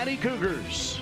Cincinnati Cougars.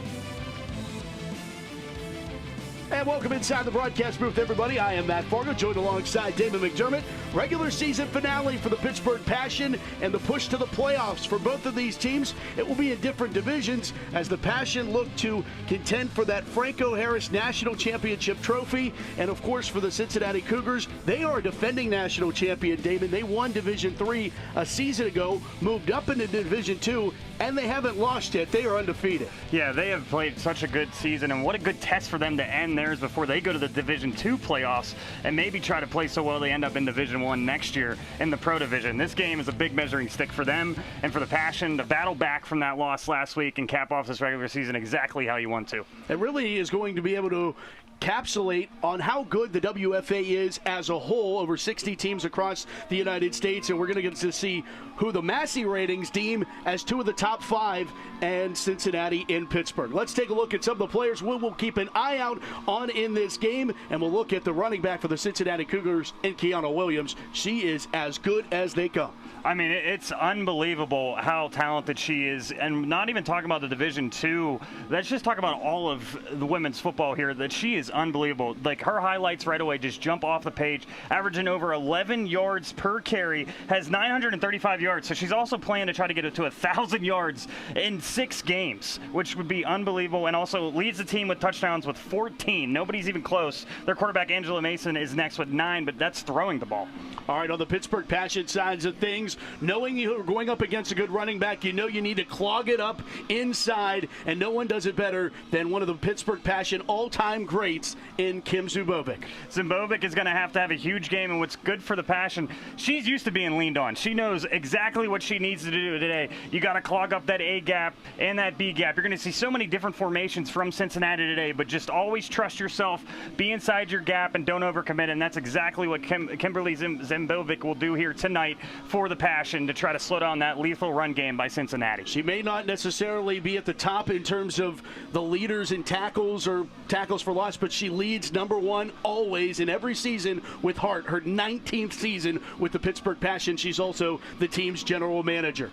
And welcome inside the broadcast booth, everybody. I am Matt Fargo, joined alongside Damon McDermott. Regular season finale for the Pittsburgh Passion and the push to the playoffs for both of these teams. It will be in different divisions as the Passion look to contend for that Franco-Harris National Championship trophy. And, of course, for the Cincinnati Cougars, they are a defending national champion, Damon. They won Division III a season ago, moved up into Division II, and they haven't lost yet. They are undefeated. Yeah, they have played such a good season, and what a good test for them to end theirs before they go to the Division II playoffs and maybe try to play so well they end up in Division I next year in the Pro Division. This game is a big measuring stick for them and for the Passion to battle back from that loss last week and cap off this regular season exactly how you want to. It really is going to be able to encapsulate on how good the WFA is as a whole, over 60 teams across the United States, and we're going to get to see who the Massey ratings deem as two of the top five, and Cincinnati in Pittsburgh. Let's take a look at some of the players we'll keep an eye out on in this game, and we'll look at the running back for the Cincinnati Cougars in Kiana Williams. She is as good as they come. I mean, it's unbelievable how talented she is, and not even talking about the Division II. Let's just talk about all of the women's football here, that she is unbelievable. Like, her highlights right away just jump off the page, averaging over 11 yards per carry, has 935 yards, so she's also playing to try to get it to 1,000 yards in 6 games, which would be unbelievable, and also leads the team with touchdowns with 14. Nobody's even close. Their quarterback, Angela Mason, is next with 9, but that's throwing the ball. All right, on the Pittsburgh Passion sides of things, knowing you're going up against a good running back, you know you need to clog it up inside, and no one does it better than one of the Pittsburgh Passion all-time greats in Kim Zubovic. Zubovic is going to have a huge game, and what's good for the Passion, she's used to being leaned on. She knows exactly what she needs to do today. You got to clog up that A gap and that B gap. You're going to see so many different formations from Cincinnati today, but just always trust yourself, be inside your gap, and don't overcommit, and that's exactly what Kimberly Zubovic will do here tonight for the Passion to try to slow down that lethal run game by Cincinnati. She may not necessarily be at the top in terms of the leaders in tackles or tackles for loss, but she leads number one always in every season with heart. Her 19th season with the Pittsburgh Passion. She's also the team's general manager.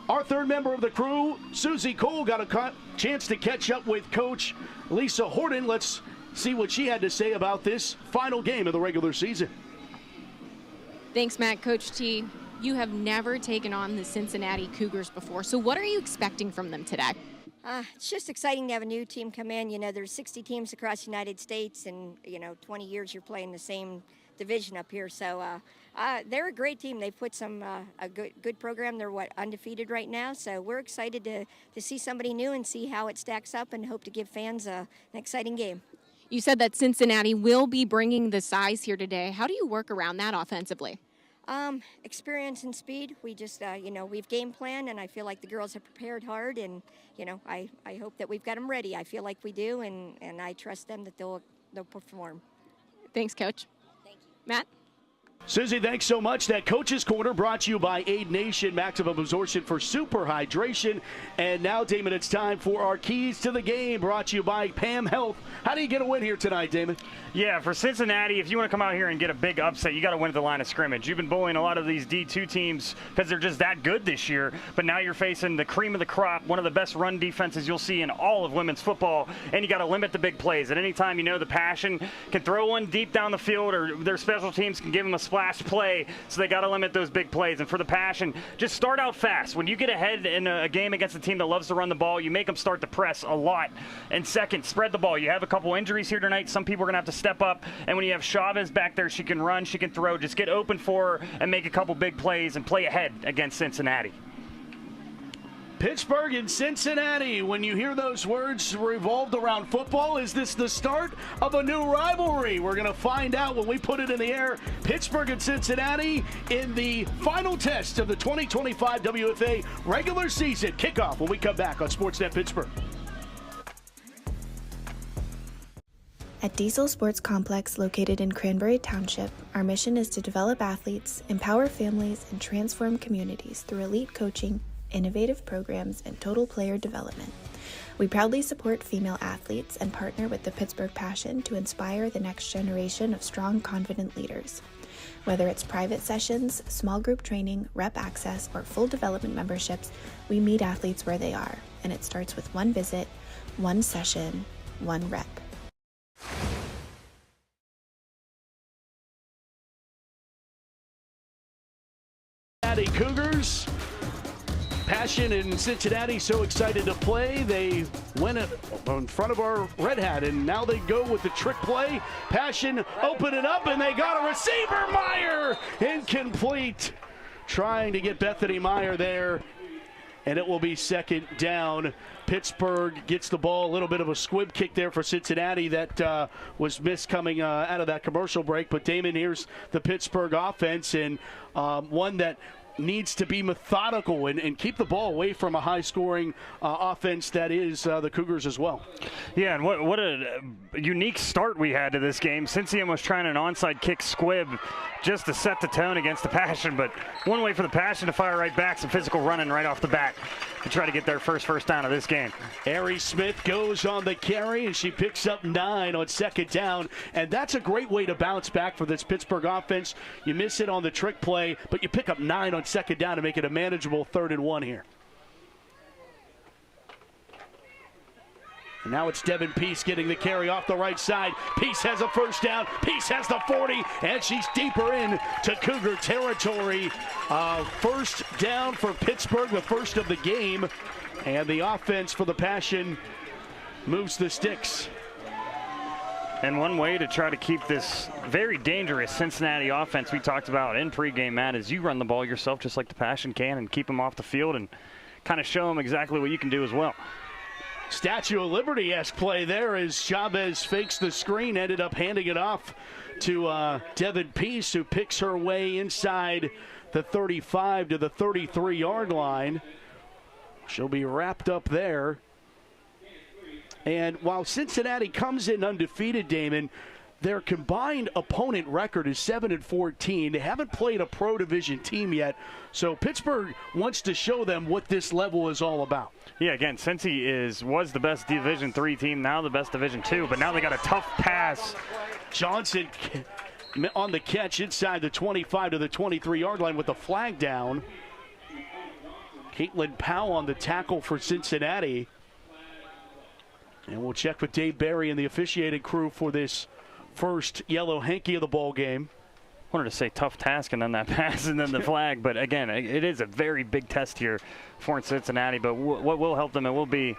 Our third member of the crew, Susie Cole, got a chance to catch up with Coach Lisa Horton. Let's see what she had to say about this final game of the regular season. Thanks, Matt. Coach T, you have never taken on the Cincinnati Cougars before, so what are you expecting from them today? It's just exciting to have a new team come in. You know, there's 60 teams across the United States, and, 20 years you're playing the same division up here. So they're a great team. They put a good program. They're, undefeated right now. So we're excited to see somebody new and see how it stacks up, and hope to give fans an exciting game. You said that Cincinnati will be bringing the size here today. How do you work around that offensively? Experience and speed. We just, we've game planned, and I feel like the girls have prepared hard, and, I hope that we've got them ready. I feel like we do, and I trust them that they'll perform. Thanks, Coach. Thank you. Matt? Susie, thanks so much. That Coach's Corner brought to you by Aid Nation, maximum absorption for super hydration. And now, Damon, it's time for our keys to the game, brought to you by Pam Health. How do you get a win here tonight, Damon? Yeah, for Cincinnati, if you want to come out here and get a big upset, you got to win at the line of scrimmage. You've been bullying a lot of these D2 teams because they're just that good this year, but now you're facing the cream of the crop, one of the best run defenses you'll see in all of women's football, and you got to limit the big plays. At any time, the Passion can throw one deep down the field, or their special teams can give them a splash play, so they got to limit those big plays. And for the Passion, just start out fast. When you get ahead in a game against a team that loves to run the ball, you make them start to press a lot. And second, spread the ball. You have a couple injuries here tonight. Some people are going to have to step up. And when you have Chavez back there, she can run, she can throw. Just get open for her and make a couple big plays and play ahead against Cincinnati. Pittsburgh and Cincinnati, when you hear those words revolved around football, is this the start of a new rivalry? We're going to find out when we put it in the air. Pittsburgh and Cincinnati in the final test of the 2025 WFA regular season kickoff when we come back on Sportsnet Pittsburgh. At Diesel Sports Complex, located in Cranberry Township, our mission is to develop athletes, empower families, and transform communities through elite coaching, innovative programs, and total player development. We proudly support female athletes and partner with the Pittsburgh Passion to inspire the next generation of strong, confident leaders. Whether it's private sessions, small group training, rep access, or full development memberships, we meet athletes where they are and it starts with one visit, one session, one rep. Cougars. Passion in Cincinnati, so excited to play. They went in front of our Red Hat, and now they go with the trick play. Passion open it up, and they got a receiver. Meyer incomplete. Trying to get Bethany Meyer there, and it will be second down. Pittsburgh gets the ball. A little bit of a squib kick there for Cincinnati that was missed coming out of that commercial break. But Damon, here's the Pittsburgh offense, and one that needs to be methodical and keep the ball away from a high-scoring offense that is the Cougars as well. Yeah, and what a unique start we had to this game. Cincy almost trying an onside kick squib just to set the tone against the Passion, but one way for the Passion to fire right back, some physical running right off the bat to try to get their first down of this game. Ari Smith goes on the carry, and she picks up 9 on second down, and that's a great way to bounce back for this Pittsburgh offense. You miss it on the trick play, but you pick up 9 on second down to make it a manageable 3rd and 1 here. And now it's Devin Peace getting the carry off the right side. Peace has a first down. Peace has the 40, and she's deeper in to Cougar territory. First down for Pittsburgh, the first of the game. And the offense for the Passion moves the sticks. And one way to try to keep this very dangerous Cincinnati offense we talked about in pregame, Matt, is you run the ball yourself just like the Passion can and keep them off the field and kind of show them exactly what you can do as well. Statue of Liberty-esque play there as Chavez fakes the screen, ended up handing it off to Devin Peace, who picks her way inside the 35 to the 33-yard line. She'll be wrapped up there. And while Cincinnati comes in undefeated, Damon, their combined opponent record is 7-14. They haven't played a Pro Division team yet, so Pittsburgh wants to show them what this level is all about. Yeah, again, Cincy was the best Division III team, now the best Division II, but now they got a tough pass. Johnson on the catch inside the 25 to the 23-yard line with the flag down. Caitlin Powell on the tackle for Cincinnati. And we'll check with Dave Barry and the officiating crew for this first yellow hanky of the ball game. Wanted to say tough task and then that pass and then the flag, but again, it is a very big test here for Cincinnati. But what will help them, it will be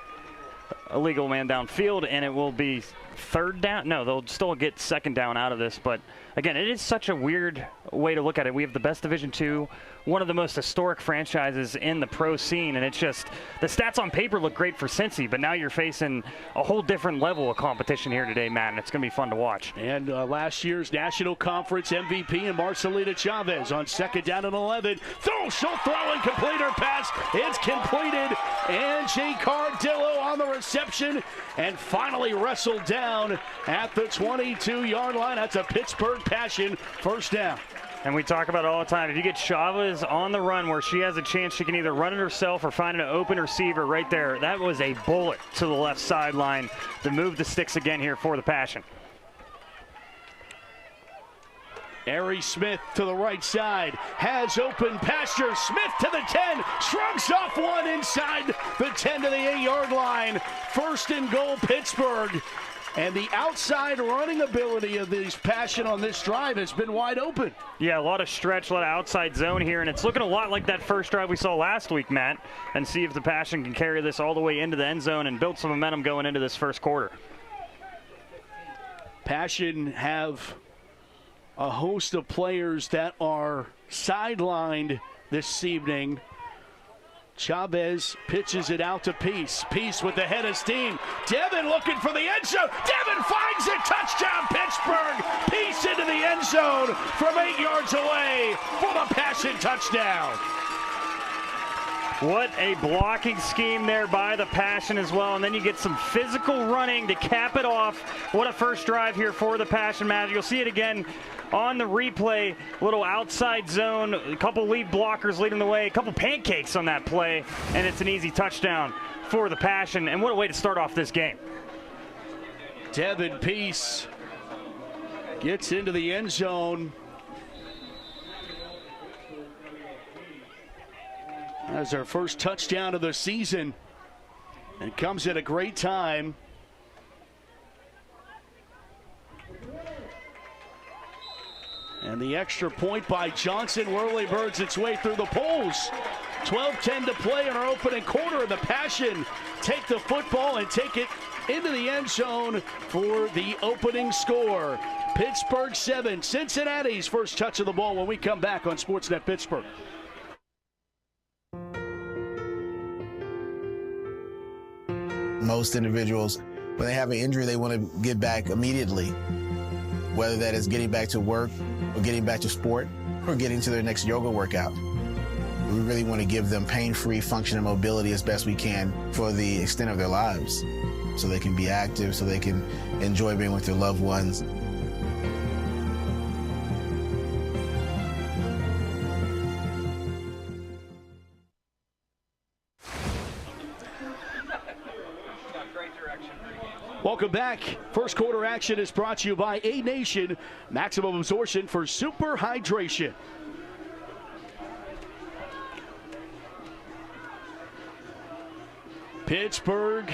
a legal man downfield, and it will be third down. No, they'll still get second down out of this. But again, it is such a weird way to look at it. We have the best Division II, one of the most historic franchises in the pro scene, and it's just the stats on paper look great for Cincy, but now you're facing a whole different level of competition here today, Matt, and it's going to be fun to watch. And last year's National Conference MVP and Marcelita Chavez on second down and 11. She'll throw and complete her pass. It's completed. Angie Cardillo on the reception and finally wrestled down at the 22-yard line. That's a Pittsburgh Passion first down. And we talk about it all the time. If you get Chavez on the run where she has a chance, she can either run it herself or find an open receiver right there. That was a bullet to the left sideline to move the sticks again here for the Passion. Ari Smith to the right side, has open pasture. Smith to the 10, shrugs off one inside the 10 to the 8-yard line. First and goal, Pittsburgh. And the outside running ability of this Passion on this drive has been wide open. Yeah, a lot of stretch, a lot of outside zone here, and it's looking a lot like that first drive we saw last week, Matt, and see if the Passion can carry this all the way into the end zone and build some momentum going into this first quarter. Passion have a host of players that are sidelined this evening. Chavez pitches it out to Peace. Peace with the head of steam. Devin looking for the end zone. Devin finds it. Touchdown, Pittsburgh. Peace into the end zone from 8 yards away for the Passion touchdown. What a blocking scheme there by the Passion as well. And then you get some physical running to cap it off. What a first drive here for the Passion, Matt. You'll see it again on the replay. Little outside zone, a couple lead blockers leading the way, a couple pancakes on that play, and it's an easy touchdown for the Passion. And what a way to start off this game. Devin Peace gets into the end zone. That's our first touchdown of the season. And comes at a great time. And the extra point by Johnson whirly birds its way through the poles. 12-10 to play in our opening quarter, and the Passion take the football and take it into the end zone for the opening score. Pittsburgh 7, Cincinnati's first touch of the ball when we come back on Sportsnet Pittsburgh. Most individuals, when they have an injury, they want to get back immediately, whether that is getting back to work or getting back to sport or getting to their next yoga workout. We really want to give them pain-free function and mobility as best we can for the extent of their lives, so they can be active, so they can enjoy being with their loved ones. Welcome back. First quarter action is brought to you by A Nation. Maximum absorption for super hydration. Pittsburgh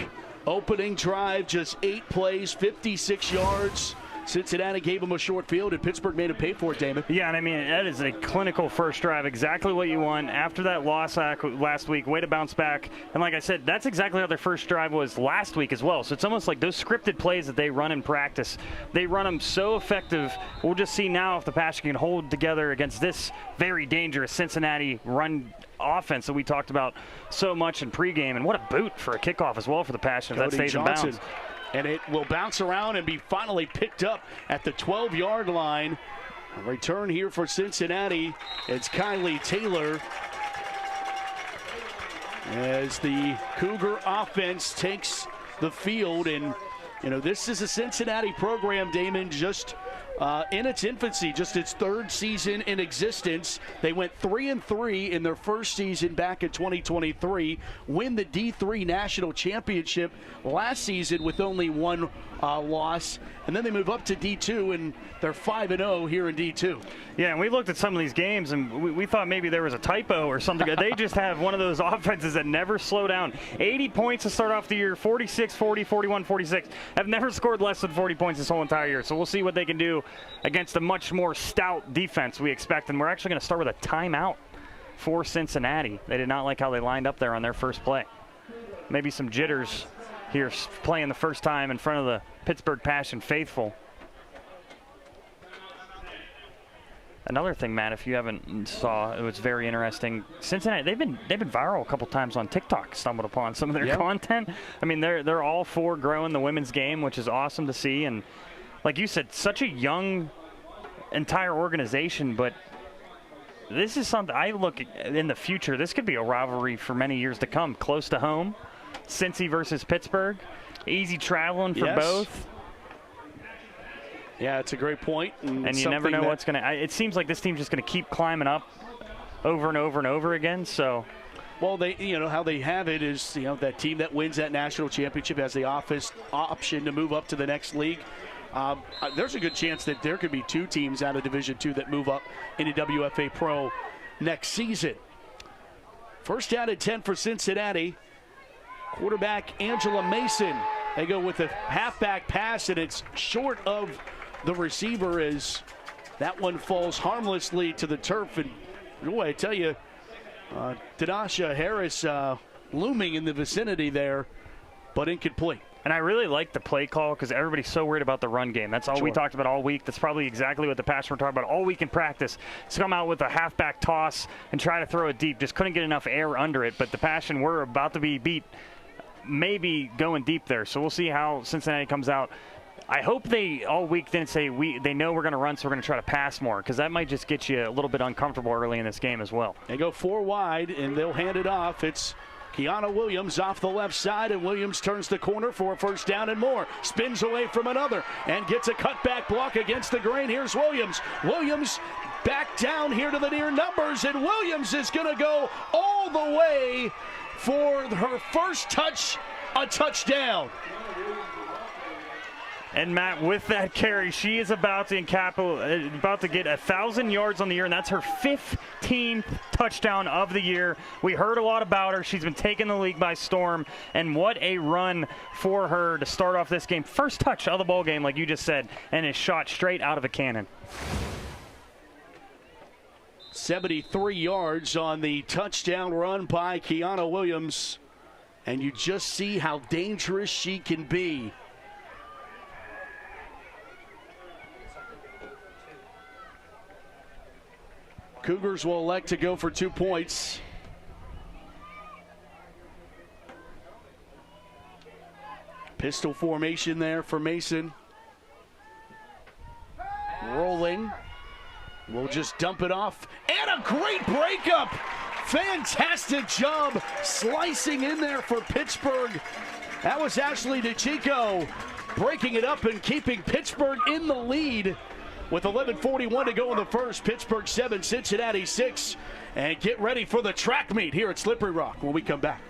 opening drive, just 8 plays, 56 yards. Cincinnati gave him a short field, and Pittsburgh made him pay for it, Damon. Yeah, and I mean, that is a clinical first drive, exactly what you want. After that loss last week, way to bounce back. And like I said, that's exactly how their first drive was last week as well. So it's almost like those scripted plays that they run in practice, they run them so effective. We'll just see now if the Passion can hold together against this very dangerous Cincinnati run offense that we talked about so much in pregame. And what a boot for a kickoff as well for the Passion if that stays in bounds. And it will bounce around and be finally picked up at the 12-yard line. A return here for Cincinnati. It's Kylie Taylor as the Cougar offense takes the field. And, you know, this is a Cincinnati program, Damon, just in its infancy, just its third season in existence. They went 3-3 in their first season back in 2023, win the D3 National Championship last season with only one loss, and then they move up to D2, and they're 5-0 here in D2. Yeah, and we looked at some of these games, and we thought maybe there was a typo or something. They just have one of those offenses that never slow down. 80 points to start off the year, 46, 40, 41, 46. Have never scored less than 40 points this whole entire year, so we'll see what they can do against a much more stout defense we expect. And we're actually going to start with a timeout for Cincinnati. They did not like how they lined up there on their first play. Maybe some jitters here playing the first time in front of the Pittsburgh Passion faithful. Another thing, Matt, if you haven't saw, it was very interesting. Cincinnati, they've been viral a couple times on TikTok. Stumbled upon some of their content. I mean, they're all for growing the women's game, which is awesome to see. And like you said, such a young entire organization, but this is something I look in the future. This could be a rivalry for many years to come. Close to home, Cincy versus Pittsburgh. Easy traveling for both. Yeah, it's a great point. And you never know what's going to – it seems like this team's just going to keep climbing up over and over and over again. So, well, they, you know, how they have it is, you know, that team that wins that national championship has the option to move up to the next league. There's a good chance that there could be 2 teams out of Division II that move up into WFA Pro next season. First down and 10 for Cincinnati. Quarterback Angela Mason. They go with a halfback pass, and it's short of the receiver as that one falls harmlessly to the turf. And boy, I tell you, Tadasha Harris looming in the vicinity there, but incomplete. And I really like the play call because everybody's so worried about the run game. That's all we talked about all week. That's probably exactly what the Passion were talking about all week in practice. To come out with a halfback toss and try to throw it deep. Just couldn't get enough air under it. But the Passion were about to be beat, maybe going deep there. So we'll see how Cincinnati comes out. I hope they all week didn't say they know we're going to run, so we're going to try to pass more, because that might just get you a little bit uncomfortable early in this game as well. They go 4 wide, and they'll hand it off. It's Kiana Williams off the left side, and Williams turns the corner for a first down and more. Spins away from another and gets a cutback block against the grain. Here's Williams. Williams back down here to the near numbers, and Williams is going to go all the way for her first touch, a touchdown. And Matt, with that carry, she is about to get 1,000 yards on the year, and that's her 15th touchdown of the year. We heard a lot about her. She's been taking the league by storm, and what a run for her to start off this game. First touch of the ball game, like you just said, and is shot straight out of a cannon. 73 yards on the touchdown run by Kiana Williams, and you just see how dangerous she can be. Cougars will elect to go for 2 points. Pistol formation there for Mason. Rolling. We'll just dump it off. And a great breakup. Fantastic job slicing in there for Pittsburgh. That was Ashley DeChico breaking it up and keeping Pittsburgh in the lead. With 11:41 to go in the first, Pittsburgh 7, Cincinnati 6. And get ready for the track meet here at Slippery Rock when we come back.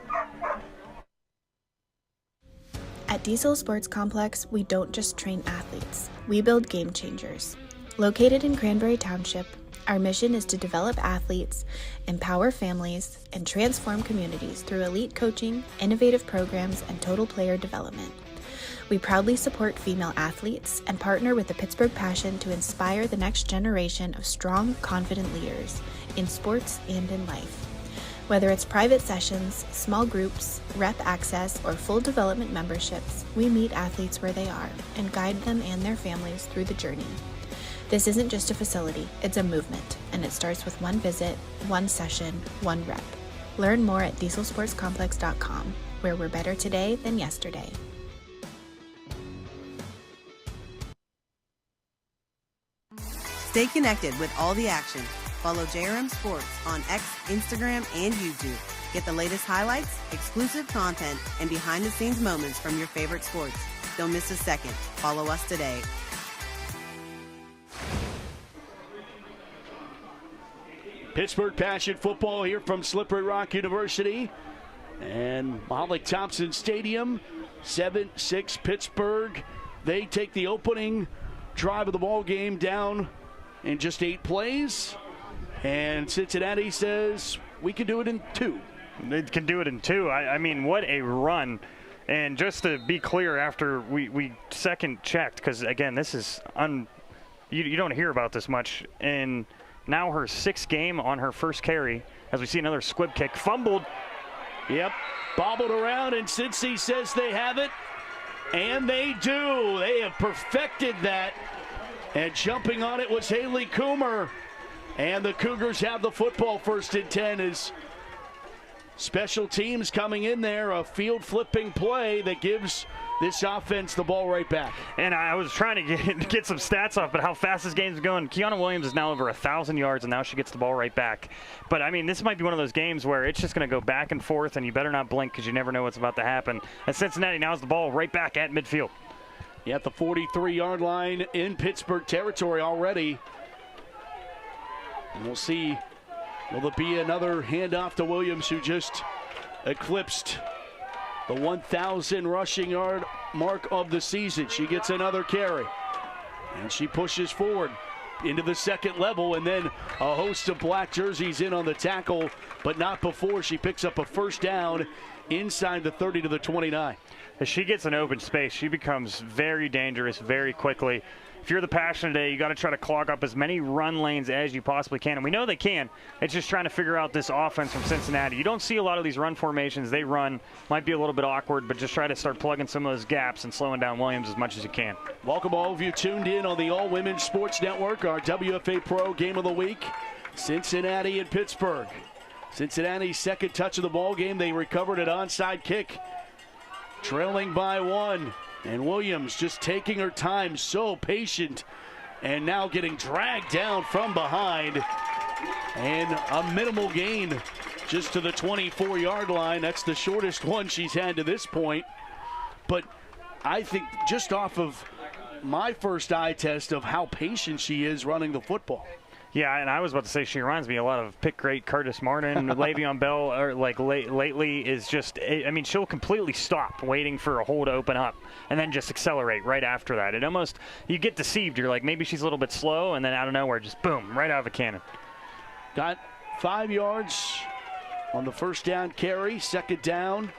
At Diesel Sports Complex, we don't just train athletes, we build game changers. Located in Cranberry Township, our mission is to develop athletes, empower families, and transform communities through elite coaching, innovative programs, and total player development. We proudly support female athletes and partner with the Pittsburgh Passion to inspire the next generation of strong, confident leaders in sports and in life. Whether it's private sessions, small groups, rep access, or full development memberships, we meet athletes where they are and guide them and their families through the journey. This isn't just a facility, it's a movement, and it starts with one visit, one session, one rep. Learn more at dieselsportscomplex.com, where we're better today than yesterday. Stay connected with all the action. Follow JRM Sports on X, Instagram, and YouTube. Get the latest highlights, exclusive content, and behind-the-scenes moments from your favorite sports. Don't miss a second. Follow us today. Pittsburgh Passion football here from Slippery Rock University and Mahalik Thompson Stadium. 7-6 Pittsburgh. They take the opening drive of the ball game down in just 8 plays. And Cincinnati says, we can do it in 2. They can do it in 2. I mean, what a run. And just to be clear, after we second checked, because, again, this is you don't hear about this much. And now her 6th game on her first carry, as we see another squib kick. Fumbled. Yep. Bobbled around, and Cincy says they have it. And they do. They have perfected that. And jumping on it was Haley Coomer. And the Cougars have the football, 1st and 10, as special teams coming in there. A field flipping play that gives this offense the ball right back. And I was trying to get some stats off, but how fast this game's going. Kiana Williams is now over 1,000 yards, and now she gets the ball right back. But, I mean, this might be one of those games where it's just going to go back and forth, and you better not blink because you never know what's about to happen. And Cincinnati now has the ball right back at midfield. At the 43-yard line in Pittsburgh territory already. And we'll see, will there be another handoff to Williams, who just eclipsed the 1,000 rushing yard mark of the season. She gets another carry, and she pushes forward into the second level, and then a host of black jerseys in on the tackle, but not before she picks up a first down inside the 30 to the 29. As she gets an open space, she becomes very dangerous very quickly. If you're the Passion today, you got to try to clog up as many run lanes as you possibly can. And we know they can. It's just trying to figure out this offense from Cincinnati. You don't see a lot of these run formations. They run. Might be a little bit awkward, but just try to start plugging some of those gaps and slowing down Williams as much as you can. Welcome all of you tuned in on the All Women's Sports Network, our WFA Pro Game of the Week, Cincinnati and Pittsburgh. Cincinnati's second touch of the ball game. They recovered an onside kick, trailing by 1. And Williams just taking her time, so patient, and now getting dragged down from behind. And a minimal gain just to the 24-yard line. That's the shortest one she's had to this point. But I think just off of my first eye test of how patient she is running the football. Yeah, and I was about to say she reminds me a lot of pick great Curtis Martin. Le'Veon Bell, or lately, is just, I mean, she'll completely stop waiting for a hole to open up and then just accelerate right after that. It almost, you get deceived. You're like, maybe she's a little bit slow, and then out of nowhere, just boom, right out of a cannon. Got 5 yards on the first down carry. Second down.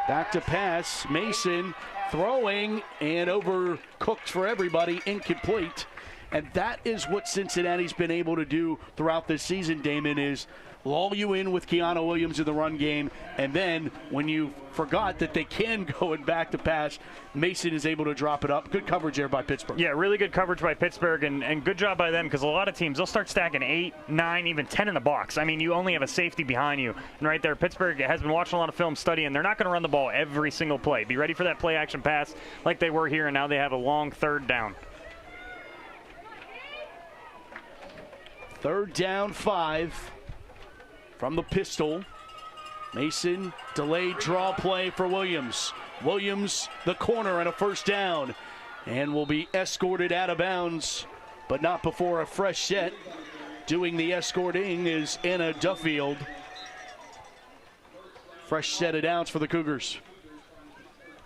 Back to pass. Mason throwing and overcooked for everybody. Incomplete. And that is what Cincinnati's been able to do throughout this season, Damon, is lull you in with Kiana Williams in the run game, and then when you forgot that they can go and back to pass, Mason is able to drop it up. Good coverage there by Pittsburgh. Yeah, really good coverage by Pittsburgh, and good job by them, because a lot of teams, they'll start stacking 8, 9, even 10 in the box. I mean, you only have a safety behind you. And right there, Pittsburgh has been watching a lot of film, studying. They're not going to run the ball every single play. Be ready for that play-action pass like they were here, and now they have a long third down. Third down, 5 from the pistol. Mason, delayed draw play for Williams. Williams, the corner, and a first down. And will be escorted out of bounds, but not before a fresh set. Doing the escorting is Anna Duffield. Fresh set of downs for the Cougars.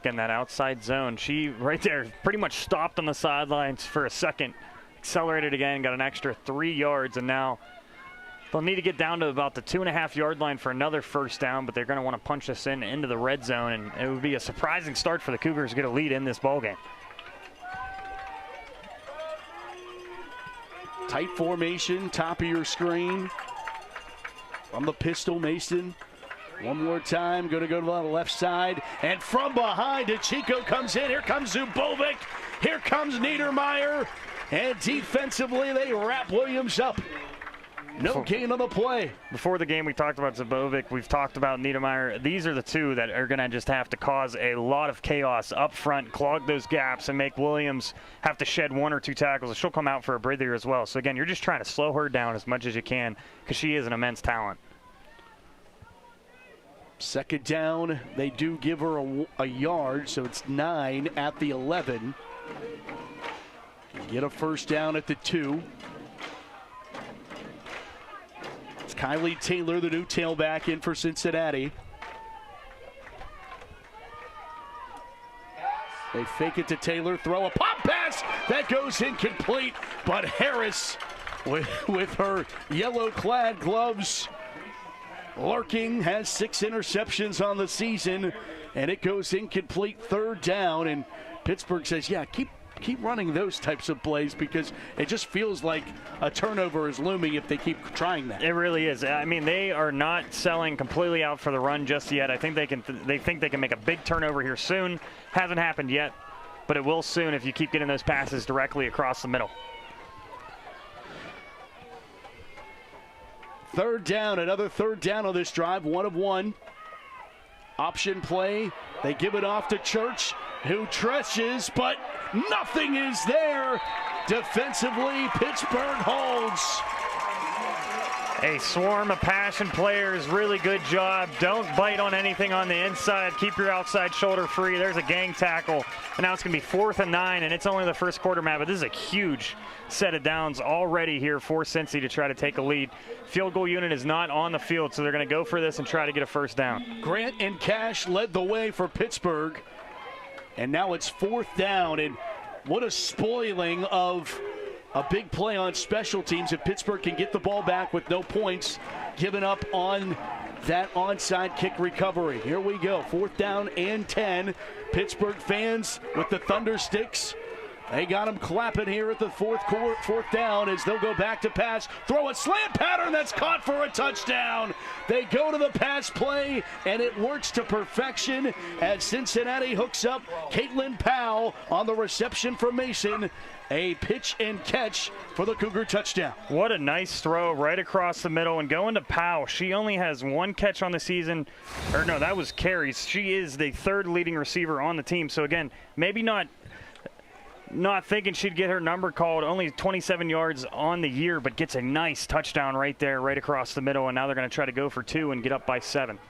Again, that outside zone. She, right there, pretty much stopped on the sidelines for a second. Accelerated again, got an extra 3 yards, and now they'll need to get down to about the 2.5-yard line for another first down, but they're going to want to punch this into the red zone, and it would be a surprising start for the Cougars to get a lead in this ballgame. Tight formation, top of your screen. From the pistol, Mason. One more time, going to go to the left side, and from behind, Chico comes in. Here comes Zubovic. Here comes Niedermeyer. And defensively, they wrap Williams up. No gain on the play. Before the game, we talked about Zubovic. We've talked about Niedermeyer. These are the two that are going to just have to cause a lot of chaos up front, clog those gaps, and make Williams have to shed 1 or 2 tackles. She'll come out for a breather as well. So, again, you're just trying to slow her down as much as you can because she is an immense talent. Second down, they do give her a yard, so it's 9 at the 11. Get a first down at the 2. It's Kylie Taylor, the new tailback, in for Cincinnati. They fake it to Taylor, throw a pop pass that goes incomplete, but Harris with her yellow-clad gloves lurking, has 6 interceptions on the season, and it goes incomplete. Third down, and Pittsburgh says, yeah, keep running those types of plays because it just feels like a turnover is looming if they keep trying that. It really is. I mean, they are not selling completely out for the run just yet. I think they think they can make a big turnover here soon. Hasn't happened yet, but it will soon if you keep getting those passes directly across the middle. Third down, another third down on this drive, 1 of 1. Option play, they give it off to Church, who trenches, but nothing is there. Defensively, Pittsburgh holds. A swarm of passion players, really good job. Don't bite on anything on the inside. Keep your outside shoulder free. There's a gang tackle. And now it's going to be 4th and 9, and it's only the first quarter, Matt, but this is a huge set of downs already here for Cincy to try to take a lead. Field goal unit is not on the field, so they're going to go for this and try to get a first down. Grant and Cash led the way for Pittsburgh, and now it's 4th down, and what a spoiling of a big play on special teams if Pittsburgh can get the ball back with no points given up on that onside kick recovery. Here we go, 4th down and 10. Pittsburgh fans with the thunder sticks. They got them clapping here at the fourth down as they'll go back to pass. Throw a slant pattern that's caught for a touchdown. They go to the pass play, and it works to perfection as Cincinnati hooks up Caitlin Powell on the reception from Mason. A pitch and catch for the Cougar touchdown. What a nice throw right across the middle and going to Powell. She only has 1 catch on the season. Or no, that was carries. She is the 3rd leading receiver on the team. So again, maybe not thinking she'd get her number called, only 27 yards on the year, but gets a nice touchdown right there, right across the middle, and now they're going to try to go for 2 and get up by 7.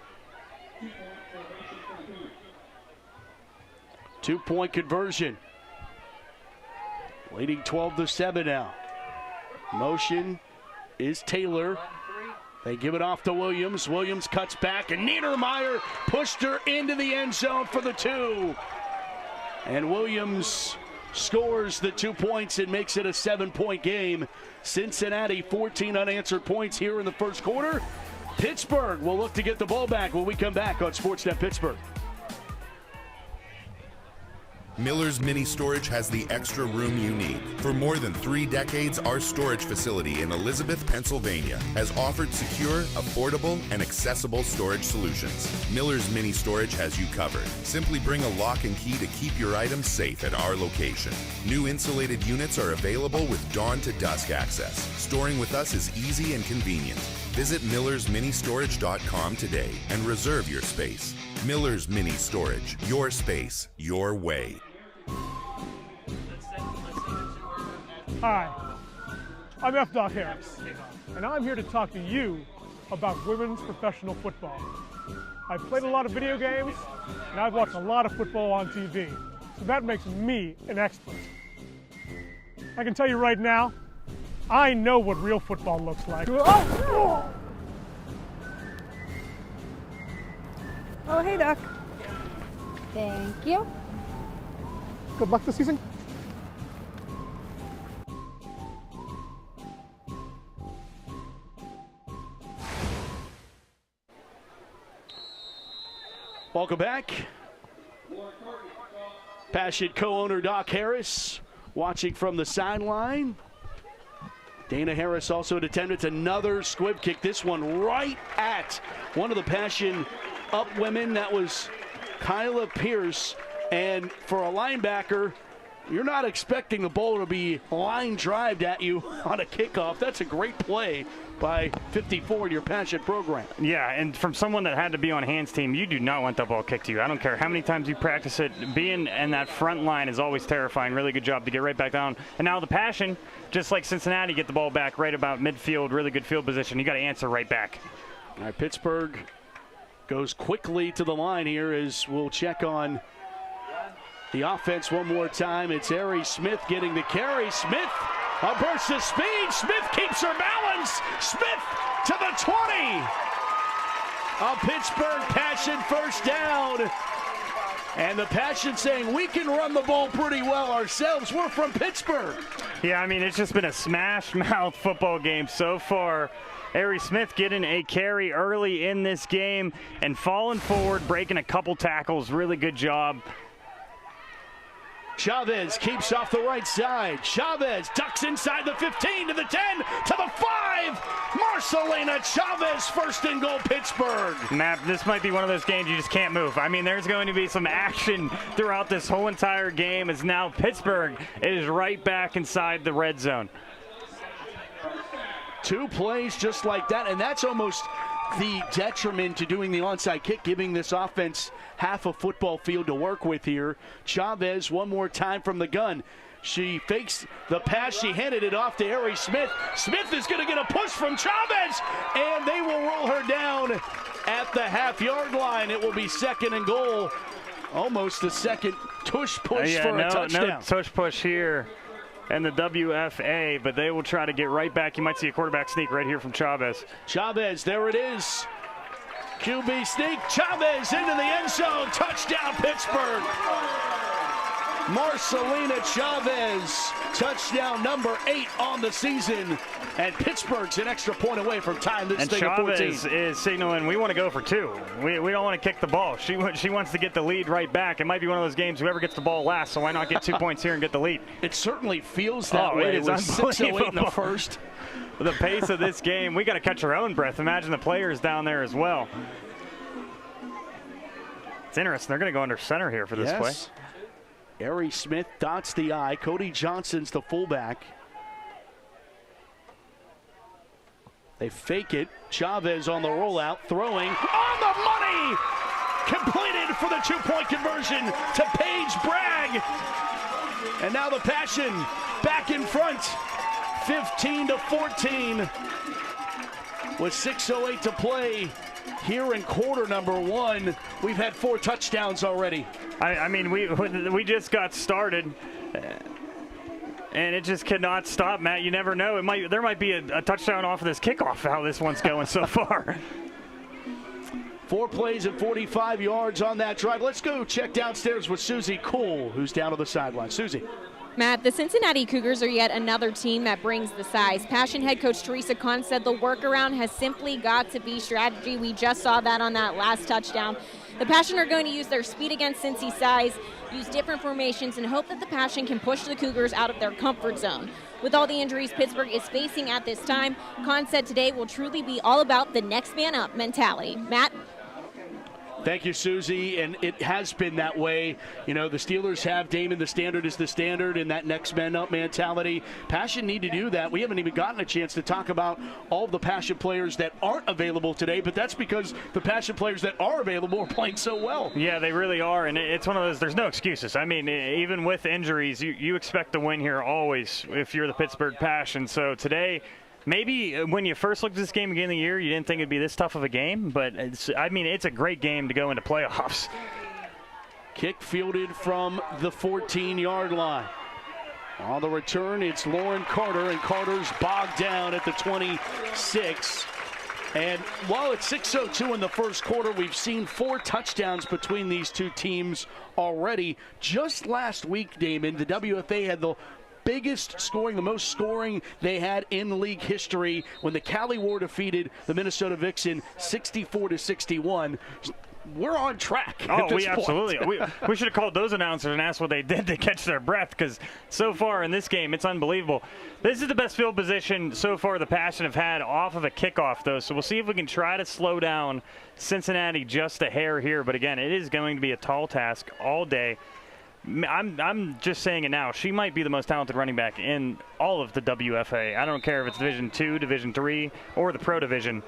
2-point conversion. Leading 12-7 now. Motion is Taylor. They give it off to Williams. Williams cuts back, and Niedermeyer pushed her into the end zone for the 2. And Williams scores the 2 points and makes it a 7-point game. Cincinnati 14 unanswered points here in the first quarter. Pittsburgh will look to get the ball back when we come back on Sportsnet Pittsburgh. Miller's Mini Storage has the extra room you need. For more than 3 decades, our storage facility in Elizabeth, Pennsylvania has offered secure, affordable, and accessible storage solutions. Miller's Mini Storage has you covered. Simply bring a lock and key to keep your items safe at our location. New insulated units are available with dawn to dusk access. Storing with us is easy and convenient. Visit millersministorage.com today and reserve your space. Miller's Mini Storage. Your space, your way. Hi, I'm F. Doc Harris, and I'm here to talk to you about women's professional football. I've played a lot of video games, and I've watched a lot of football on TV, so that makes me an expert. I can tell you right now, I know what real football looks like. Oh, hey, Doc. Thank you. Good luck this season. Welcome back. Passion co-owner Doc Harris watching from the sideline. Dana Harris also in attendance. Another squib kick. This one right at one of the Passion up women. That was Kyla Pierce. And for a linebacker, you're not expecting the ball to be line drived at you on a kickoff. That's a great play by 54 in your Passion program. Yeah, and from someone that had to be on Hans' team, you do not want that ball kicked to you. I don't care how many times you practice it. Being in that front line is always terrifying. Really good job to get right back down. And now the Passion, just like Cincinnati, get the ball back right about midfield, really good field position. You got to answer right back. All right, Pittsburgh goes quickly to the line here as we'll check on the offense one more time. It's Ari Smith getting the carry. Smith, a burst of speed. Smith keeps her balance. Smith to the 20. A Pittsburgh Passion first down. And the Passion saying, we can run the ball pretty well ourselves. We're from Pittsburgh. Yeah, I mean, it's just been a smash-mouth football game so far. Ari Smith getting a carry early in this game and falling forward, breaking a couple tackles. Really good job. Chavez keeps off the right side. Chavez ducks inside the 15 to the 10 to the 5. Marcelina Chavez, first and goal, Pittsburgh. Matt, this might be one of those games you just can't move. I mean, there's going to be some action throughout this whole entire game as now Pittsburgh is right back inside the red zone. 2 plays just like that, and that's almost the detriment to doing the onside kick, giving this offense half a football field to work with here. Chavez one more time from the gun. She fakes the pass. She handed it off to Ari Smith. Smith is going to get a push from Chavez, and they will roll her down at the half-yard line. It will be second and goal. Almost a second tush push for a touchdown. No tush push here and the WFA, but they will try to get right back. You might see a quarterback sneak right here from Chavez. Chavez, there it is. QB sneak. Chavez into the end zone. Touchdown, Pittsburgh. Marcelina Chavez, touchdown number 8 on the season. And Pittsburgh's an extra point away from tying this thing at 14. Chavez is signaling, we want to go for 2. We don't want to kick the ball. She wants to get the lead right back. It might be one of those games, whoever gets the ball last, so why not get 2 points here and get the lead? It certainly feels that way. It is unbelievable. 6:08 in the first. The pace of this game, we got to catch our own breath. Imagine the players down there as well. It's interesting. They're going to go under center here for this play. Ari Smith dots the I. Cody Johnson's the fullback. They fake it. Chavez on the rollout, throwing on the money. Completed for the 2-point conversion to Paige Bragg. And now the Passion back in front, 15-14 with 6:08 to play. Here in quarter number 1, we've had 4 touchdowns already. I mean, we just got started, And it just cannot stop, Matt. You never know. There might be a touchdown off of this kickoff, how this one's going so far. 4 plays and 45 yards on that drive. Let's go check downstairs with Susie Cole, who's down on the sideline. Susie. Matt, the Cincinnati Cougars are yet another team that brings the size. Passion head coach Teresa Kahn said the workaround has simply got to be strategy. We just saw that on that last touchdown. The Passion are going to use their speed against Cincy's size, use different formations, and hope that the Passion can push the Cougars out of their comfort zone. With all the injuries Pittsburgh is facing at this time, Kahn said today will truly be all about the next man up mentality. Matt? Thank you, Susie, and it has been that way. You know, the Steelers have Damon, the standard is the standard, and that next man up mentality. Passion need to do that. We haven't even gotten a chance to talk about all of the Passion players that aren't available today, but that's because the Passion players that are available are playing so well. Yeah, they really are, and it's one of those, there's no excuses. I mean, even with injuries, you expect to win here always if you're the Pittsburgh Passion. So today, maybe when you first looked at this game beginning of the year, you didn't think it'd be this tough of a game, but it's a great game to go into playoffs. Kick fielded from the 14-yard line. On the return, it's Lauren Carter, and Carter's bogged down at the 26. And while it's 6:02 in the first quarter, we've seen 4 touchdowns between these two teams already. Just last week, Damon, the WFA had the biggest scoring, the most scoring they had in league history when the Cali War defeated the Minnesota Vixen 64-61. We're on track. Oh, we absolutely. we should have called those announcers and asked what they did to catch their breath, because so far in this game, it's unbelievable. This is the best field position so far the Passion have had off of a kickoff, though, so we'll see if we can try to slow down Cincinnati just a hair here. But again, it is going to be a tall task all day. I'm just saying it now. She might be the most talented running back in all of the WFA. I don't care if it's Division II, Division III, or the Pro Division.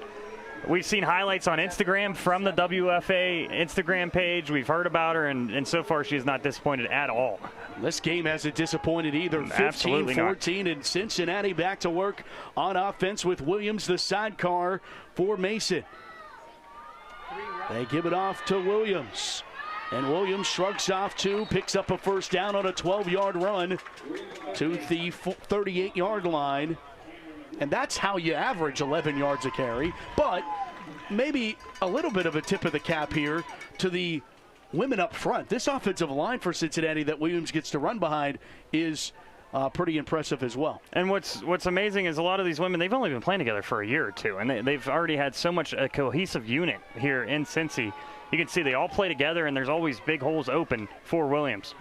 We've seen highlights on Instagram from the WFA Instagram page. We've heard about her, and so far she is not disappointed at all. This game hasn't disappointed either. 15-14, and Cincinnati back to work on offense with Williams, the sidecar for Mason. They give it off to Williams. And Williams shrugs off 2, picks up a first down on a 12-yard run to the 38-yard line. And that's how you average 11 yards a carry. But maybe a little bit of a tip of the cap here to the women up front. This offensive line for Cincinnati that Williams gets to run behind is pretty impressive as well. And what's amazing is a lot of these women, they've only been playing together for a year or two, and they've already had so much a cohesive unit here in Cincy. You can see they all play together, and there's always big holes open for Williams.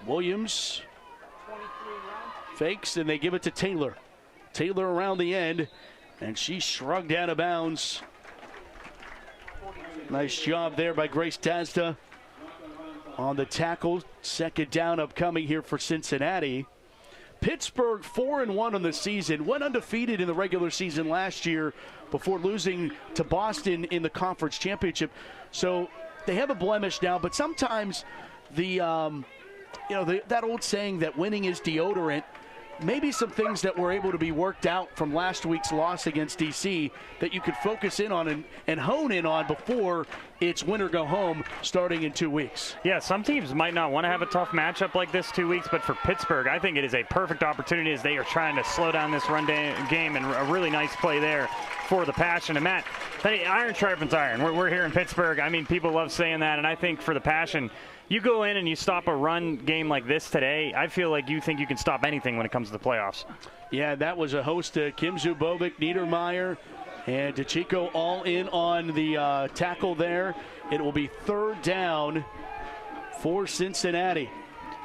Williams fakes, and they give it to Taylor. Taylor around the end, and she shrugged out of bounds. Nice job there by Grace Tazda on the tackle. Second down upcoming here for Cincinnati. Pittsburgh 4-1 on the season, went undefeated in the regular season last year before losing to Boston in the conference championship. So they have a blemish now, but sometimes that old saying that winning is deodorant, maybe some things that were able to be worked out from last week's loss against DC that you could focus in on and hone in on before it's win or go home starting in 2 weeks. Yeah, some teams might not want to have a tough matchup like this 2 weeks, but for Pittsburgh, I think it is a perfect opportunity as they are trying to slow down this run game, and a really nice play there for the Passion. And Matt, iron sharpens iron. We're here in Pittsburgh. I mean, people love saying that, and I think for the Passion, you go in and you stop a run game like this today, I feel like you think you can stop anything when it comes to the playoffs. Yeah, that was a host of Kim Zubovic, Niedermeyer, and DeChico all in on the tackle there. It will be third down for Cincinnati.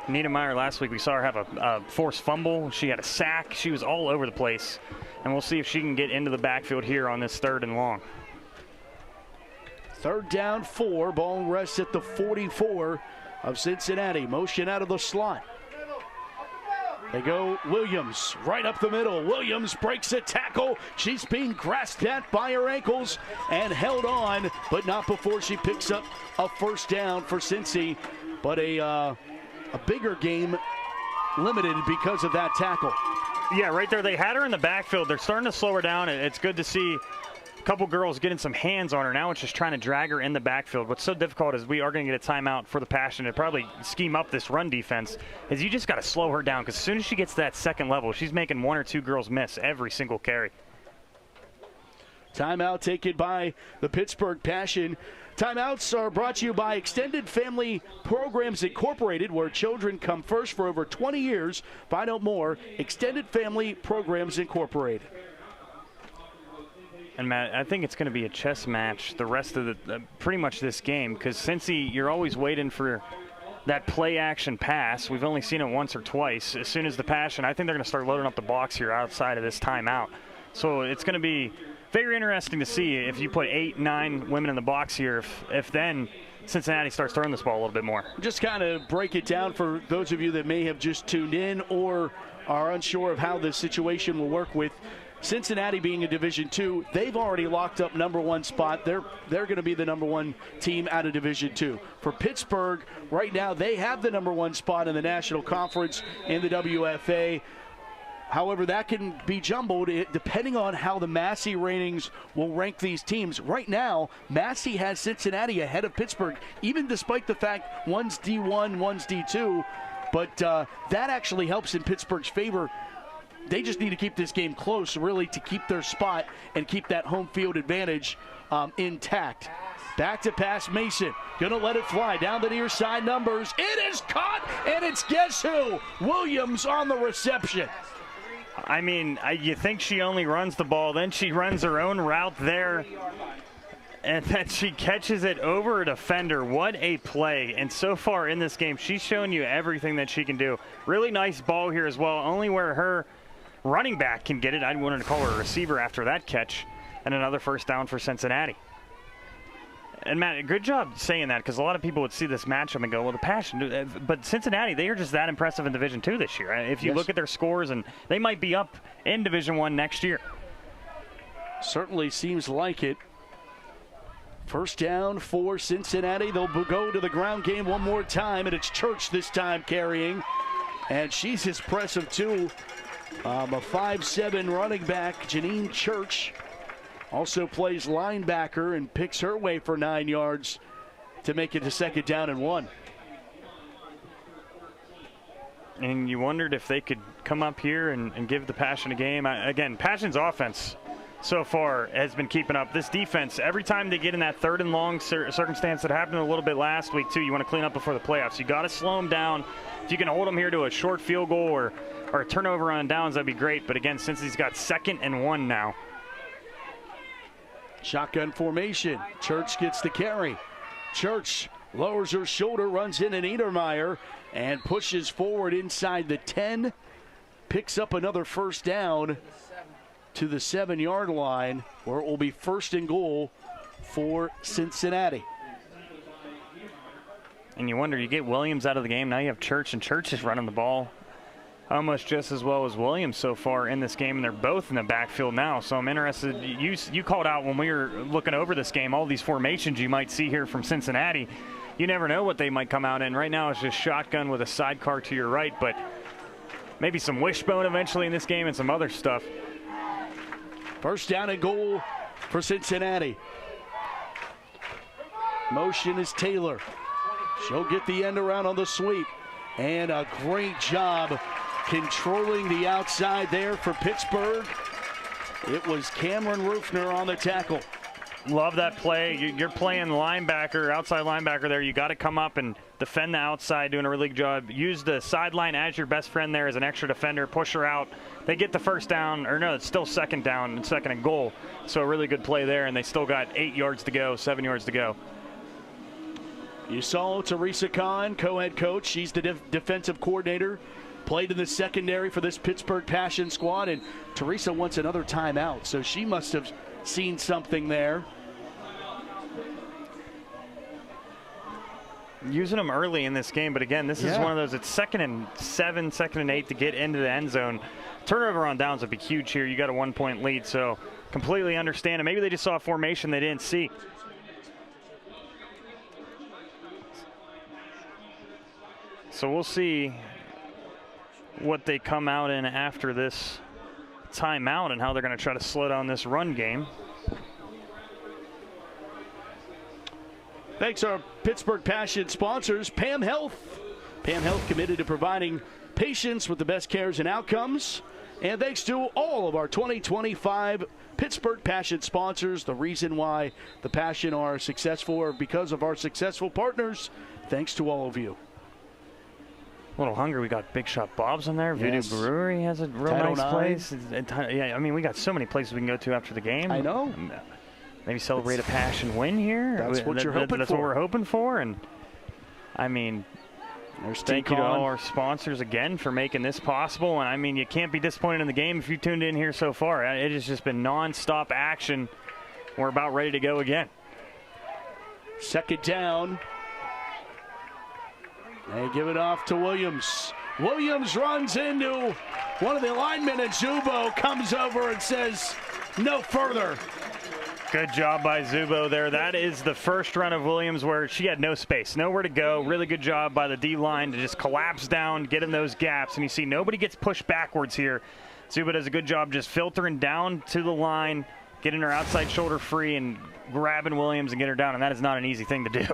Niedermeyer, last week we saw her have a forced fumble. She had a sack. She was all over the place. And we'll see if she can get into the backfield here on this 3rd and long. Third down 4. Ball rests at the 44 of Cincinnati. Motion out of the slot. They go Williams right up the middle. Williams breaks a tackle. She's being grasped at by her ankles and held on, but not before she picks up a first down for Cincy. But a bigger game limited because of that tackle. Yeah, right there. They had her in the backfield. They're starting to slow her down. It's good to see A couple girls getting some hands on her. Now it's just trying to drag her in the backfield. What's so difficult is we are going to get a timeout for the Passion to probably scheme up this run defense, is you just got to slow her down, because as soon as she gets to that second level, she's making one or two girls miss every single carry. Timeout taken by the Pittsburgh Passion. Timeouts are brought to you by Extended Family Programs Incorporated, where children come first for over 20 years. Find out more, Extended Family Programs Incorporated. And Matt, I think it's going to be a chess match the rest of the pretty much this game, because Cincy, you're always waiting for that play action pass. We've only seen it once or twice. As soon as the Passion, I think they're going to start loading up the box here outside of this timeout. So it's going to be very interesting to see if you put 8, 9 women in the box here, if then Cincinnati starts throwing this ball a little bit more. Just kind of break it down for those of you that may have just tuned in or are unsure of how this situation will work with Cincinnati being a Division II. They've already locked up #1 spot. They're going to be the #1 team out of Division II. For Pittsburgh, right now they have the #1 spot in the National Conference in the WFA. However, that can be jumbled depending on how the Massey ratings will rank these teams. Right now, Massey has Cincinnati ahead of Pittsburgh, even despite the fact one's D1, one's D2. But that actually helps in Pittsburgh's favor. They just need to keep this game close, really, to keep their spot and keep that home field advantage intact. Back to pass, Mason. Gonna let it fly down the near side numbers. It is caught, and it's guess who? Williams on the reception. I mean, you think she only runs the ball, then she runs her own route there, and then she catches it over a defender. What a play. And so far in this game, she's shown you everything that she can do. Really nice ball here as well, only where her running back can get it. I wanted to call her a receiver after that catch, and another first down for Cincinnati. And Matt, good job saying that, because a lot of people would see this matchup and go, well, the Passion. But Cincinnati, they are just that impressive in Division II this year. If you look at their scores, and they might be up in Division I next year. Certainly seems like it. First down for Cincinnati. They'll go to the ground game one more time, and it's Church this time carrying. And she's impressive, too. A 5'7" running back, Janine Church. Also plays linebacker and picks her way for 9 yards to make it to 2nd down and 1. And you wondered if they could come up here and give the Passion a game. Again, Passion's offense so far has been keeping up. This defense, every time they get in that 3rd and long circumstance that happened a little bit last week, too, you want to clean up before the playoffs. You got to slow them down. If you can hold them here to a short field goal or a turnover on downs, that'd be great. But again, since he's got 2nd and 1 now. Shotgun formation. Church gets the carry. Church lowers her shoulder, runs in, and Niedermeyer and pushes forward inside the 10. Picks up another first down to the 7-yard line, where it will be 1st and goal for Cincinnati. And you wonder, you get Williams out of the game, now you have Church, and Church is running the ball almost just as well as Williams so far in this game, and they're both in the backfield now. So I'm interested. You called out when we were looking over this game, all these formations you might see here from Cincinnati. You never know what they might come out in. Right now it's just shotgun with a sidecar to your right, but maybe some wishbone eventually in this game and some other stuff. First down and goal for Cincinnati. Motion is Taylor. She'll get the end around on the sweep. And a great job controlling the outside there for Pittsburgh. It was Cameron Rufner on the tackle. Love that play. You're playing linebacker, outside linebacker there. You got to come up and defend the outside, doing a really good job. Use the sideline as your best friend there as an extra defender. Push her out. They get the first down, or no, it's still 2nd down and 2nd and goal. So a really good play there, and they still got 8 yards to go, 7 yards to go. You saw Teresa Kahn, co-head coach. She's the defensive coordinator. Played in the secondary for this Pittsburgh Passion squad, and Teresa wants another timeout, so she must have seen something there. Using them early in this game, but again, this is one of those, it's 2nd and 7, 2nd and 8 to get into the end zone. Turnover on downs would be huge here. You got a 1-point lead, so completely understand. And maybe they just saw a formation they didn't see. So we'll see what they come out in after this timeout and how they're going to try to slow down this run game. Thanks our Pittsburgh Passion sponsors, Pam Health. Pam Health committed to providing patients with the best cares and outcomes. And thanks to all of our 2025 Pittsburgh Passion sponsors. The reason why the Passion are successful are because of our successful partners. Thanks to all of you. A little hungry. We got Big Shot Bob's in there. Voodoo Brewery has a real nice place. Yeah, I mean, we got so many places we can go to after the game. I know. Maybe celebrate a Passion win here. That's what you're hoping for. That's what we're hoping for. And, I mean, thank you to all our sponsors again for making this possible. And, I mean, you can't be disappointed in the game if you tuned in here so far. It has just been nonstop action. We're about ready to go again. Second down. They give it off to Williams. Williams runs into one of the linemen, and Zubo comes over and says, no further. Good job by Zubo there. That is the first run of Williams where she had no space, nowhere to go. Really good job by the D-line to just collapse down, get in those gaps. And you see nobody gets pushed backwards here. Zubo does a good job just filtering down to the line, getting her outside shoulder free and grabbing Williams and get her down. And that is not an easy thing to do.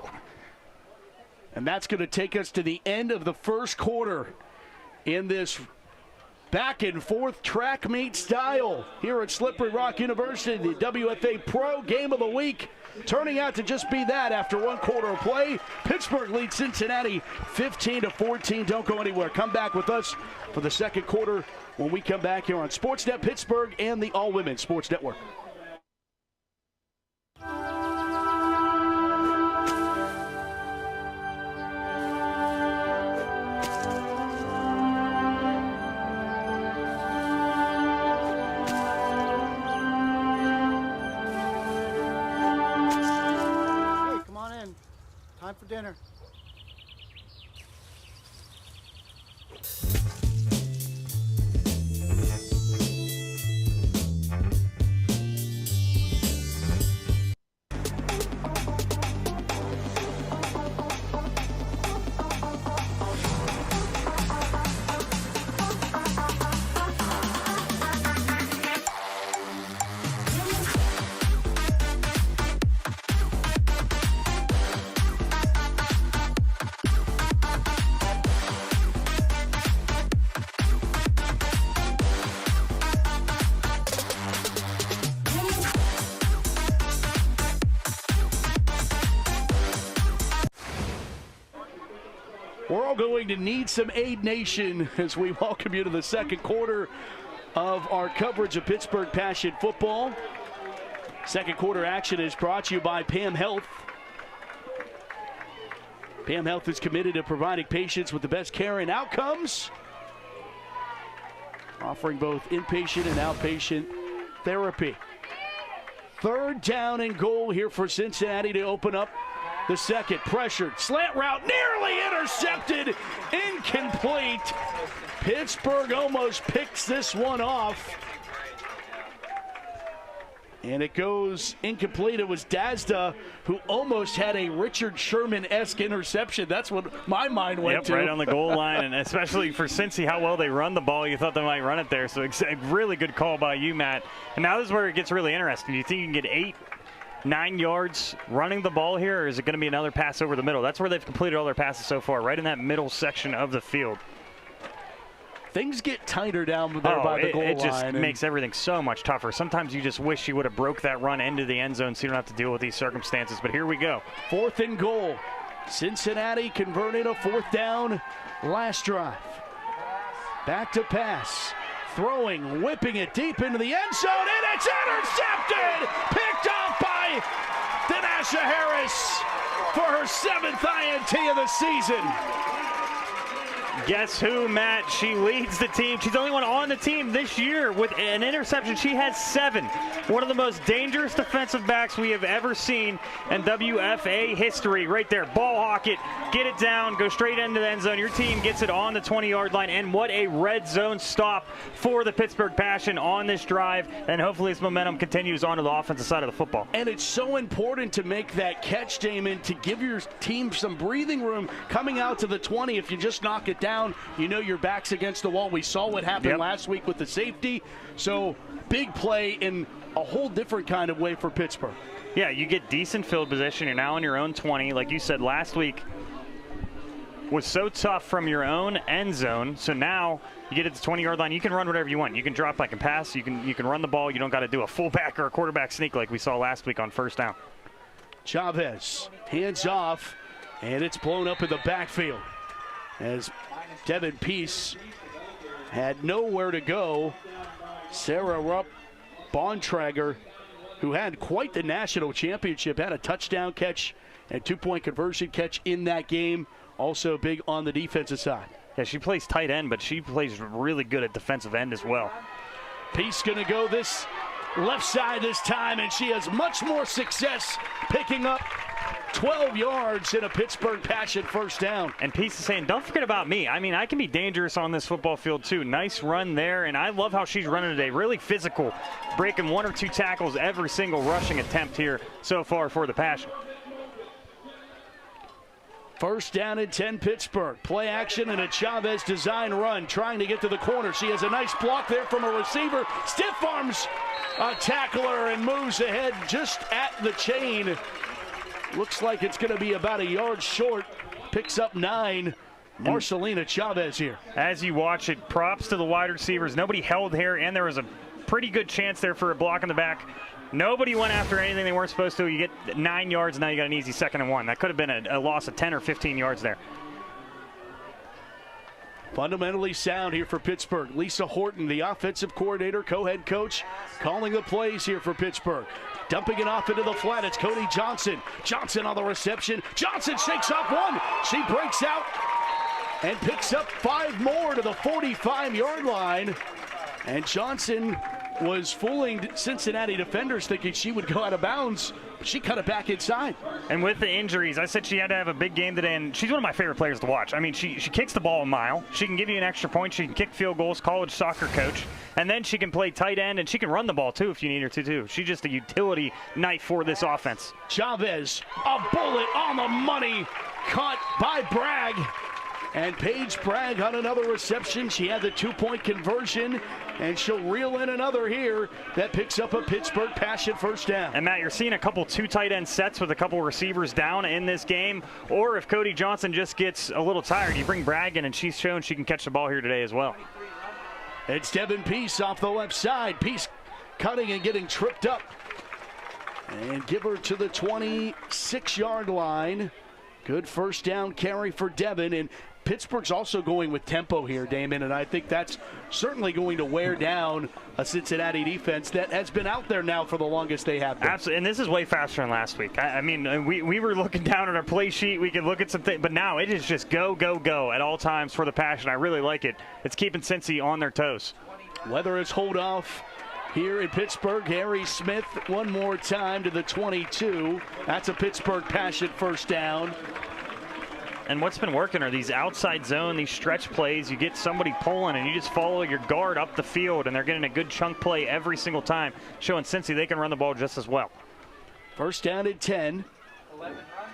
And that's going to take us to the end of the first quarter in this back and forth track meet style here at Slippery Rock University, the WFA Pro Game of the Week. Turning out to just be that after one quarter of play. Pittsburgh leads Cincinnati 15-14. Don't go anywhere. Come back with us for the second quarter when we come back here on Sportsnet Pittsburgh and the All Women Sports Network. Time for dinner. We're all going to need some aid, nation, as we welcome you to the second quarter of our coverage of Pittsburgh Passion football. Second quarter action is brought to you by Pam Health. Pam Health is committed to providing patients with the best care and outcomes, offering both inpatient and outpatient therapy. Third down and goal here for Cincinnati to open up the second. Pressured, slant route, nearly intercepted, incomplete. Pittsburgh almost picks this one off. And it goes incomplete. It was Dazda who almost had a Richard Sherman-esque interception. That's what my mind went to. Right on the goal line, and especially for Cincy, how well they run the ball, you thought they might run it there. So a really good call by you, Matt. And now this is where it gets really interesting. You think you can get 8-9 yards running the ball here, or is it going to be another pass over the middle? That's where they've completed all their passes so far, right in that middle section of the field. Things get tighter down there by the goal line. It just makes everything so much tougher. Sometimes you just wish you would have broke that run into the end zone so you don't have to deal with these circumstances. But here we go. Fourth and goal. Cincinnati converted a fourth down last drive. Back to pass. Throwing, whipping it deep into the end zone, and it's intercepted! Picked off by Denasha Harris for her 7th INT of the season. Guess who, Matt? She leads the team. She's the only one on the team this year with an interception. She has 7. One of the most dangerous defensive backs we have ever seen in WFA history. Right there. Ball hawk it. Get it down. Go straight into the end zone. Your team gets it on the 20-yard line. And what a red zone stop for the Pittsburgh Passion on this drive. And hopefully this momentum continues on to the offensive side of the football. And it's so important to make that catch, Damon, to give your team some breathing room coming out to the 20. If you just knock it down, you know your back's against the wall. We saw what happened last week with the safety. So big play in a whole different kind of way for Pittsburgh. Yeah, you get decent field position. You're now in your own 20. Like you said, last week was so tough from your own end zone. So now you get at the 20-yard line. You can run whatever you want. You can drop back and pass. You can run the ball. You don't got to do a fullback or a quarterback sneak like we saw last week on first down. Chavez hands off, and it's blown up in the backfield as Devin Peace had nowhere to go. Sarah Rupp Bontrager, who had quite the national championship, had a touchdown catch and two-point conversion catch in that game. Also big on the defensive side. Yeah, she plays tight end, but she plays really good at defensive end as well. Peace going to go this left side this time, and she has much more success picking up 12 yards in a Pittsburgh Passion first down. And Peace is saying, don't forget about me. I mean, I can be dangerous on this football field too. Nice run there, and I love how she's running today. Really physical, breaking one or two tackles every single rushing attempt here so far for the Passion. First down and 10 Pittsburgh. Play action and a Chavez design run, trying to get to the corner. She has a nice block there from a receiver. Stiff arms a tackler and moves ahead just at the chain. Looks like it's going to be about a yard short. Picks up 9. Marcelina Chavez here. As you watch it, props to the wide receivers. Nobody held here, and there was a pretty good chance there for a block in the back. Nobody went after anything they weren't supposed to. You get 9 yards, and now you got an easy 2nd and 1. That could have been a loss of 10 or 15 yards there. Fundamentally sound here for Pittsburgh. Lisa Horton, the offensive coordinator, co-head coach, calling the plays here for Pittsburgh. Dumping it off into the flat, it's Cody Johnson. Johnson on the reception. Johnson shakes off one. She breaks out and picks up 5 more to the 45-yard line. And Johnson was fooling Cincinnati defenders thinking she would go out of bounds, but she cut it back inside. And with the injuries, I said she had to have a big game today, and she's one of my favorite players to watch. I mean, she kicks the ball a mile. She can give you an extra point. She can kick field goals, college soccer coach. And then she can play tight end, and she can run the ball, too, if you need her to, too. She's just a utility knife for this offense. Chavez, a bullet on the money, caught by Bragg. And Paige Bragg on another reception. She had the 2-point conversion, and she'll reel in another here that picks up a Pittsburgh Passion first down. And, Matt, you're seeing a couple 2 tight end sets with a couple receivers down in this game. Or if Cody Johnson just gets a little tired, you bring Bragg in, and she's shown she can catch the ball here today as well. It's Devin Peace off the left side. Peace cutting and getting tripped up. And give her to the 26-yard line. Good first down carry for Devin. And Pittsburgh's also going with tempo here, Damon, and I think that's certainly going to wear down a Cincinnati defense that has been out there now for the longest they have been. Absolutely, and this is way faster than last week. I mean, we were looking down at our play sheet. We could look at some things, but now it is just go, go, go at all times for the Passion. I really like it. It's keeping Cincy on their toes. Whether it's hold off here in Pittsburgh, Harry Smith one more time to the 22. That's a Pittsburgh Passion first down. And what's been working are these outside zone, these stretch plays. You get somebody pulling, and you just follow your guard up the field, and they're getting a good chunk play every single time, showing Cincy they can run the ball just as well. First down at 10.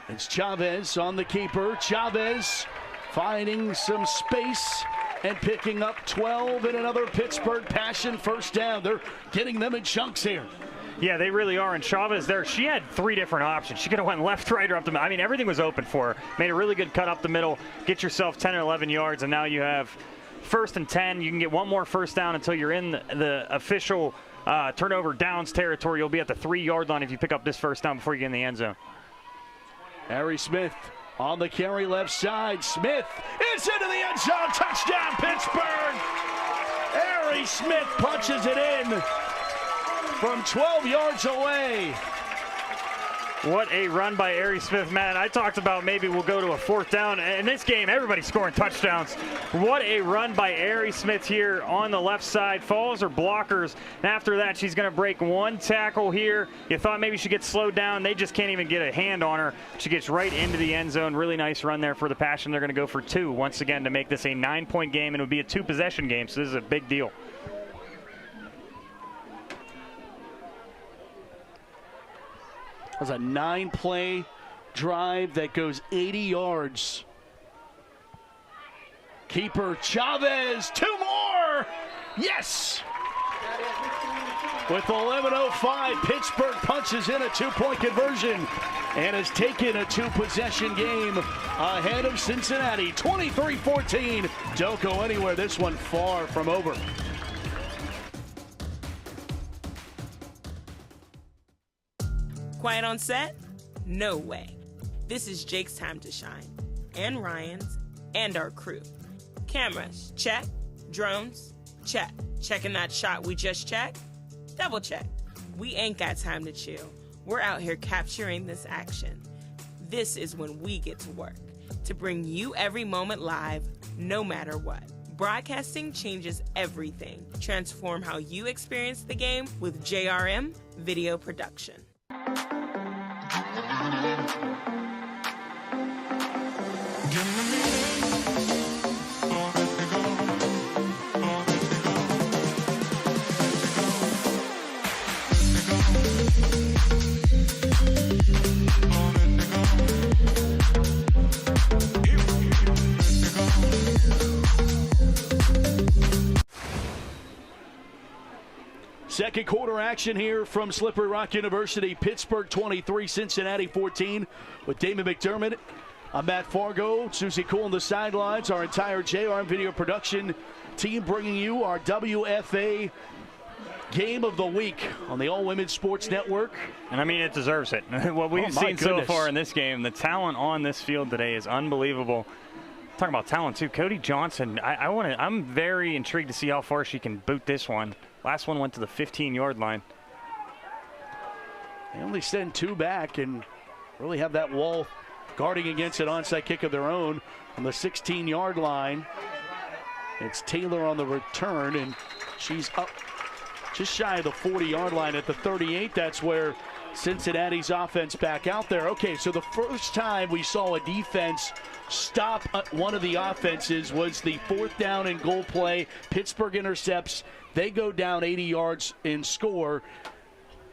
It's Chavez on the keeper. Chavez finding some space and picking up 12 and another Pittsburgh Passion first down. They're getting them in chunks here. Yeah, they really are. And Chavez there, she had 3 different options. She could have went left, right, or up the middle. I mean, everything was open for her. Made a really good cut up the middle, get yourself 10 or 11 yards, and now you have 1st and 10. You can get one more first down until you're in the official turnover downs territory. You'll be at the 3-yard line if you pick up this first down before you get in the end zone. Harry Smith on the carry left side. Smith is into the end zone. Touchdown, Pittsburgh. Harry Smith punches it in from 12 yards away. What a run by Ari Smith, Matt. I talked about maybe we'll go to a 4th down. In this game, everybody's scoring touchdowns. What a run by Ari Smith here on the left side. Falls her blockers. And after that, she's going to break 1 tackle here. You thought maybe she gets slowed down. They just can't even get a hand on her. She gets right into the end zone. Really nice run there for the Passion. They're going to go for 2 once again to make this a 9-point game, and it would be a 2-possession game, so this is a big deal. It was a 9-play drive that goes 80 yards. Keeper Chavez, 2 more. Yes. With 11:05, Pittsburgh punches in a two-point conversion and has taken a two-possession game ahead of Cincinnati. 23-14. Don't go anywhere. This one far from over. Quiet on set? No way. This is Jake's time to shine. And Ryan's. And our crew. Cameras, check. Drones, check. Checking that shot we just checked? Double check. We ain't got time to chill. We're out here capturing this action. This is when we get to work. To bring you every moment live, no matter what. Broadcasting changes everything. Transform how you experience the game with JRM Video Production. Second quarter action here from Slippery Rock University. Pittsburgh 23, Cincinnati 14. With Damon McDermott, I'm Matt Fargo, Susie Cool on the sidelines. Our entire JRM Video Production team bringing you our WFA Game of the Week on the All Women's Sports Network. And I mean, it deserves it. What we've seen so far in this game, the talent on this field today is unbelievable. Talking about talent too, Cody Johnson. I'm very intrigued to see how far she can boot this one. Last one went to the 15-yard line. They only send two back and really have that wall guarding against an onside kick of their own on the 16-yard line. It's Taylor on the return, and she's up just shy of the 40-yard line at the 38. That's where Cincinnati's offense back out there. Okay, so the first time we saw a defense stop one of the offenses was the 4th down and goal play. Pittsburgh intercepts. They go down 80 yards and score.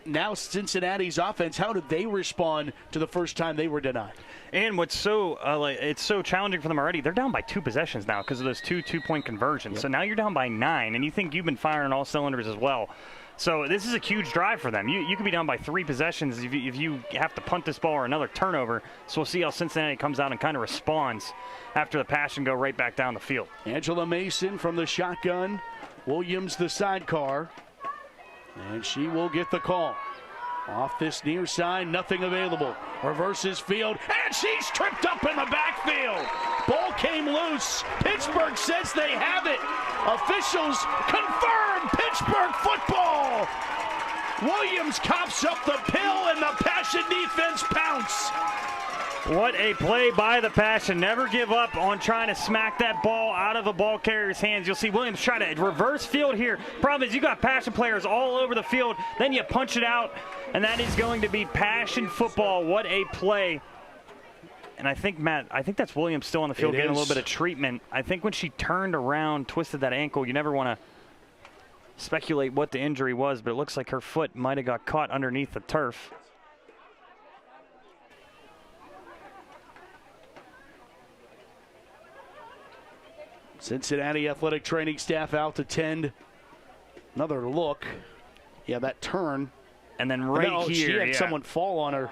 Now Cincinnati's offense, how did they respond to the first time they were denied? And what's so it's so challenging for them already, they're down by 2 possessions now because of those two-point conversions. Yep. So now you're down by 9, and you think you've been firing all cylinders as well. So this is a huge drive for them. You could be down by 3 possessions if you have to punt this ball or another turnover. So we'll see how Cincinnati comes out and kind of responds after the pass and go right back down the field. Angela Mason from the shotgun. Williams the sidecar. And she will get the call. Off this near side, nothing available. Reverses field, and she's tripped up in the backfield. Ball came loose. Pittsburgh says they have it. Officials confirm Pittsburgh football. Williams cops up the pill, and the Passion defense pounce. What a play by the Passion. Never give up on trying to smack that ball out of the ball carrier's hands. You'll see Williams try to reverse field here. Problem is you got Passion players all over the field. Then you punch it out, and that is going to be Passion football. What a play. And I think, Matt, that's Williams still on the field getting a little bit of treatment. I think when she turned around, twisted that ankle, you never want to speculate what the injury was, but it looks like her foot might have got caught underneath the turf. Cincinnati athletic training staff out to tend. Another look. Yeah, that turn. And then here. She had someone fall on her.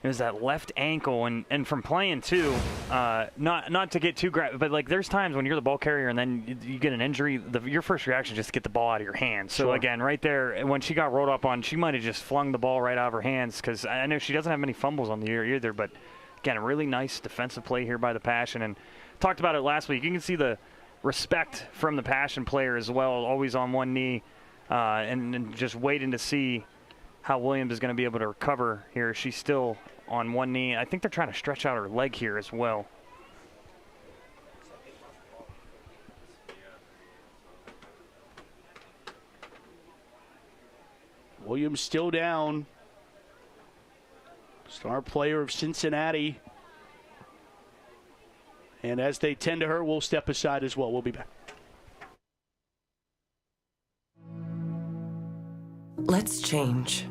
It was that left ankle, and from playing too, not to get too but like there's times when you're the ball carrier and then you get an injury, your first reaction is just to get the ball out of your hands. So again, right there, when she got rolled up on, she might have just flung the ball right out of her hands because I know she doesn't have many fumbles on the year either. But again, a really nice defensive play here by the Passion, and talked about it last week. You can see the respect from the Passion player as well, always on one knee, and just waiting to see how Williams is going to be able to recover here. She's still on one knee. I think they're trying to stretch out her leg here as well. Williams still down. Star player of Cincinnati. And as they tend to her, we'll step aside as well. We'll be back. Let's change.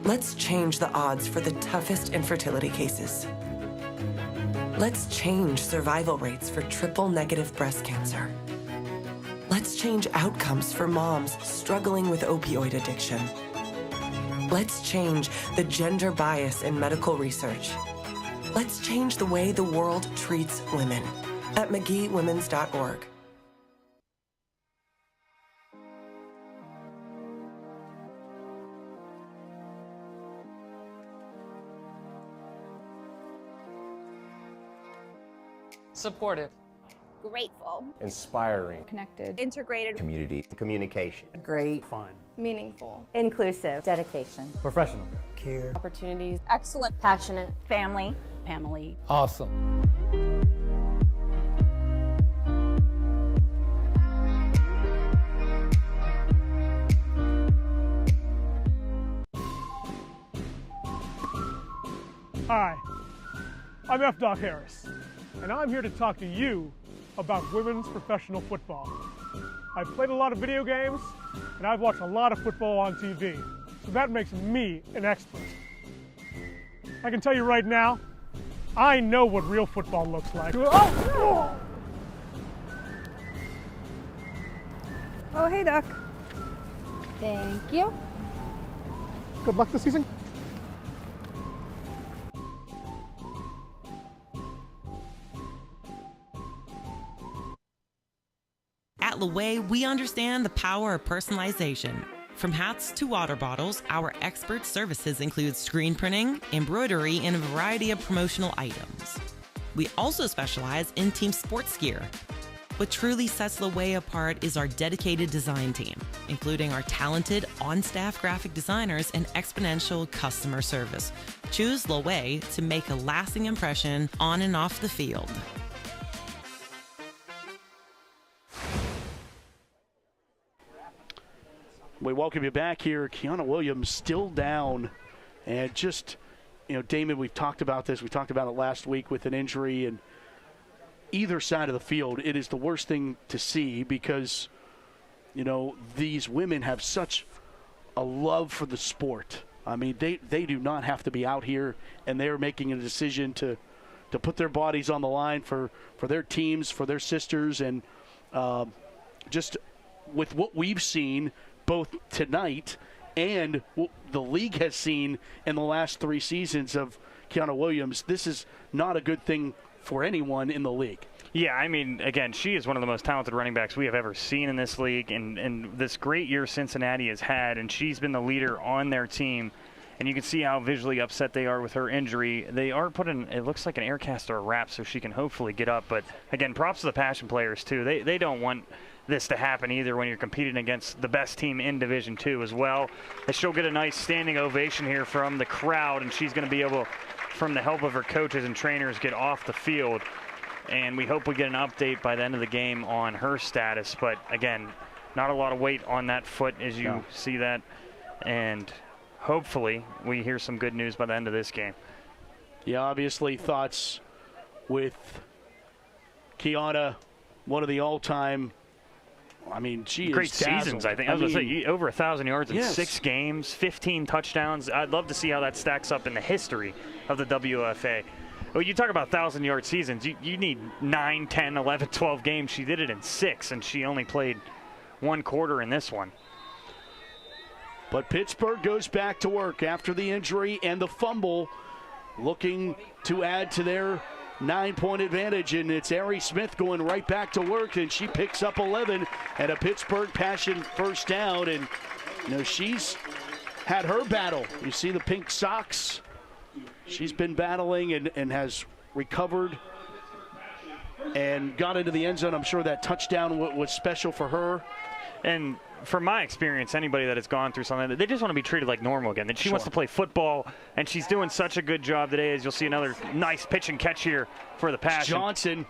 Let's change the odds for the toughest infertility cases. Let's change survival rates for triple-negative breast cancer. Let's change outcomes for moms struggling with opioid addiction. Let's change the gender bias in medical research. Let's change the way the world treats women at McGeeWomens.org. Supportive. Grateful. Inspiring. Connected. Integrated. Community. Communication. Great. Fun. Meaningful. Inclusive. Dedication. Professional. Care. Opportunities. Excellent. Passionate. Family. Family. Awesome. Hi, I'm F. Doc Harris, and I'm here to talk to you about women's professional football. I've played a lot of video games, and I've watched a lot of football on TV, so that makes me an expert. I can tell you right now, I know what real football looks like. Oh, hey, Doc. Thank you. Good luck this season. At Laway, we understand the power of personalization. From hats to water bottles, our expert services include screen printing, embroidery, and a variety of promotional items. We also specialize in team sports gear. What truly sets Laway apart is our dedicated design team, including our talented on-staff graphic designers and exponential customer service. Choose Laway to make a lasting impression on and off the field. We welcome you back here. Kiana Williams still down. And just, Damon, we've talked about this. We talked about it last week with an injury. And either side of the field, it is the worst thing to see because, these women have such a love for the sport. I mean, they do not have to be out here, and they're making a decision to put their bodies on the line for their teams, for their sisters. And just with what we've seen both tonight and what the league has seen in the last 3 seasons of Kiana Williams, this is not a good thing for anyone in the league. Yeah, I mean, again, she is one of the most talented running backs we have ever seen in this league, and this great year Cincinnati has had, and she's been the leader on their team. And you can see how visually upset they are with her injury. They are putting, it looks like an air cast or a wrap so she can hopefully get up. But, again, props to the Passion players, too. They don't want this to happen either when you're competing against the best team in Division II as well. And she'll get a nice standing ovation here from the crowd, and she's going to be able, from the help of her coaches and trainers, get off the field. And we hope we get an update by the end of the game on her status. But, again, not a lot of weight on that foot as you see that. And hopefully we hear some good news by the end of this game. Yeah, obviously thoughts with Kiana, one of the all-time, I mean, she great is dazzled. seasons, I think. I was going to say, over 1,000 yards in 6 games, 15 touchdowns. I'd love to see how that stacks up in the history of the WFA. Well, you talk about 1,000-yard seasons. You need 9, 10, 11, 12 games. She did it in 6, and she only played 1 quarter in this one. But Pittsburgh goes back to work after the injury and the fumble, looking to add to their 9-point advantage, and it's Ari Smith going right back to work, and she picks up 11 and a Pittsburgh Passion first down. And she's had her battle. You see the pink socks. She's been battling and has recovered and got into the end zone. I'm sure that touchdown was special for her. And from my experience, anybody that has gone through something, they just want to be treated like normal again. That she wants to play football, and she's doing such a good job today. As you'll see, another nice pitch and catch here for the Passion. Johnson.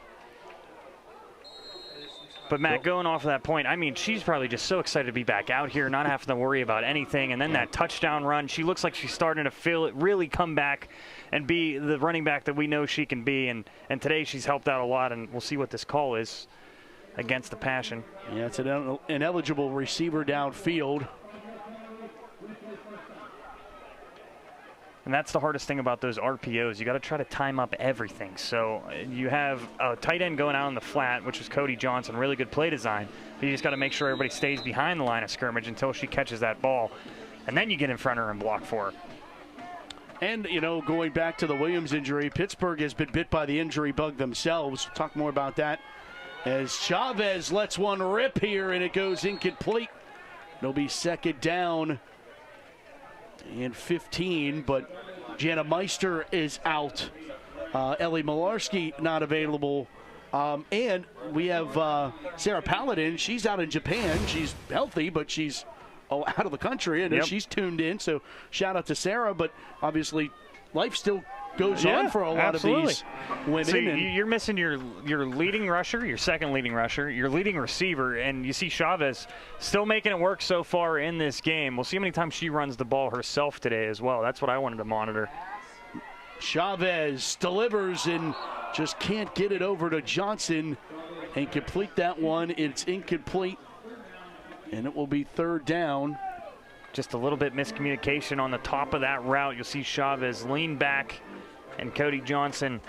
But, Matt, going off of that point, I mean, she's probably just so excited to be back out here, not having to worry about anything. And then that touchdown run, she looks like she's starting to feel it, really come back and be the running back that we know she can be. And today she's helped out a lot, and we'll see what this call is against the Passion. Yeah, it's an ineligible receiver downfield. And that's the hardest thing about those RPOs. You got to try to time up everything. So you have a tight end going out in the flat, which is Cody Johnson, really good play design. You just got to make sure everybody stays behind the line of scrimmage until she catches that ball. And then you get in front of her and block for her. And, you know, going back to the Williams injury, Pittsburgh has been bit by the injury bug themselves. We'll talk more about that as Chavez lets one rip here, and it goes incomplete. It'll be second down and 15, but Jana Meister is out. Ellie Malarski not available. And we have Sarah Paladin. She's out in Japan. She's healthy, but she's out of the country. I know she's tuned in, so shout out to Sarah. But obviously, life still goes on for a lot of these women. So you're missing your leading rusher, your second leading rusher, your leading receiver, and you see Chavez still making it work so far in this game. We'll see how many times she runs the ball herself today as well. That's what I wanted to monitor. Chavez delivers and just can't get it over to Johnson and complete that one. It's incomplete, and it will be third down. Just a little bit miscommunication on the top of that route. You'll see Chavez lean back, and Cody Johnson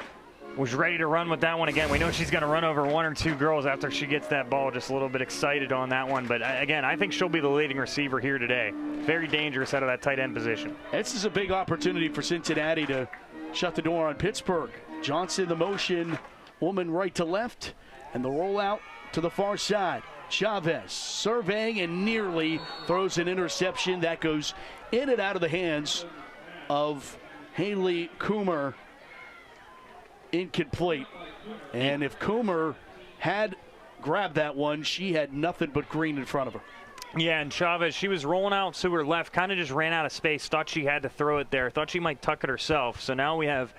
was ready to run with that one again. We know she's going to run over one or two girls after she gets that ball. Just a little bit excited on that one. But again, I think she'll be the leading receiver here today. Very dangerous out of that tight end position. This is a big opportunity for Cincinnati to shut the door on Pittsburgh. Johnson, the motion, woman right to left, and the rollout to the far side. Chavez surveying and nearly throws an interception that goes in and out of the hands of Haley Coomer. Incomplete. And if Coomer had grabbed that one, she had nothing but green in front of her. Yeah, and Chavez, she was rolling out to her left, kind of just ran out of space, thought she had to throw it there, thought she might tuck it herself. So now we have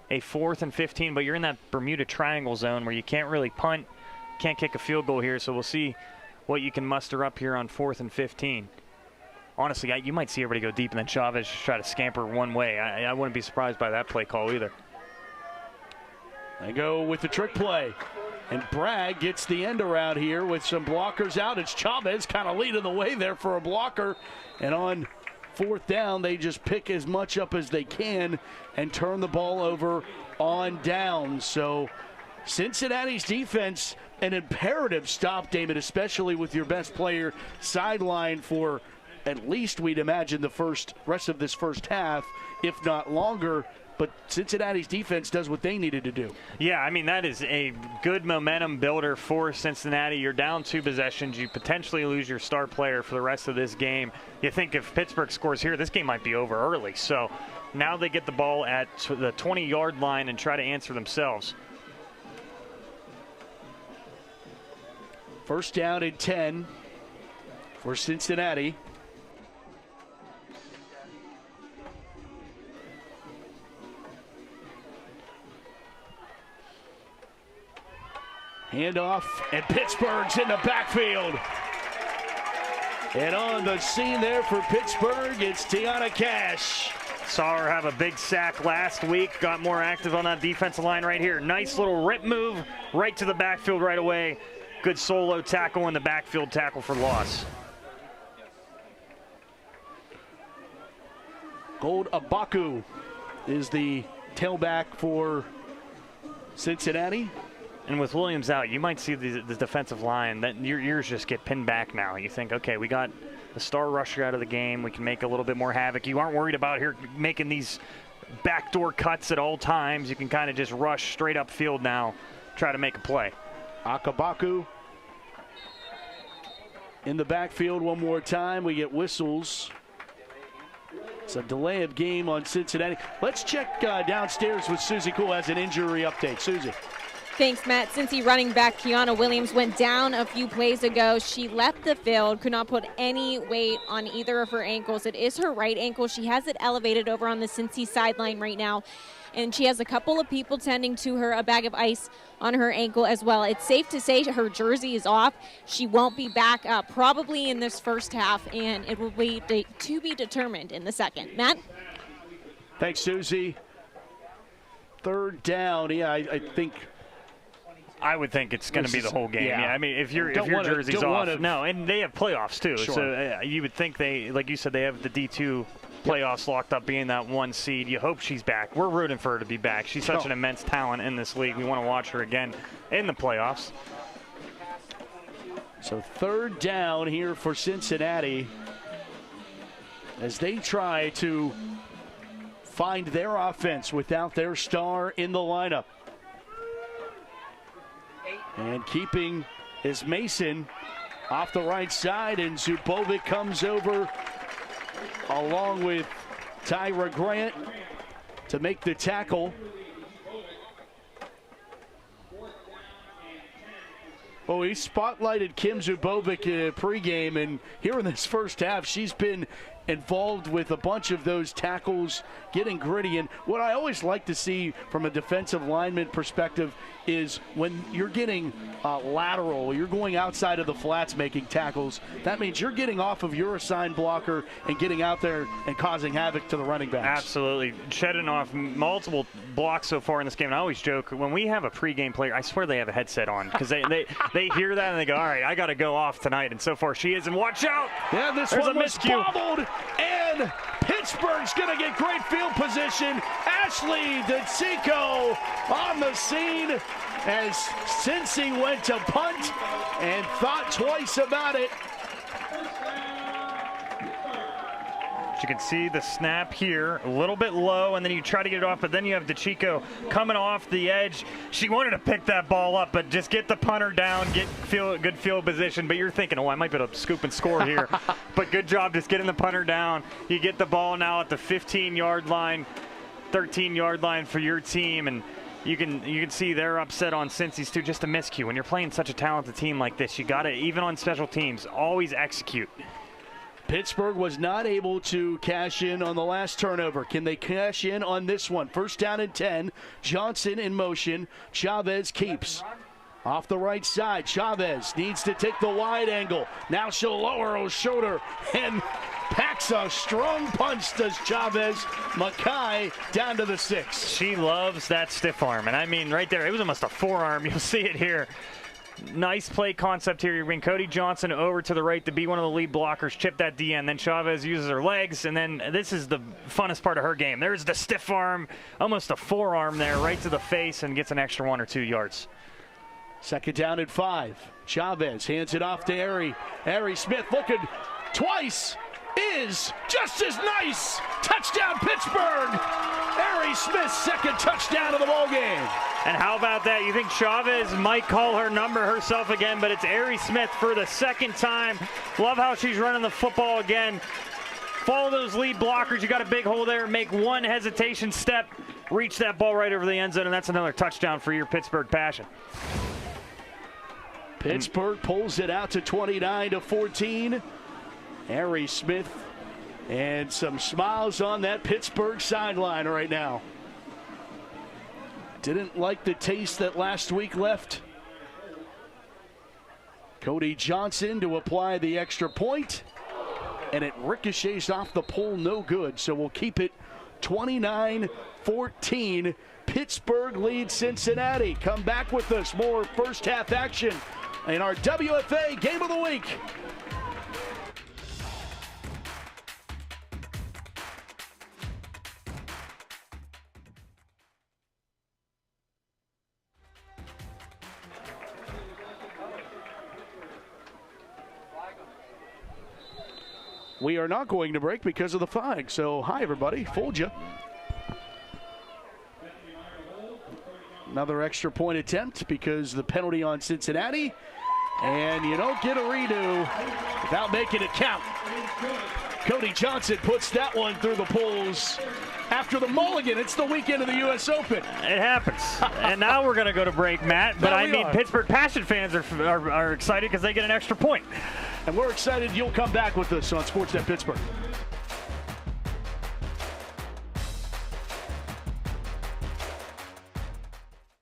a 4th and 15, but you're in that Bermuda Triangle zone where you can't really punt, can't kick a field goal here. So we'll see what you can muster up here on 4th and 15. Honestly, you might see everybody go deep and then Chavez just try to scamper one way. I wouldn't be surprised by that play call either. They go with the trick play. And Bragg gets the end around here with some blockers out. It's Chavez kind of leading the way there for a blocker. And on 4th down, they just pick as much up as they can and turn the ball over on down. So Cincinnati's defense, an imperative stop, Damon, especially with your best player sidelined for at least, we'd imagine, the rest of this first half, if not longer. But Cincinnati's defense does what they needed to do. Yeah, I mean, that is a good momentum builder for Cincinnati. You're down 2 possessions. You potentially lose your star player for the rest of this game. You think if Pittsburgh scores here, this game might be over early. So now they get the ball at the 20-yard line and try to answer themselves. First down and 10 for Cincinnati. Handoff, and Pittsburgh's in the backfield. And on the scene there for Pittsburgh, it's Tiana Cash. Saw her have a big sack last week, got more active on that defensive line right here. Nice little rip move right to the backfield right away. Good solo tackle in the backfield, tackle for loss. Gold Abaku is the tailback for Cincinnati. And with Williams out, you might see the defensive line, that your ears just get pinned back now. You think, okay, we got the star rusher out of the game. We can make a little bit more havoc. You aren't worried about here making these backdoor cuts at all times. You can kind of just rush straight up field now, try to make a play. Akabaku in the backfield one more time. We get whistles. It's a delay of game on Cincinnati. Let's check downstairs with Susie Cool as an injury update. Susie. Thanks, Matt. Cincy running back Kiana Williams went down a few plays ago. She left the field, could not put any weight on either of her ankles. It is her right ankle. She has it elevated over on the Cincy sideline right now, and she has a couple of people tending to her, a bag of ice on her ankle as well. It's safe to say her jersey is off. She won't be back probably in this first half, and it will be to be determined in the second. Matt? Thanks, Susie. Third down. Yeah, I would think it's going to be the whole game. Yeah, I mean, if your jersey's off, no, and they have playoffs too. Sure. So you would think they, like you said, they have the D2 playoffs locked up, being that 1 seed. You hope she's back. We're rooting for her to be back. She's such an immense talent in this league. We want to watch her again in the playoffs. So 3rd down here for Cincinnati as they try to find their offense without their star in the lineup. And keeping is Mason off the right side, and Zubovic comes over along with Tyra Grant to make the tackle. Oh, he spotlighted Kim Zubovic pregame, and here in this first half, she's been involved with a bunch of those tackles, getting gritty. And what I always like to see from a defensive lineman perspective is when you're getting lateral, you're going outside of the flats making tackles, that means you're getting off of your assigned blocker and getting out there and causing havoc to the running backs. Absolutely. Shedding off multiple blocks so far in this game. And I always joke, when we have a pregame player, I swear they have a headset on because they hear that and they go, all right, I got to go off tonight. And so far she is. And watch out. Yeah, this There's one a was miscue. bobbled, and Pittsburgh's going to get great field position. Ashley DeCicco on the scene as Cincy went to punt and thought twice about it. You can see the snap here, a little bit low, and then you try to get it off, but then you have DeCicco coming off the edge. She wanted to pick that ball up, but just get the punter down, get good field position. But you're thinking, oh, I might be able to scoop and score here. But good job just getting the punter down. You get the ball now at the 15-yard line, 13-yard line for your team, and you can see they're upset on Cincy's too. Just a miscue. When you're playing such a talented team like this, you got to, even on special teams, always execute. Pittsburgh was not able to cash in on the last turnover. Can they cash in on this one? 1st down and 10. Johnson in motion. Chavez keeps. Off the right side, Chavez needs to take the wide angle. Now she'll lower her shoulder and packs a strong punch, does Chavez. Mackay down to the 6. She loves that stiff arm. And I mean, right there, it was almost a forearm. You'll see it here. Nice play concept here. You bring Cody Johnson over to the right to be one of the lead blockers, chip that DN. Then Chavez uses her legs, and then this is the funnest part of her game. There's the stiff arm, almost a forearm there, right to the face, and gets an extra 1 or 2 yards. 2nd down and 5. Chavez hands it off to Ari. Ari Smith looking twice. Is just as nice. Touchdown, Pittsburgh. Ari Smith's 2nd touchdown of the ball game. And how about that? You think Chavez might call her number herself again, but it's Ari Smith for the 2nd time. Love how she's running the football again. Follow those lead blockers. You got a big hole there. Make one hesitation step. Reach that ball right over the end zone, and that's another touchdown for your Pittsburgh Passion. Pittsburgh pulls it out to 29-14. Ari Smith and some smiles on that Pittsburgh sideline right now. Didn't like the taste that last week left. Cody Johnson to apply the extra point, and it ricochets off the pole, no good. So we'll keep it 29-14. Pittsburgh leads Cincinnati. Come back with us. More first half action in our WFA Game of the Week. We are not going to break because of the flag. So, hi, everybody. Fooled you. Another extra point attempt because the penalty on Cincinnati. And you don't get a redo without making it count. Cody Johnson puts that one through the polls. After the mulligan, it's the weekend of the U.S. Open. It happens. And now we're going to go to break, Matt. But I mean, Pittsburgh Passion fans are excited because they get an extra point. And we're excited you'll come back with us on Sportsnet Pittsburgh.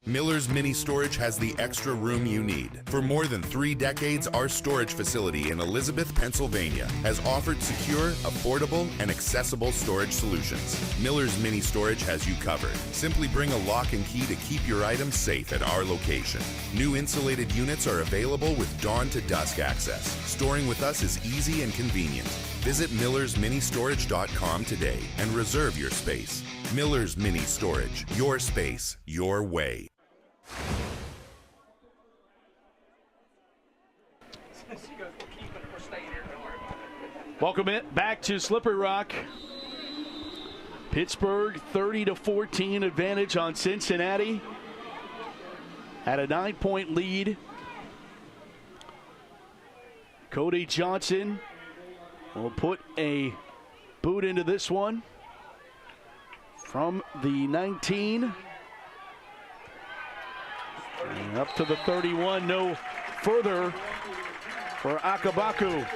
Miller's Mini Storage has the extra room you need. For more than 3 decades, our storage facility in Elizabeth, Pennsylvania has offered secure, affordable, and accessible storage solutions. Miller's Mini Storage has you covered. Simply bring a lock and key to keep your items safe at our location. New insulated units are available with dawn to dusk access. Storing with us is easy and convenient. Visit millersministorage.com today and reserve your space. Miller's Mini Storage. Your space, your way. Welcome back to Slippery Rock. Pittsburgh 30-14 advantage on Cincinnati. Had a 9-point lead. Cody Johnson will put a boot into this one from the 19. And up to the 31, no further for Akabaku.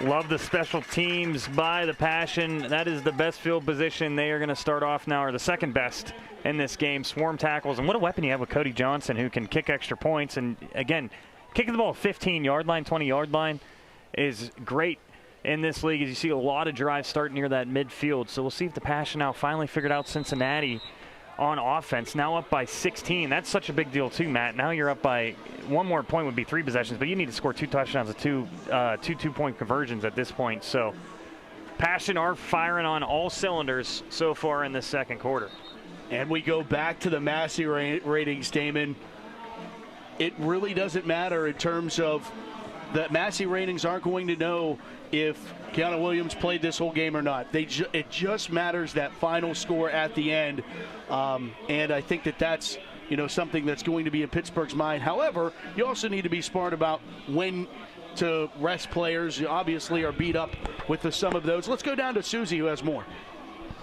Love the special teams by the Passion. That is the best field position they are going to start off now, or the second best in this game. Swarm tackles, and what a weapon you have with Cody Johnson, who can kick extra points. And again, kicking the ball 15-yard line, 20-yard line is great in this league, as you see a lot of drives start near that midfield. So we'll see if the Passion now finally figured out Cincinnati on offense. Now up by 16. That's such a big deal too, Matt. Now you're up by one more point, would be 3 possessions, but you need to score 2 touchdowns and two 2-point conversions at this point. So Passion are firing on all cylinders so far in the second quarter. And we go back to the Massey ratings, Damon. It really doesn't matter in terms of the Massey ratings aren't going to know if Keanu Williams played this whole game or not. It just matters that final score at the end. And I think that's something that's going to be in Pittsburgh's mind. However, you also need to be smart about when to rest players. You obviously are beat up with some of those. Let's go down to Susie, who has more.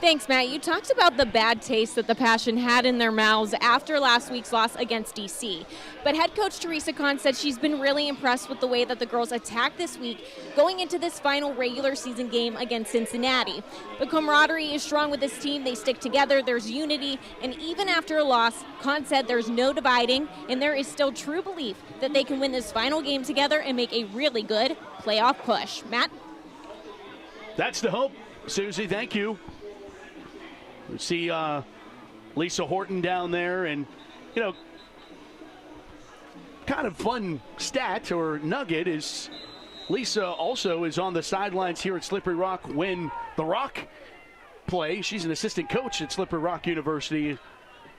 Thanks, Matt. You talked about the bad taste that the Passion had in their mouths after last week's loss against DC. But head coach Teresa Kahn said she's been really impressed with the way that the girls attacked this week going into this final regular season game against Cincinnati. The camaraderie is strong with this team. They stick together. There's unity. And even after a loss, Kahn said there's no dividing, and there is still true belief that they can win this final game together and make a really good playoff push. Matt? That's the hope. Susie, thank you. We see Lisa Horton down there, and, kind of fun stat or nugget is Lisa also is on the sidelines here at Slippery Rock when the Rock play. She's an assistant coach at Slippery Rock University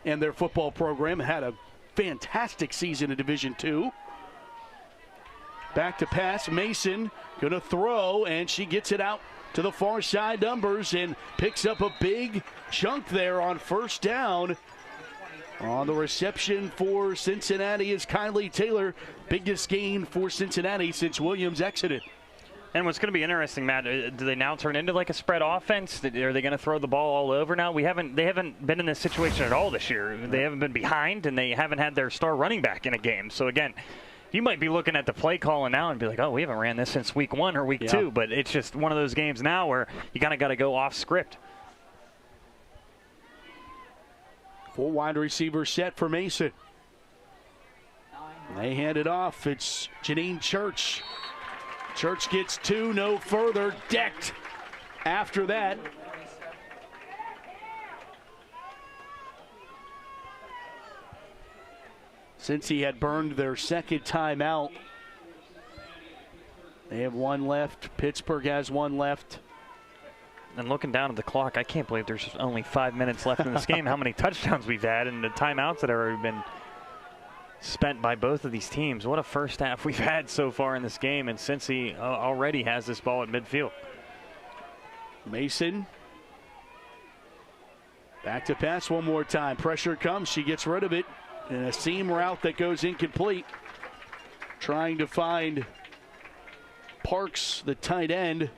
and their football program. Had a fantastic season in Division II. Back to pass, Mason going to throw, and she gets it out to the far side numbers and picks up a big chunk there on first down. On the reception for Cincinnati is Kylie Taylor. Biggest gain for Cincinnati since Williams exited. And what's going to be interesting, Matt, do they now turn into like a spread offense? Are they going to throw the ball all over now? They haven't been in this situation at all this year. They haven't been behind, and they haven't had their star running back in a game. So again, you might be looking at the play calling now and be like, oh, we haven't ran this since week 1 or week 2. But it's just one of those games now where you kind of got to go off script. Full wide receiver set for Mason. They hand it off. It's Janine Church. Church gets 2, no further. Decked after that. Since he had burned their second timeout, they have 1 left. Pittsburgh has 1 left. And looking down at the clock, I can't believe there's only 5 minutes left in this game. How many touchdowns we've had and the timeouts that have already been spent by both of these teams. What a first half we've had so far in this game, and Cincy already has this ball at midfield. Mason back to pass one more time. Pressure comes. She gets rid of it. And a seam route that goes incomplete. Trying to find Parks, the tight end.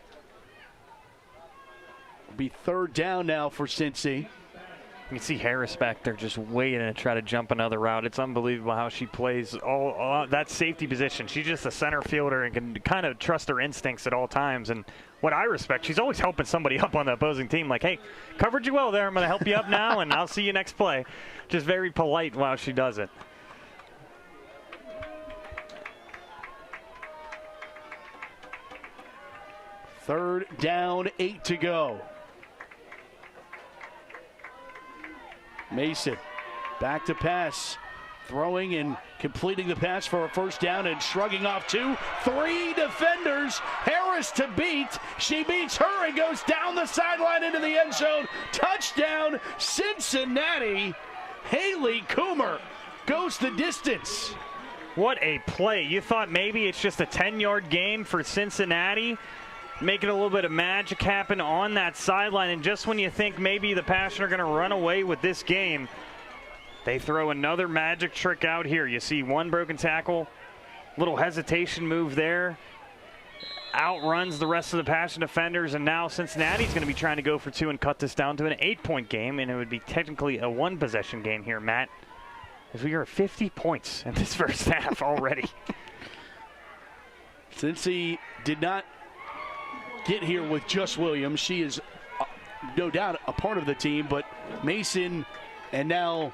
It'll be 3rd down now for Cincy. You can see Harris back there just waiting to try to jump another route. It's unbelievable how she plays all that safety position. She's just a center fielder and can kind of trust her instincts at all times. And what I respect, she's always helping somebody up on the opposing team. Like, hey, covered you well there. I'm going to help you up now, and I'll see you next play. Just very polite while she does it. Third down, 8 to go. Mason back to pass, throwing and completing the pass for a first down and shrugging off 2, 3 defenders. Harris to beat. She beats her and goes down the sideline into the end zone. Touchdown, Cincinnati. Haley Coomer goes the distance. What a play. You thought maybe it's just a 10-yard game for Cincinnati. making a little bit of magic happen on that sideline. And just when you think maybe the Passion are going to run away with this game, they throw another magic trick out here. You see one broken tackle, little hesitation move there, outruns the rest of the Passion defenders, and now Cincinnati's going to be trying to go for 2 and cut this down to an 8-point game, and it would be technically a 1-possession game here, Matt, as we are at 50 points in this first half already. Cincy did not get here with just Williams. She is no doubt a part of the team, but Mason and now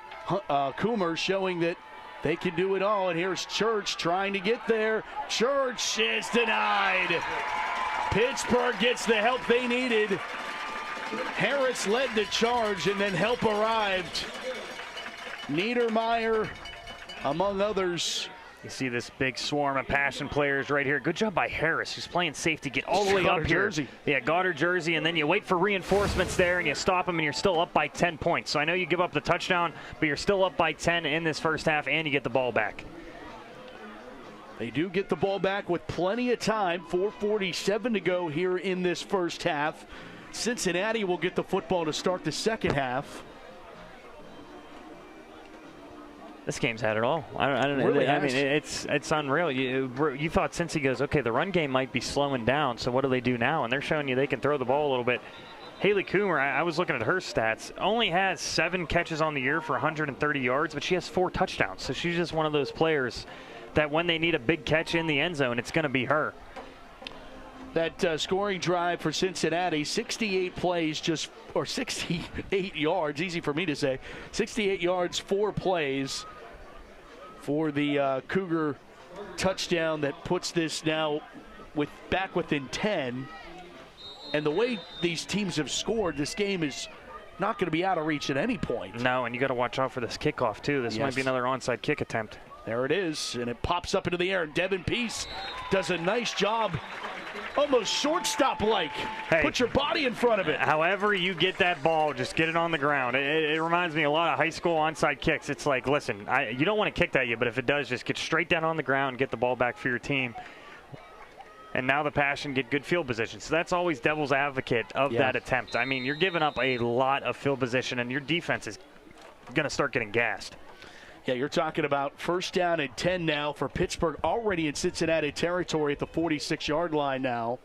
Cougars showing that they can do it all. And here's Church trying to get there. Church is denied. Pittsburgh gets the help they needed. Harris led the charge, and then help arrived. Niedermeyer, among others. You see this big swarm of Passion players right here. Good job by Harris, who's playing safety, get all the way up here. Jersey. Yeah, got her jersey, and then you wait for reinforcements there, and you stop them, and you're still up by 10 points. So I know you give up the touchdown, but you're still up by 10 in this first half, and you get the ball back. They do get the ball back with plenty of time. 4:47 to go here in this first half. Cincinnati will get the football to start the second half. This game's had it all. I don't know. Really I mean, it's unreal. You thought Cincy goes, okay, the run game might be slowing down, so what do they do now? And they're showing you they can throw the ball a little bit. Haley Coomer, I was looking at her stats, only has 7 catches on the year for 130 yards, but she has 4 touchdowns. So she's just one of those players that when they need a big catch in the end zone, it's going to be her. That scoring drive for Cincinnati, 68 plays, 68 yards, easy for me to say. 68 yards, 4 plays for the Cougar touchdown that puts this now back within 10. And the way these teams have scored, this game is not going to be out of reach at any point. No, and you got to watch out for this kickoff, too. This might be another onside kick attempt. There it is, and it pops up into the air. Devin Peace does a nice job, almost shortstop-like. Hey, put your body in front of it. However you get that ball, just get it on the ground. It reminds me a lot of high school onside kicks. It's like, listen, you don't want to kick that yet, but if it does, just get straight down on the ground, get the ball back for your team. And now the Passion get good field position. So that's always devil's advocate of that attempt. I mean, you're giving up a lot of field position, and your defense is going to start getting gassed. Yeah, you're talking about first down and 10 now for Pittsburgh, already in Cincinnati territory at the 46-yard line now.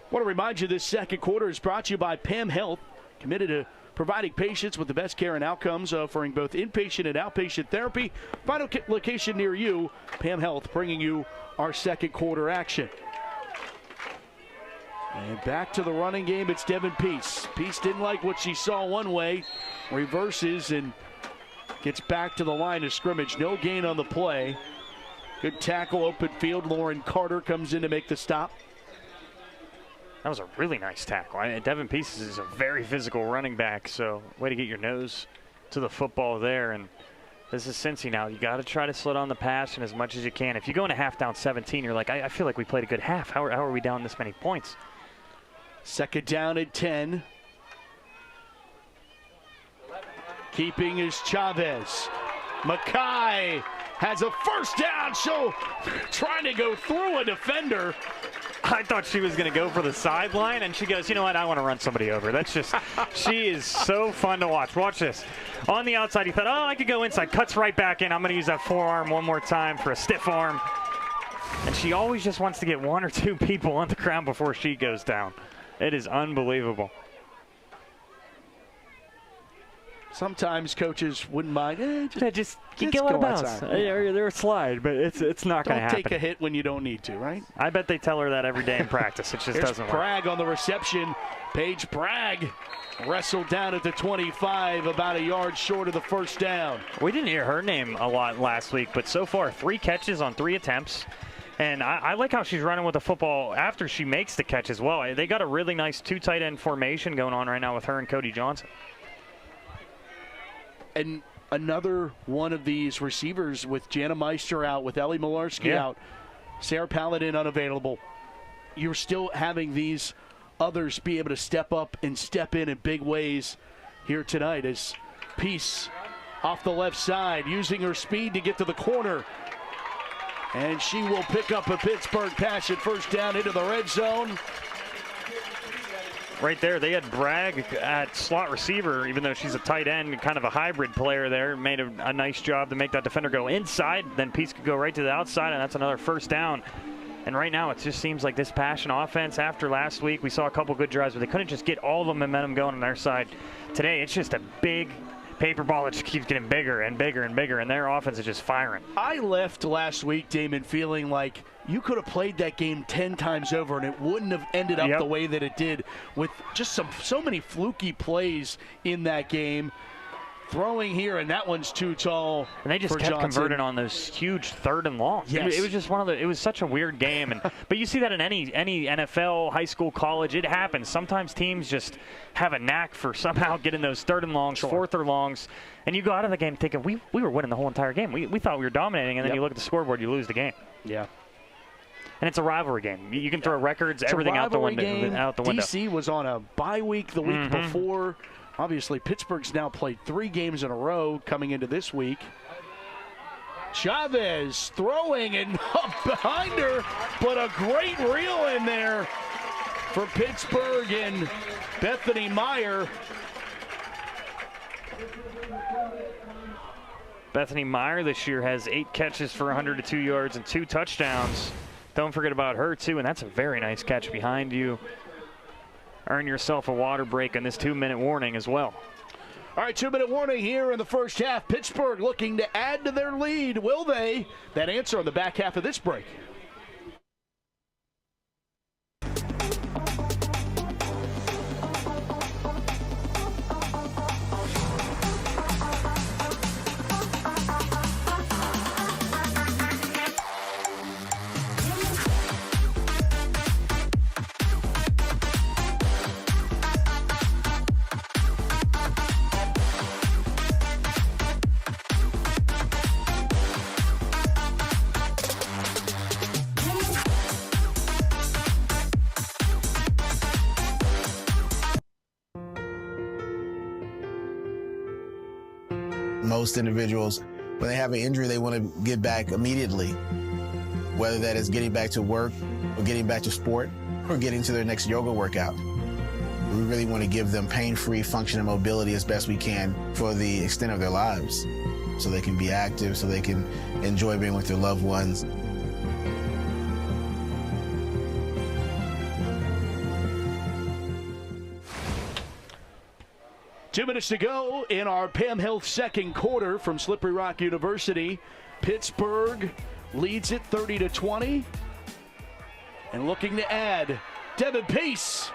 I want to remind you this second quarter is brought to you by PAM Health, committed to providing patients with the best care and outcomes, offering both inpatient and outpatient therapy. Final location near you, PAM Health, bringing you our second quarter action. And back to the running game, it's Devin Peace. Peace didn't like what she saw one way, reverses and gets back to the line of scrimmage. No gain on the play. Good tackle, open field. Lauren Carter comes in to make the stop. That was a really nice tackle. Devin Peace is a very physical running back, so way to get your nose to the football there. And this is Cincy now. You got to try to slow down the pass and as much as you can. If you go in a half down 17, you're like, I feel like we played a good half. How are we down this many points? Second down at 10. Keeping is Chavez. Mackay has a first down. She'll trying to go through a defender. I thought she was going to go for the sideline, and she goes, you know what, I want to run somebody over. That's just, she is so fun to watch. Watch this. On the outside, he thought, oh, I could go inside. Cuts right back in. I'm going to use that forearm one more time for a stiff arm. And she always just wants to get 1 or 2 people on the ground before she goes down. It is unbelievable. Sometimes coaches wouldn't mind. Just go out of bounds. They're a slide, but it's not going to happen. Don't take a hit when you don't need to, right? I bet they tell her that every day in practice. It just doesn't work. Bragg on the reception. Paige Bragg wrestled down at the 25, about a yard short of the first down. We didn't hear her name a lot last week, but so far 3 catches on 3 attempts. And I like how she's running with the football after she makes the catch as well. They got a really nice 2 tight end formation going on right now with her and Cody Johnson. And another one of these receivers with Jana Meister out, with Ellie Malarski out, Sarah Paladin unavailable. You're still having these others be able to step up and step in big ways here tonight as Peace off the left side, using her speed to get to the corner. And she will pick up a Pittsburgh Passion first down into the red zone. Right there, they had Bragg at slot receiver, even though she's a tight end, kind of a hybrid player there. Made a nice job to make that defender go inside. Then Peace could go right to the outside, and that's another first down. And right now, it just seems like this Passion offense, after last week, we saw a couple good drives, but they couldn't just get all the momentum going on their side. Today, it's just a big paper ball that just keeps getting bigger and bigger and bigger, and their offense is just firing. I left last week, Damon, feeling like you could have played that game 10 times over, and it wouldn't have ended up the way that it did, with just so many fluky plays in that game. Throwing here, and that one's too tall. And they just kept converting on those huge 3rd and longs. Yes. It was just it was such a weird game. And but you see that in any NFL, high school, college, it happens. Sometimes teams just have a knack for somehow getting those 3rd and longs, 4th or longs, and you go out of the game thinking we were winning the whole entire game. We thought we were dominating, and then you look at the scoreboard, you lose the game. Yeah. And it's a rivalry game. You can throw records, everything out the window. DC was on a bye week the week before. Obviously, Pittsburgh's now played 3 games in a row coming into this week. Chavez throwing and up behind her, but a great reel in there for Pittsburgh and Bethany Meyer. Bethany Meyer this year has 8 catches for 102 yards and 2 touchdowns. Don't forget about her, too, and that's a very nice catch behind you. Earn yourself a water break in this 2-minute warning as well. All right, 2-minute warning here in the first half. Pittsburgh looking to add to their lead. Will they? That answer on the back half of this break. Most individuals, when they have an injury, they want to get back immediately, whether that is getting back to work or getting back to sport or getting to their next yoga workout. We really want to give them pain-free function and mobility as best we can for the extent of their lives, so they can be active, so they can enjoy being with their loved ones. Two minutes to go in our Pam Health second quarter from Slippery Rock University. Pittsburgh leads it 30-20. And looking to add, Devin Peace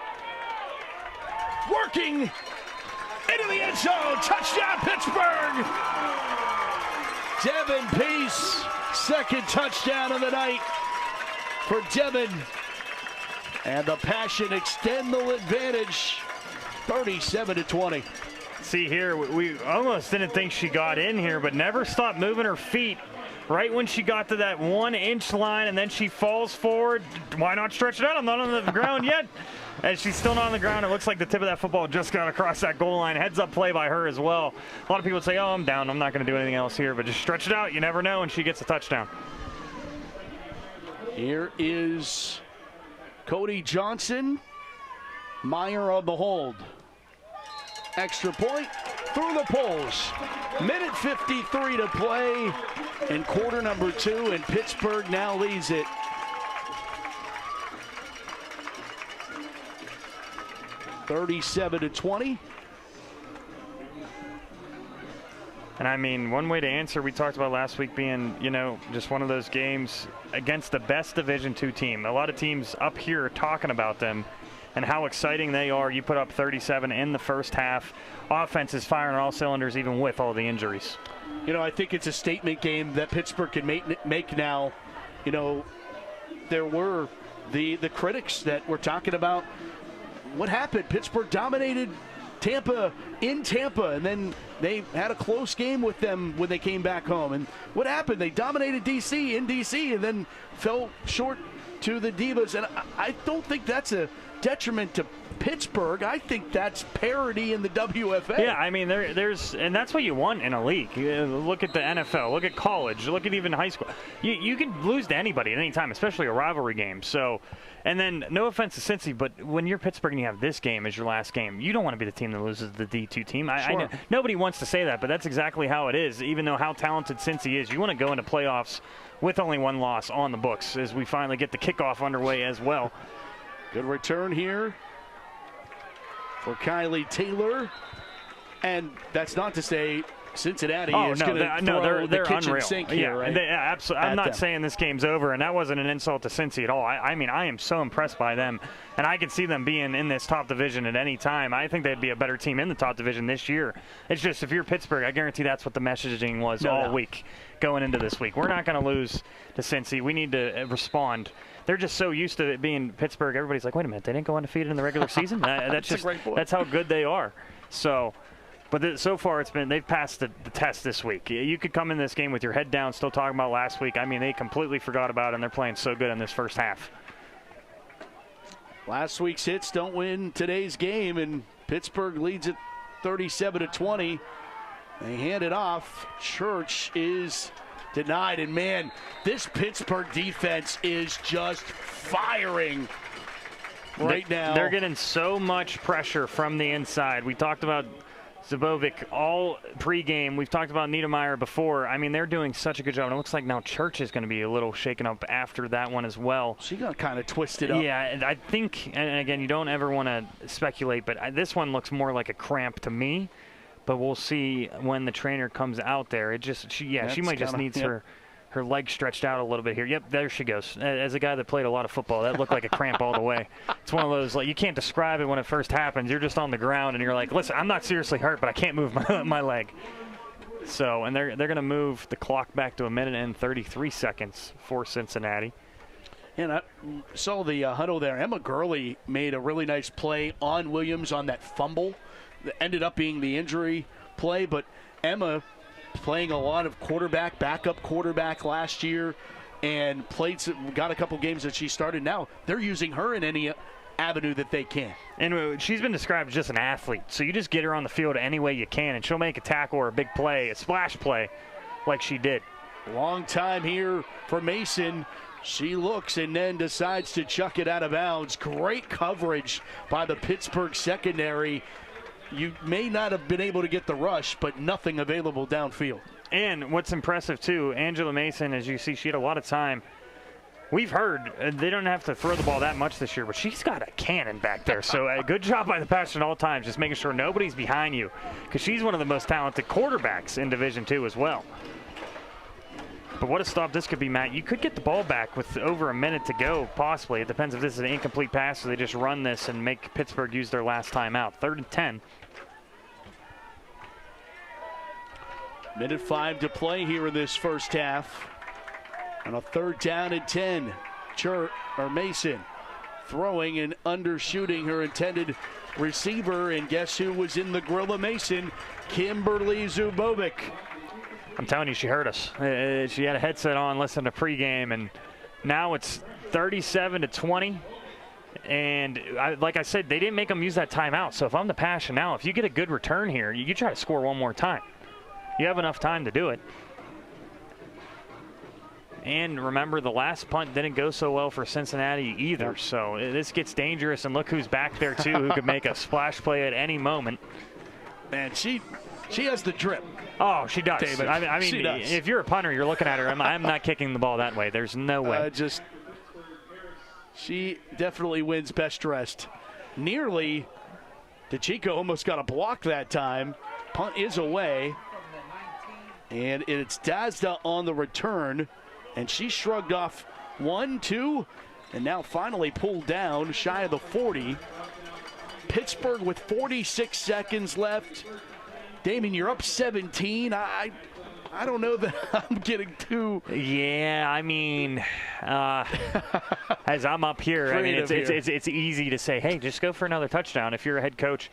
working into the end zone. Touchdown, Pittsburgh! Devin Peace, second touchdown of the night for Devin. And the Passion extend the advantage, 37-20. See here, we almost didn't think she got in here, but never stopped moving her feet. Right when she got to that 1-inch line, and then she falls forward. Why not stretch it out? I'm not on the ground yet. And she's still not on the ground. It looks like the tip of that football just got across that goal line. Heads-up play by her as well. A lot of people would say, oh, I'm down. I'm not going to do anything else here. But just stretch it out. You never know, and she gets a touchdown. Here is Cody Johnson. Meyer on the hold. Extra point through the poles. Minute 53 to play in quarter number 2, and Pittsburgh now leads it. $37-20. And I mean, one way to answer, we talked about last week being, just one of those games against the best Division II team. A lot of teams up here are talking about them and how exciting they are. You put up 37 in the first half. Offense is firing on all cylinders, even with all the injuries. I think it's a statement game that Pittsburgh can make now. There were the critics that were talking about what happened. Pittsburgh dominated Tampa in Tampa, and then they had a close game with them when they came back home. And what happened? They dominated D.C. in D.C. and then fell short to the Divas. And I don't think that's a detriment to Pittsburgh, I think that's parity in the WFA. Yeah, I mean, and that's what you want in a league. Look at the NFL, look at college, look at even high school. You can lose to anybody at any time, especially a rivalry game. So, and then no offense to Cincy, but when you're Pittsburgh and you have this game as your last game, you don't want to be the team that loses the D2 team. I know nobody wants to say that, but that's exactly how it is. Even though how talented Cincy is, you want to go into playoffs with only one loss on the books as we finally get the kickoff underway as well. Good return here for Kylie Taylor. And that's not to say Cincinnati is going to throw the kitchen unreal. sink here, right? Absolutely. I'm not saying this game's over, and that wasn't an insult to Cincy at all. I mean, I am so impressed by them, and I could see them being in this top division at any time. I think they'd be a better team in the top division this year. It's just if you're Pittsburgh, I guarantee that's what the messaging was all week going into this week. We're not going to lose to Cincy. We need to respond. They're just so used to it being Pittsburgh. Everybody's like, wait a minute, they didn't go undefeated in the regular season? That's how good they are. So, but so far they've passed the test this week. You could come in this game with your head down, still talking about last week. I mean, they completely forgot about it, and they're playing so good in this first half. Last week's hits don't win today's game, and Pittsburgh leads it 37-20. They hand it off. Church is denied, and man, this Pittsburgh defense is just firing right now. They're getting so much pressure from the inside. We talked about Zabovic all pregame. We've talked about Niedermeyer before. I mean, they're doing such a good job. And it looks like now Church is going to be a little shaken up after that one as well. She got kind of twisted up. Yeah, and I think, and again, you don't ever want to speculate, but this one looks more like a cramp to me. But we'll see when the trainer comes out there. She might just needs her leg stretched out a little bit here. Yep, there she goes. As a guy that played a lot of football, that looked like a cramp all the way. It's one of those, like, you can't describe it when it first happens. You're just on the ground and you're like, listen, I'm not seriously hurt, but I can't move my leg. So, and they're going to move the clock back to 1 minute and 33 seconds for Cincinnati. And I saw the huddle there. Emma Gurley made a really nice play on Williams on that fumble. That ended up being the injury play, but Emma playing a lot of backup quarterback last year, and got a couple games that she started. Now they're using her in any avenue that they can. And she's been described as just an athlete, so you just get her on the field any way you can, and she'll make a tackle or a big play, a splash play, like she did. Long time here for Mason. She looks and then decides to chuck it out of bounds. Great coverage by the Pittsburgh secondary. You may not have been able to get the rush, but nothing available downfield. And what's impressive, too, Angela Mason, as you see, she had a lot of time. We've heard they don't have to throw the ball that much this year, but she's got a cannon back there. So a good job by the Passion at all times, just making sure nobody's behind you, because she's one of the most talented quarterbacks in Division II as well. But what a stop this could be, Matt. You could get the ball back with over a minute to go, possibly. It depends if this is an incomplete pass or they just run this and make Pittsburgh use their last timeout. 3rd and 10. Minute 5 to play here in this first half. On a 3rd down and 10, Mason throwing and undershooting her intended receiver. And guess who was in the grill of Mason? Kimberly Zubovic. I'm telling you, she hurt us. She had a headset on, listened to pregame, and now it's 37-20. And like I said, they didn't make them use that timeout. So if I'm the Passion now, if you get a good return here, you try to score one more time. You have enough time to do it. And remember, the last punt didn't go so well for Cincinnati either. So this gets dangerous, and look who's back there, too, who could make a splash play at any moment. Man, she has the drip. Oh, she does. David, I mean, she does. If you're a punter, you're looking at her. I'm not kicking the ball that way. There's no way. She definitely wins best dressed. Nearly, DeChico almost got a block that time. Punt is away. And it's Dazda on the return. And she shrugged off 1, 2, and now finally pulled down shy of the 40. Pittsburgh with 46 seconds left. Damon, you're up 17. I don't know that I'm getting too. Yeah, I mean, as I'm up here, I mean, it's easy to say, hey, just go for another touchdown if you're a head coach.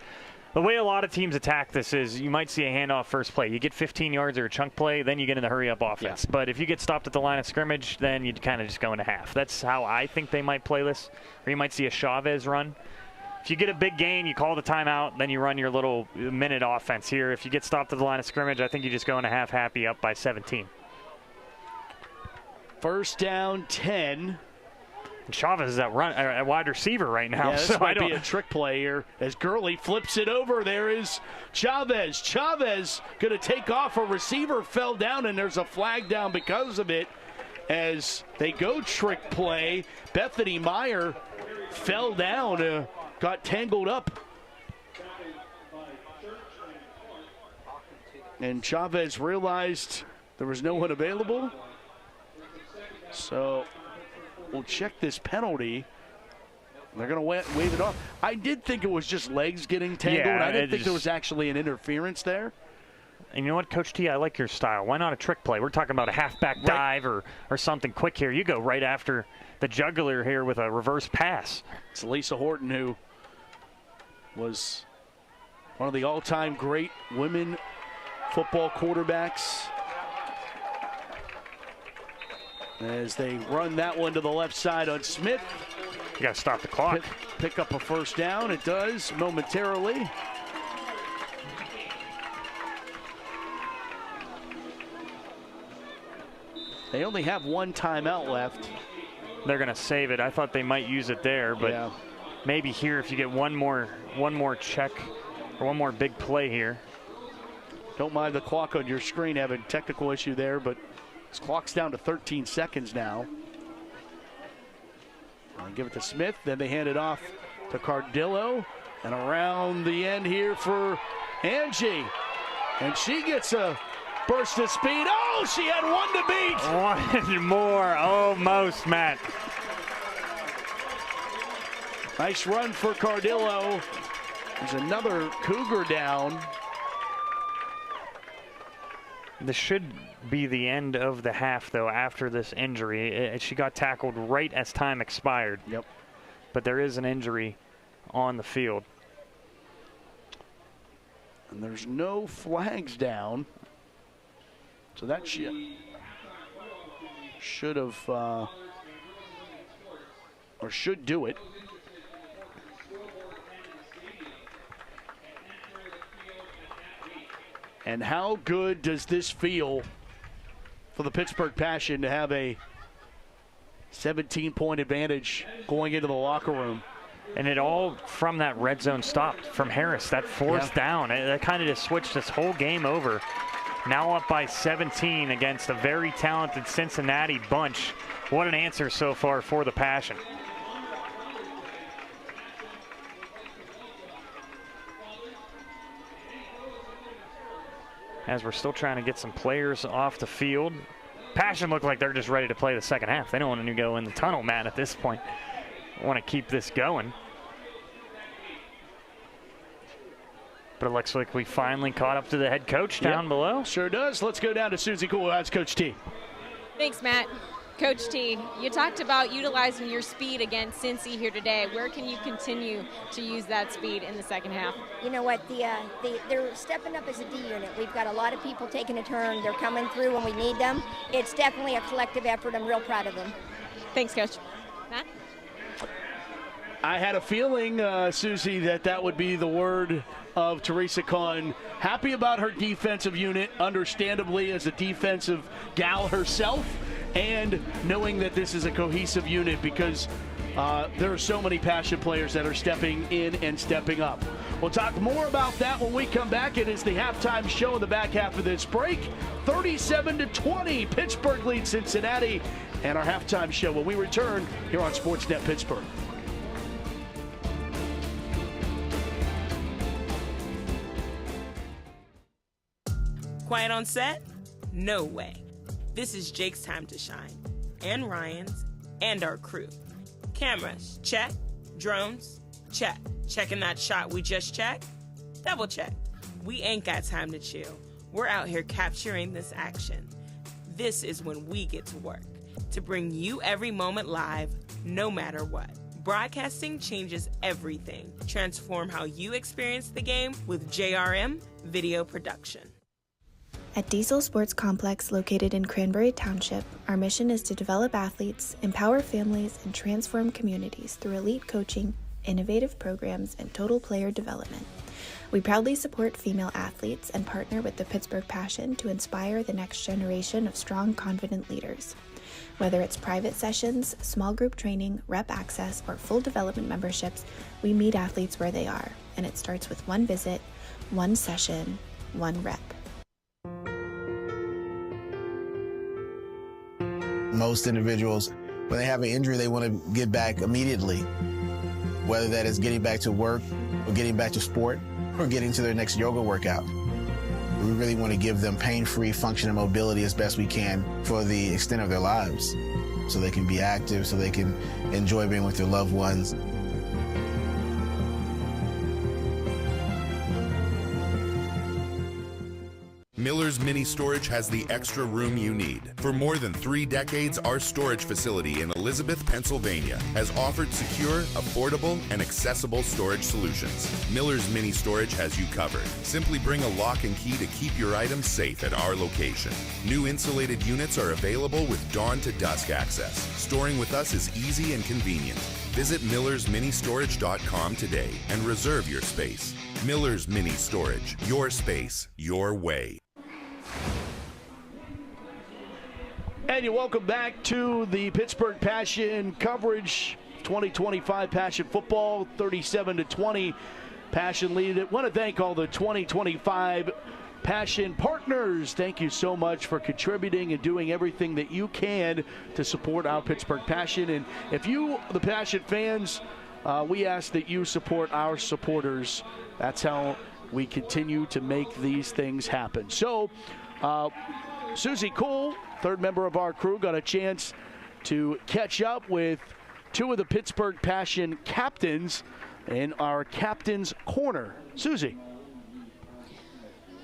The way a lot of teams attack this is you might see a handoff first play. You get 15 yards or a chunk play, then you get in the hurry-up offense. Yeah. But if you get stopped at the line of scrimmage, then you kind of just go into half. That's how I think they might play this. Or you might see a Chavez run. if you get a big gain, you call the timeout, then you run your little minute offense here. If you get stopped at the line of scrimmage, I think you just go in a half happy up by 17. First down, 10. Chavez is at wide receiver right now. Yeah, this might be a trick play here as Gurley flips it over. There is Chavez. Chavez going to take off. A receiver fell down, and there's a flag down because of it as they go trick play. Bethany Meyer fell down, got tangled up. And Chavez realized there was no one available. So we'll check this penalty. They're going to wave it off. I did think it was just legs getting tangled. Yeah, I didn't think there was actually an interference there. And you know what, Coach T, I like your style. Why not a trick play? We're talking about a halfback dive or something quick here. You go right after the juggler here with a reverse pass. It's Lisa Horton, who was one of the all-time great women football quarterbacks. As they run that one to the left side on Smith. You got to stop the clock. Pick up a first down. It does momentarily. They only have one timeout left. They're going to save it. I thought they might use it there, but yeah. Maybe here if you get one more check or one more big play here. Don't mind the clock on your screen having a technical issue there, but this clock's down to 13 seconds now. And give it to Smith, then they hand it off to Cardillo, and around the end here for Angie. And she gets a burst of speed. Oh, she had one to beat. One more, almost, Matt. Nice run for Cardillo. There's another Cougar down. This should be the end of the half, though, after this injury. She got tackled right as time expired. Yep. But there is an injury on the field. And there's no flags down. So that should have, or should do it. And how good does this feel for the Pittsburgh Passion to have a 17-point advantage going into the locker room? And it all from that red zone stop from Harris, that fourth down. That kind of just switched this whole game over. Now up by 17 against a very talented Cincinnati bunch. What an answer so far for the Passion. As we're still trying to get some players off the field. Passion look like they're just ready to play the second half. They don't want to go in the tunnel, Matt, at this point. Want to keep this going. But it looks like we finally caught up to the head coach down below. Sure does. Let's go down to Susie Cool. That's Coach T. Thanks, Matt. Coach T, you talked about utilizing your speed against Cincy here today. Where can you continue to use that speed in the second half? You know what? They're stepping up as a D unit. We've got a lot of people taking a turn. They're coming through when we need them. It's definitely a collective effort. I'm real proud of them. Thanks, Coach. Matt? I had a feeling, Susie, that would be the word of Teresa Kahn. Happy about her defensive unit, understandably as a defensive gal herself, and knowing that this is a cohesive unit because there are so many Passion players that are stepping in and stepping up. We'll talk more about that when we come back. It is the halftime show in the back half of this break. 37-20, Pittsburgh leads Cincinnati, and our halftime show when we return here on Sportsnet Pittsburgh. Quiet on set? No way. This is Jake's time to shine, and Ryan's, and our crew. Cameras, check. Drones, check. Checking that shot we just checked? Double check. We ain't got time to chill. We're out here capturing this action. This is when we get to work, to bring you every moment live, no matter what. Broadcasting changes everything. Transform how you experience the game with JRM Video Production. At Diesel Sports Complex, located in Cranberry Township, our mission is to develop athletes, empower families, and transform communities through elite coaching, innovative programs, and total player development. We proudly support female athletes and partner with the Pittsburgh Passion to inspire the next generation of strong, confident leaders. Whether it's private sessions, small group training, rep access, or full development memberships, we meet athletes where they are, and it starts with one visit, one session, one rep. Most individuals, when they have an injury, they want to get back immediately, whether that is getting back to work or getting back to sport or getting to their next yoga workout. We really want to give them pain-free function and mobility as best we can for the extent of their lives, so they can be active, so they can enjoy being with their loved ones. Miller's Mini Storage has the extra room you need. For more than 3 decades, our storage facility in Elizabeth, Pennsylvania has offered secure, affordable, and accessible storage solutions. Miller's Mini Storage has you covered. Simply bring a lock and key to keep your items safe at our location. New insulated units are available with dawn to dusk access. Storing with us is easy and convenient. Visit millersministorage.com today and reserve your space. Miller's Mini Storage. Your space, your way. And you're welcome back to the Pittsburgh Passion coverage. 2025 Passion football, 37-20. Passion lead it. Want to thank all the 2025 Passion partners. Thank you so much for contributing and doing everything that you can to support our Pittsburgh Passion. And if you, the Passion fans, we ask that you support our supporters. That's how we continue to make these things happen. So, Susie Cole, third member of our crew, got a chance to catch up with two of the Pittsburgh Passion captains in our Captain's Corner. Susie.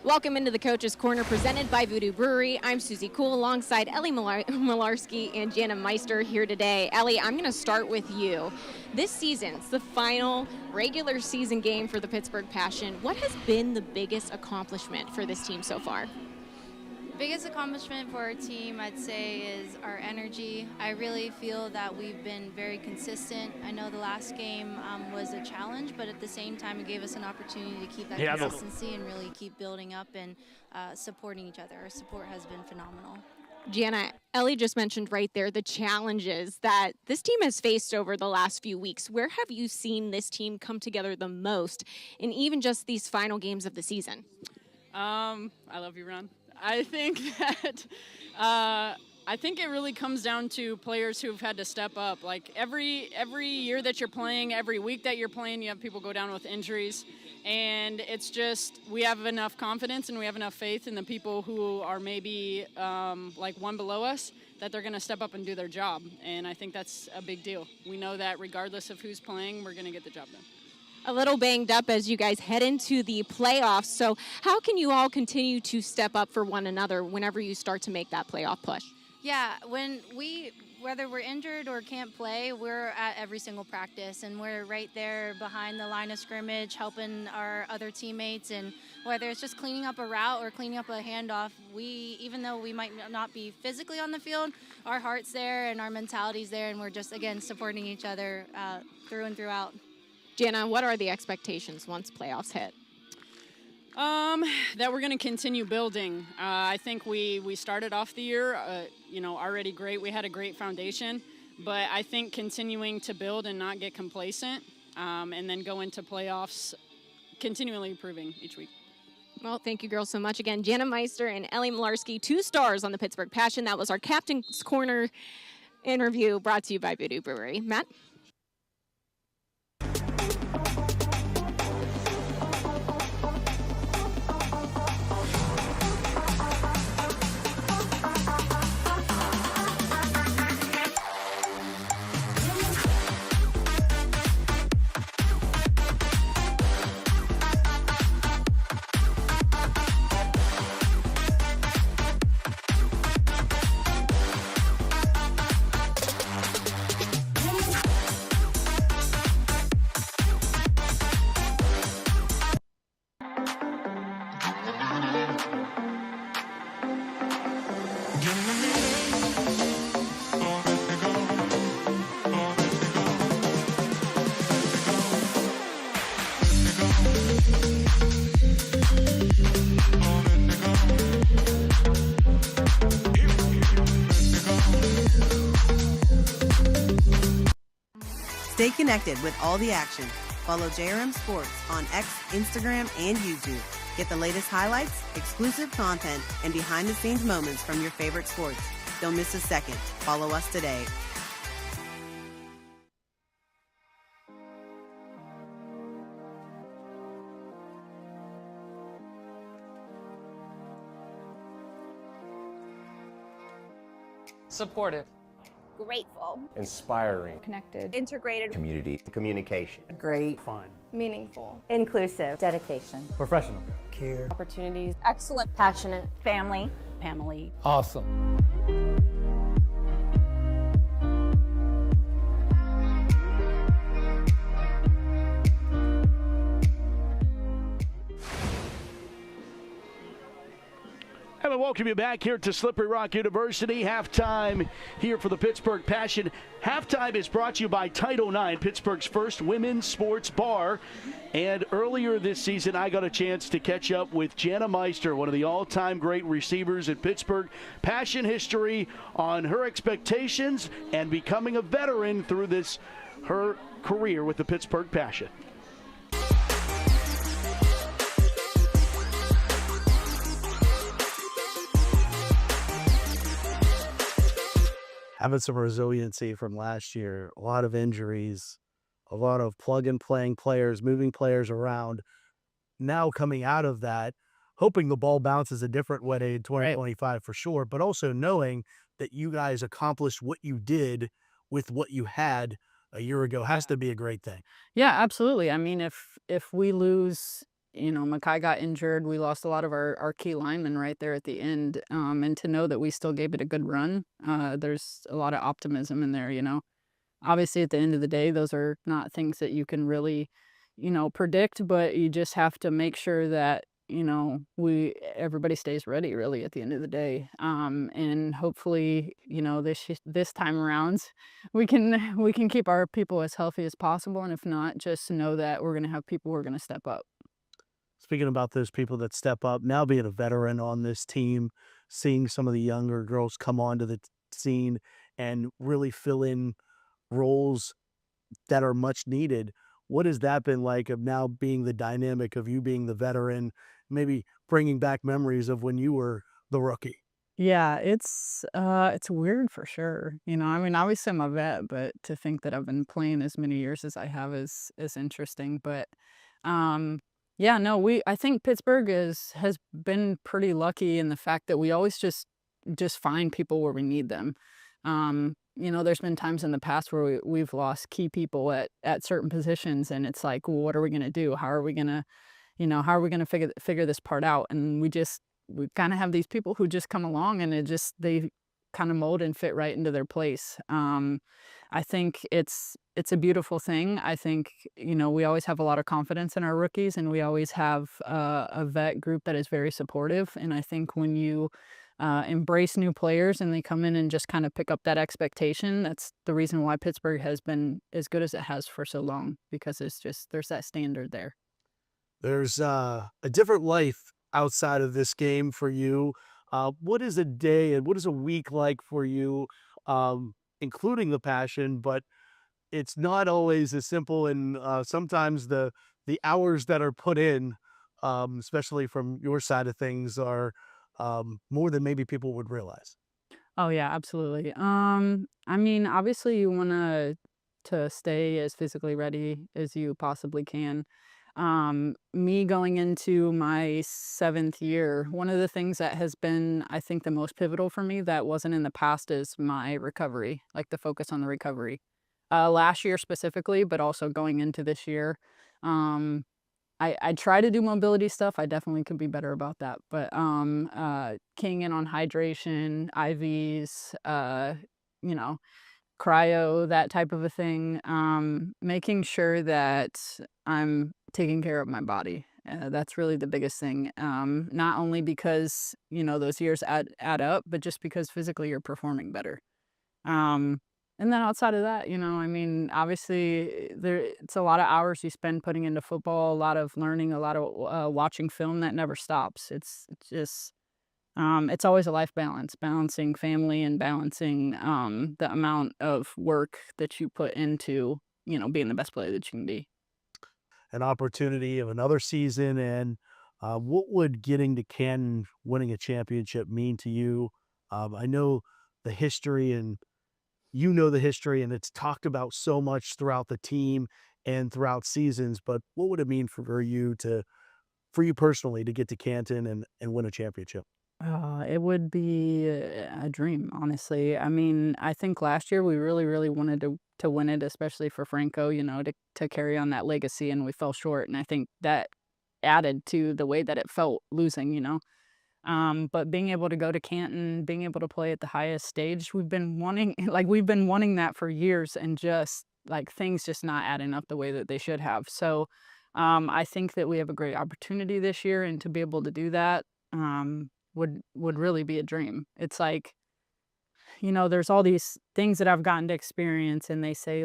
Welcome into the Coach's Corner presented by Voodoo Brewery. I'm Susie Cool alongside Ellie Malarski and Jana Meister here today. Ellie, I'm going to start with you. This season's the final regular season game for the Pittsburgh Passion. What has been the biggest accomplishment for this team so far? Biggest accomplishment for our team, I'd say, is our energy. I really feel that we've been very consistent. I know the last game was a challenge, but at the same time, it gave us an opportunity to keep that consistency and really keep building up and supporting each other. Our support has been phenomenal. Jana, Ellie just mentioned right there the challenges that this team has faced over the last few weeks. Where have you seen this team come together the most in even just these final games of the season? I love you, Ron. I think that it really comes down to players who've had to step up. Like every year that you're playing, every week that you're playing, you have people go down with injuries. And it's just we have enough confidence and we have enough faith in the people who are maybe like one below us that they're going to step up and do their job. And I think that's a big deal. We know that regardless of who's playing, we're going to get the job done. A little banged up as you guys head into the playoffs. So how can you all continue to step up for one another whenever you start to make that playoff push? Yeah, whether we're injured or can't play, we're at every single practice, and we're right there behind the line of scrimmage helping our other teammates. And whether it's just cleaning up a route or cleaning up a handoff, even though we might not be physically on the field, our heart's there and our mentality's there, and we're just, again, supporting each other through and throughout. Jana, what are the expectations once playoffs hit? That we're going to continue building. I think we started off the year, already great. We had a great foundation, but I think continuing to build and not get complacent, and then go into playoffs, continually improving each week. Well, thank you girls so much. Again, Jana Meister and Ellie Malarski, 2 stars on the Pittsburgh Passion. That was our Captain's Corner interview brought to you by Voodoo Brewery. Matt? Stay connected with all the action. Follow JRM Sports on X, Instagram, and YouTube. Get the latest highlights, exclusive content, and behind-the-scenes moments from your favorite sports. Don't miss a second. Follow us today. Supportive. Grateful. Inspiring. Connected. Integrated. Community. Communication. Great. Fun. Meaningful. Inclusive. Dedication. Professional. Care. Opportunities. Excellent. Passionate. Family. Family. Awesome. And we welcome you back here to Slippery Rock University. Halftime here for the Pittsburgh Passion. Halftime is brought to you by Title IX, Pittsburgh's first women's sports bar. And earlier this season, I got a chance to catch up with Jana Meister, one of the all-time great receivers in Pittsburgh Passion history, on her expectations and becoming a veteran through her career with the Pittsburgh Passion. Having some resiliency from last year, a lot of injuries, a lot of plug-and-playing players, moving players around. Now coming out of that, hoping the ball bounces a different way in 2025 for sure, but also knowing that you guys accomplished what you did with what you had a year ago has to be a great thing. Yeah, absolutely. I mean, if we lose, Makai got injured, we lost a lot of our key linemen right there at the end. And to know that we still gave it a good run, there's a lot of optimism in there, Obviously, at the end of the day, those are not things that you can really, predict, but you just have to make sure that, everybody stays ready really at the end of the day. And hopefully, this time around, we can keep our people as healthy as possible. And if not, just know that we're going to have people who are going to step up. Speaking about those people that step up, now being a veteran on this team, seeing some of the younger girls come onto the scene and really fill in roles that are much needed. What has that been like of now being the dynamic of you being the veteran, maybe bringing back memories of when you were the rookie? Yeah, it's weird for sure. Obviously I'm a vet, but to think that I've been playing as many years as I have is interesting. But yeah, no, I think Pittsburgh has been pretty lucky in the fact that we always just find people where we need them. There's been times in the past where we've lost key people at certain positions, and it's like, well, what are we going to do? How are we going to figure this part out? And we kind of have these people who just come along, and they kind of mold and fit right into their place. I think it's a beautiful thing. I think, we always have a lot of confidence in our rookies, and we always have a vet group that is very supportive. And I think when you embrace new players and they come in and just kind of pick up that expectation, that's the reason why Pittsburgh has been as good as it has for so long, because there's that standard there. There's a different life outside of this game for you. What is a day and what is a week like for you, including the passion? But it's not always as simple, and sometimes the hours that are put in, especially from your side of things, are more than maybe people would realize. Oh yeah, absolutely. Obviously you want to stay as physically ready as you possibly can. Me going into my 7th year, one of the things that has been, I think, the most pivotal for me that wasn't in the past is my recovery, like the focus on the recovery. Last year specifically, but also going into this year. I try to do mobility stuff. I definitely could be better about that. But keying in on hydration, IVs, cryo, that type of a thing. Making sure that I'm taking care of my body. That's really the biggest thing. Not only because, those years add up, but just because physically you're performing better. And then outside of that, obviously it's a lot of hours you spend putting into football, a lot of learning, a lot of watching film that never stops. It's always a life balance, balancing family and balancing the amount of work that you put into being the best player that you can be. An opportunity of another season, and what would getting to Canton, winning a championship mean to you? I know the history, and you know the history, and it's talked about so much throughout the team and throughout seasons, but what would it mean for you personally to get to Canton and win a championship? It would be a dream, honestly. I mean, I think last year we really, really wanted to win it, especially for Franco, to carry on that legacy, and we fell short. And I think that added to the way that it felt losing. But being able to go to Canton, being able to play at the highest stage, we've been wanting that for years, and just like things just not adding up the way that they should have. So I think that we have a great opportunity this year, and to be able to do that would really be a dream. It's like, there's all these things that I've gotten to experience, and they say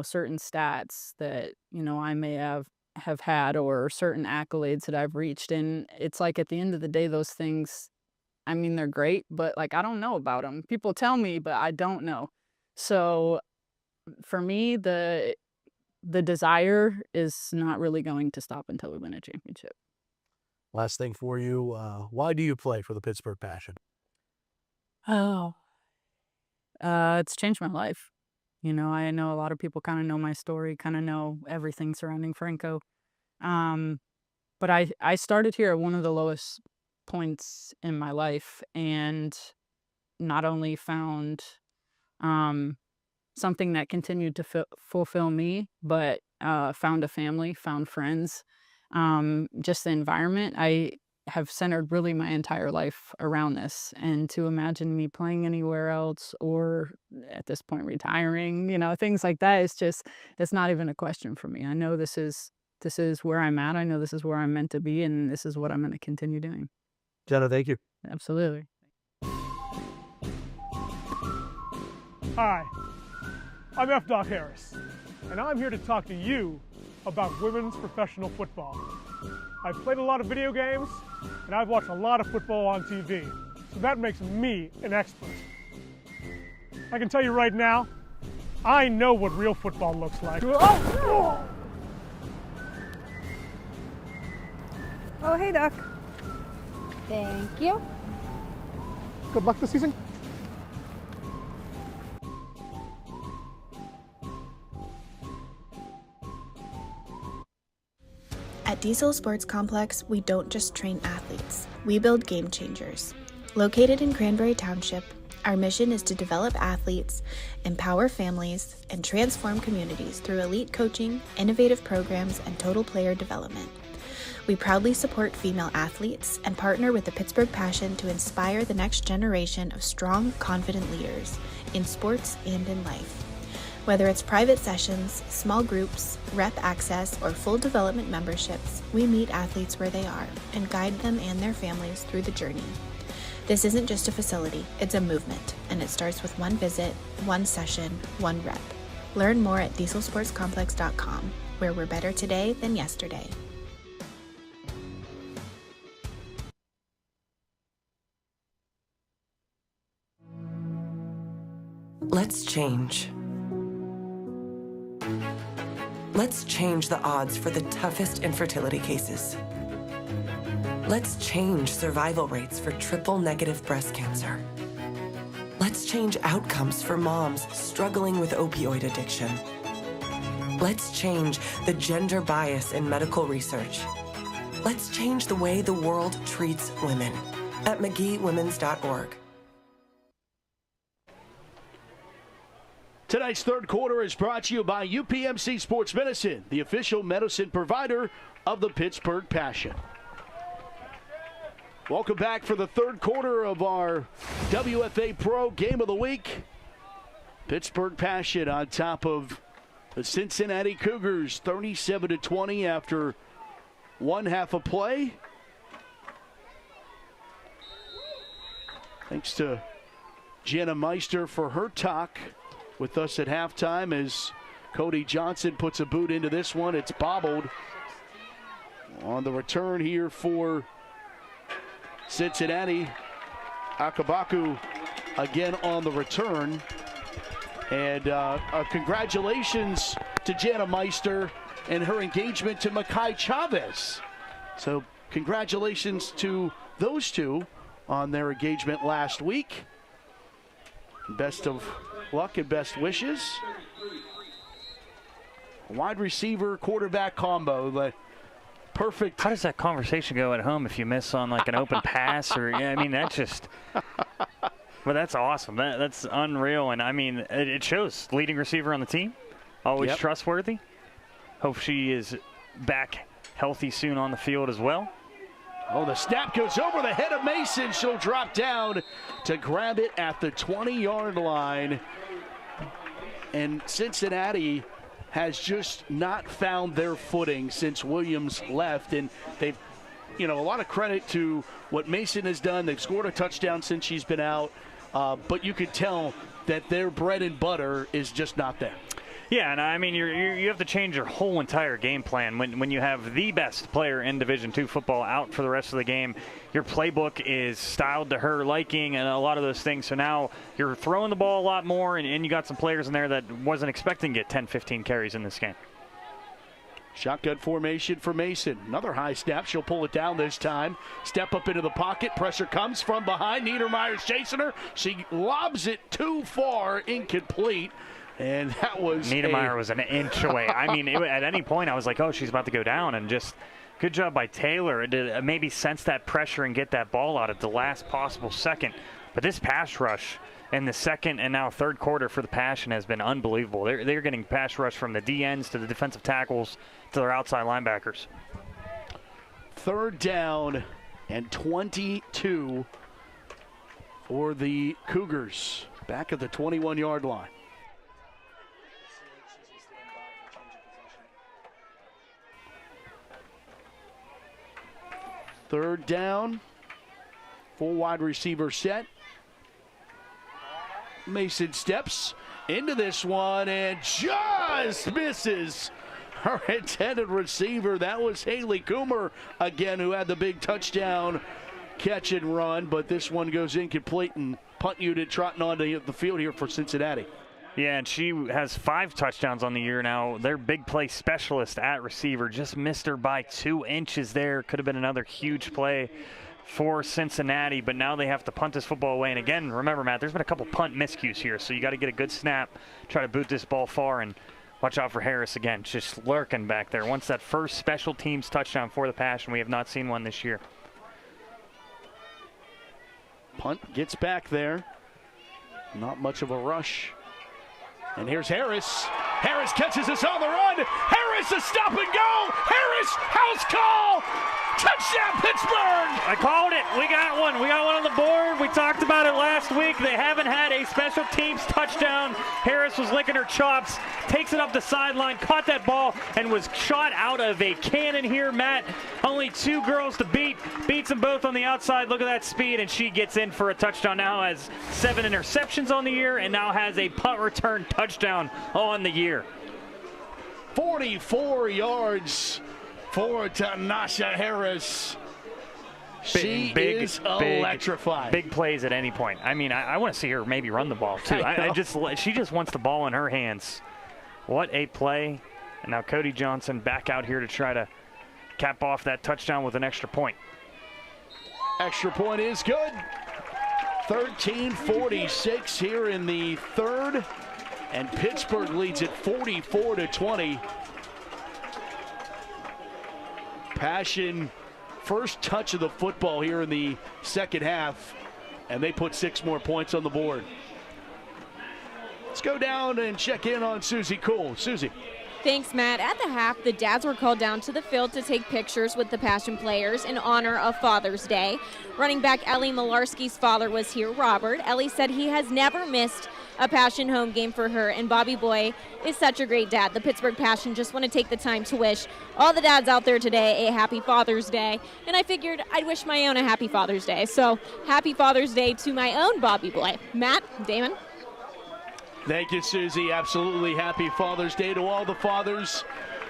certain stats that, I may have had, or certain accolades that I've reached. And it's like, at the end of the day, those things, I mean, they're great, but I don't know about them. People tell me, but I don't know. So for me, the desire is not really going to stop until we win a championship. Last thing for you, why do you play for the Pittsburgh Passion? Oh, it's changed my life. I know a lot of people kind of know my story, kind of know everything surrounding Franco. But I started here at one of the lowest points in my life, and not only found something that continued to fulfill me, but found a family, found friends, just the environment. I have centered really my entire life around this, and to imagine me playing anywhere else, or at this point retiring, things like that, it's not even a question for me. I know this is where I'm at. I know this is where I'm meant to be, and this is what I'm going to continue doing. Jenna, thank you. Absolutely. Hi, I'm F. Doc Harris, and I'm here to talk to you about women's professional football. I've played a lot of video games, and I've watched a lot of football on TV, so that makes me an expert. I can tell you right now, I know what real football looks like. Oh, hey, Doc. Thank you. Good luck this season. At Diesel Sports Complex, we don't just train athletes, we build game changers. Located in Cranberry Township, our mission is to develop athletes, empower families, and transform communities through elite coaching, innovative programs, and total player development. We proudly support female athletes and partner with the Pittsburgh Passion to inspire the next generation of strong, confident leaders in sports and in life. Whether it's private sessions, small groups, rep access, or full development memberships, we meet athletes where they are and guide them and their families through the journey. This isn't just a facility, it's a movement, and it starts with one visit, one session, one rep. Learn more at dieselsportscomplex.com, where we're better today than yesterday. Let's change. Let's change the odds for the toughest infertility cases. Let's change survival rates for triple-negative breast cancer. Let's change outcomes for moms struggling with opioid addiction. Let's change the gender bias in medical research. Let's change the way the world treats women at McGeeWomens.org. Tonight's third quarter is brought to you by UPMC Sports Medicine, the official medicine provider of the Pittsburgh Passion. Welcome back for the third quarter of our WFA Pro Game of the Week. Pittsburgh Passion on top of the Cincinnati Cougars, 37-20 after one half of play. Thanks to Jana Meister for her talk with us at halftime as Cody Johnson puts a boot into this one. It's bobbled. On the return here for Cincinnati, Akabaku again on the return. And congratulations to Jana Meister and her engagement to Makai Chavez. So congratulations to those two on their engagement last week. Best of luck and best wishes. Wide receiver, quarterback combo. The perfect. How does that conversation go at home if you miss on like an open pass? Or I mean, that's just. Well, that's awesome. That's unreal. And I mean, it shows leading receiver on the team. Always trustworthy. Hope she is back healthy soon on the field as well. Oh, the snap goes over the head of Mason. She'll drop down to grab it at the 20-yard line. And Cincinnati has just not found their footing since Williams left. And they've, a lot of credit to what Mason has done. They've scored a touchdown since she's been out. But you could tell that their bread and butter is just not there. Yeah, and I mean, you have to change your whole entire game plan when you have the best player in Division II football out for the rest of the game. Your playbook is styled to her liking and a lot of those things. So now you're throwing the ball a lot more, and you got some players in there that wasn't expecting to get 10, 15 carries in this game. Shotgun formation for Mason. Another high snap. She'll pull it down this time. Step up into the pocket. Pressure comes from behind. Niedermeyer's chasing her. She lobs it too far. Incomplete. And that was Niedermeyer was an inch away. I mean, at any point, I was like, oh, she's about to go down. And just good job by Taylor to maybe sense that pressure and get that ball out at the last possible second. But this pass rush in the second and now third quarter for the Passion has been unbelievable. They're getting pass rush from the DNs to the defensive tackles to their outside linebackers. 3rd down and 22 for the Cougars. Back at the 21-yard line. Third down, full wide receiver set. Mason steps into this one and just misses her intended receiver. That was Haley Coomer again, who had the big touchdown catch and run, but this one goes incomplete, and punt unit trotting onto the field here for Cincinnati. Yeah, and she has 5 touchdowns on the year now. Their big play specialist at receiver just missed her by 2 inches there. Could have been another huge play for Cincinnati, but now they have to punt this football away. And again, remember, Matt, there's been a couple punt miscues here, so you got to get a good snap, try to boot this ball far, and watch out for Harris again, just lurking back there. Once that first special teams touchdown for the Passion, we have not seen one this year. Punt gets back there. Not much of a rush. And here's Harris. Harris catches us on the run. Harris, a stop and go. Harris, house call. Touchdown, Pittsburgh. I called it. We got one. We got one on the board. We talked about it last week. They haven't had a special teams touchdown. Harris was licking her chops, takes it up the sideline, caught that ball, and was shot out of a cannon here, Matt. Only 2 girls to beat. Beats them both on the outside. Look at that speed, and she gets in for a touchdown. Now has 7 interceptions on the year, and now has a punt return touchdown on the year. 44 yards for Tanasha Harris. She is electrified. Big plays at any point. I mean, I want to see her maybe run the ball too. She just wants the ball in her hands. What a play. And now Cody Johnson back out here to try to cap off that touchdown with an extra point. Extra point is good. 13:46 here in the third. And Pittsburgh leads it 44-20. Passion, first touch of the football here in the second half, and they put 6 more points on the board. Let's go down and check in on Susie Cool. Susie. Thanks, Matt. At the half, the dads were called down to the field to take pictures with the Passion players in honor of Father's Day. Running back Ellie Malarski's father was here, Robert. Ellie said he has never missed a Passion home game for her, and Bobby Boy is such a great dad. The Pittsburgh Passion just want to take the time to wish all the dads out there today a happy Father's Day, and I figured I'd wish my own a happy Father's Day. So happy Father's Day to my own Bobby Boy. Matt, Damon. Thank you, Susie. Absolutely happy Father's Day to all the fathers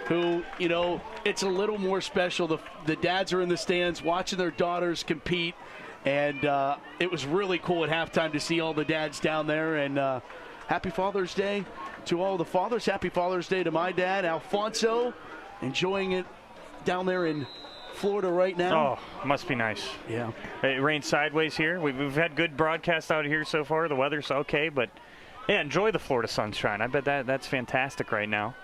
who, it's a little more special. The dads are in the stands watching their daughters compete, and it was really cool at halftime to see all the dads down there, and happy Father's Day to all the fathers. Happy Father's Day to my dad, Alfonso, enjoying it down there in Florida right now. Oh, must be nice. Yeah. It rained sideways here. We've had good broadcasts out here so far. The weather's okay, but yeah, enjoy the Florida sunshine. I bet that's fantastic right now.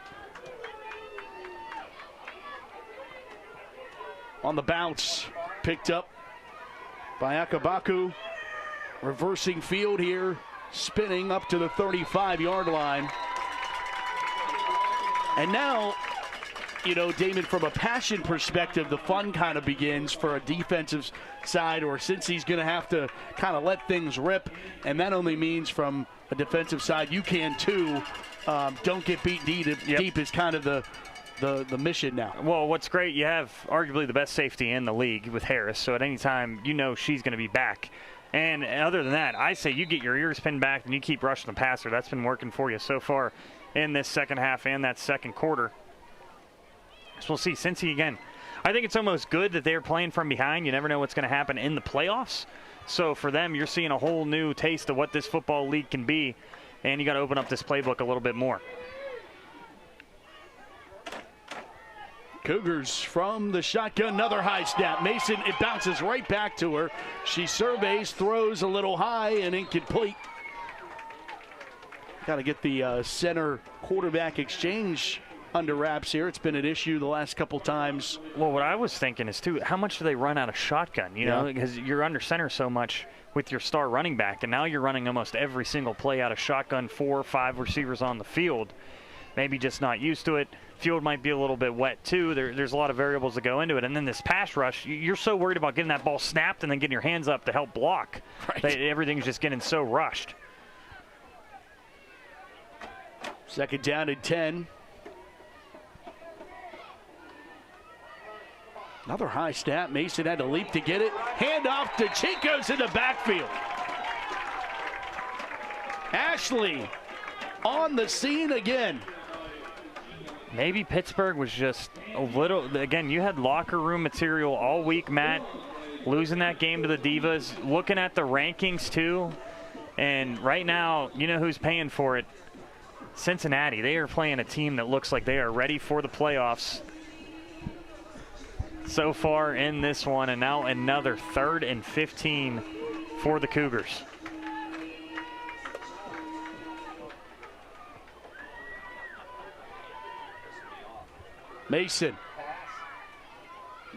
On the bounce, picked up by Akabaku. Reversing field here, spinning up to the 35-yard line. And now, you know, Damon, from a passion perspective, the fun kind of begins for a defensive side, or since he's going to have to kind of let things rip, and that only means from a defensive side you can too. Don't get beat deep is kind of the mission now. Well, what's great, you have arguably the best safety in the league with Harris, so at any time you know she's going to be back. And other than that, I say you get your ears pinned back and you keep rushing the passer. That's been working for you so far in this second half and that second quarter. So we'll see. Cincy again. I think it's almost good that they're playing from behind. You never know what's going to happen in the playoffs. So for them, you're seeing a whole new taste of what this football league can be, and you got to open up this playbook a little bit more. Cougars from the shotgun, another high snap. Mason, it bounces right back to her. She surveys, throws a little high and incomplete. Got to get the center quarterback exchange under wraps here. It's been an issue the last couple times. Well, what I was thinking is, too, how much do they run out of shotgun? You know, because you're under center so much with your star running back, and now you're running almost every single play out of shotgun, 4 or 5 receivers on the field. Maybe just not used to it. Field might be a little bit wet, too. There's a lot of variables that go into it. And then this pass rush, you're so worried about getting that ball snapped and then getting your hands up to help block. Right. Everything's just getting so rushed. Second down and 10. Another high snap. Mason had to leap to get it. Hand off to Chico's in the backfield. Ashley on the scene again. Maybe Pittsburgh was just a little, again, you had locker room material all week, Matt, losing that game to the Divas, looking at the rankings too, and right now, you know who's paying for it? Cincinnati. They are playing a team that looks like they are ready for the playoffs so far in this one, and now another 3rd and 15 for the Cougars. Mason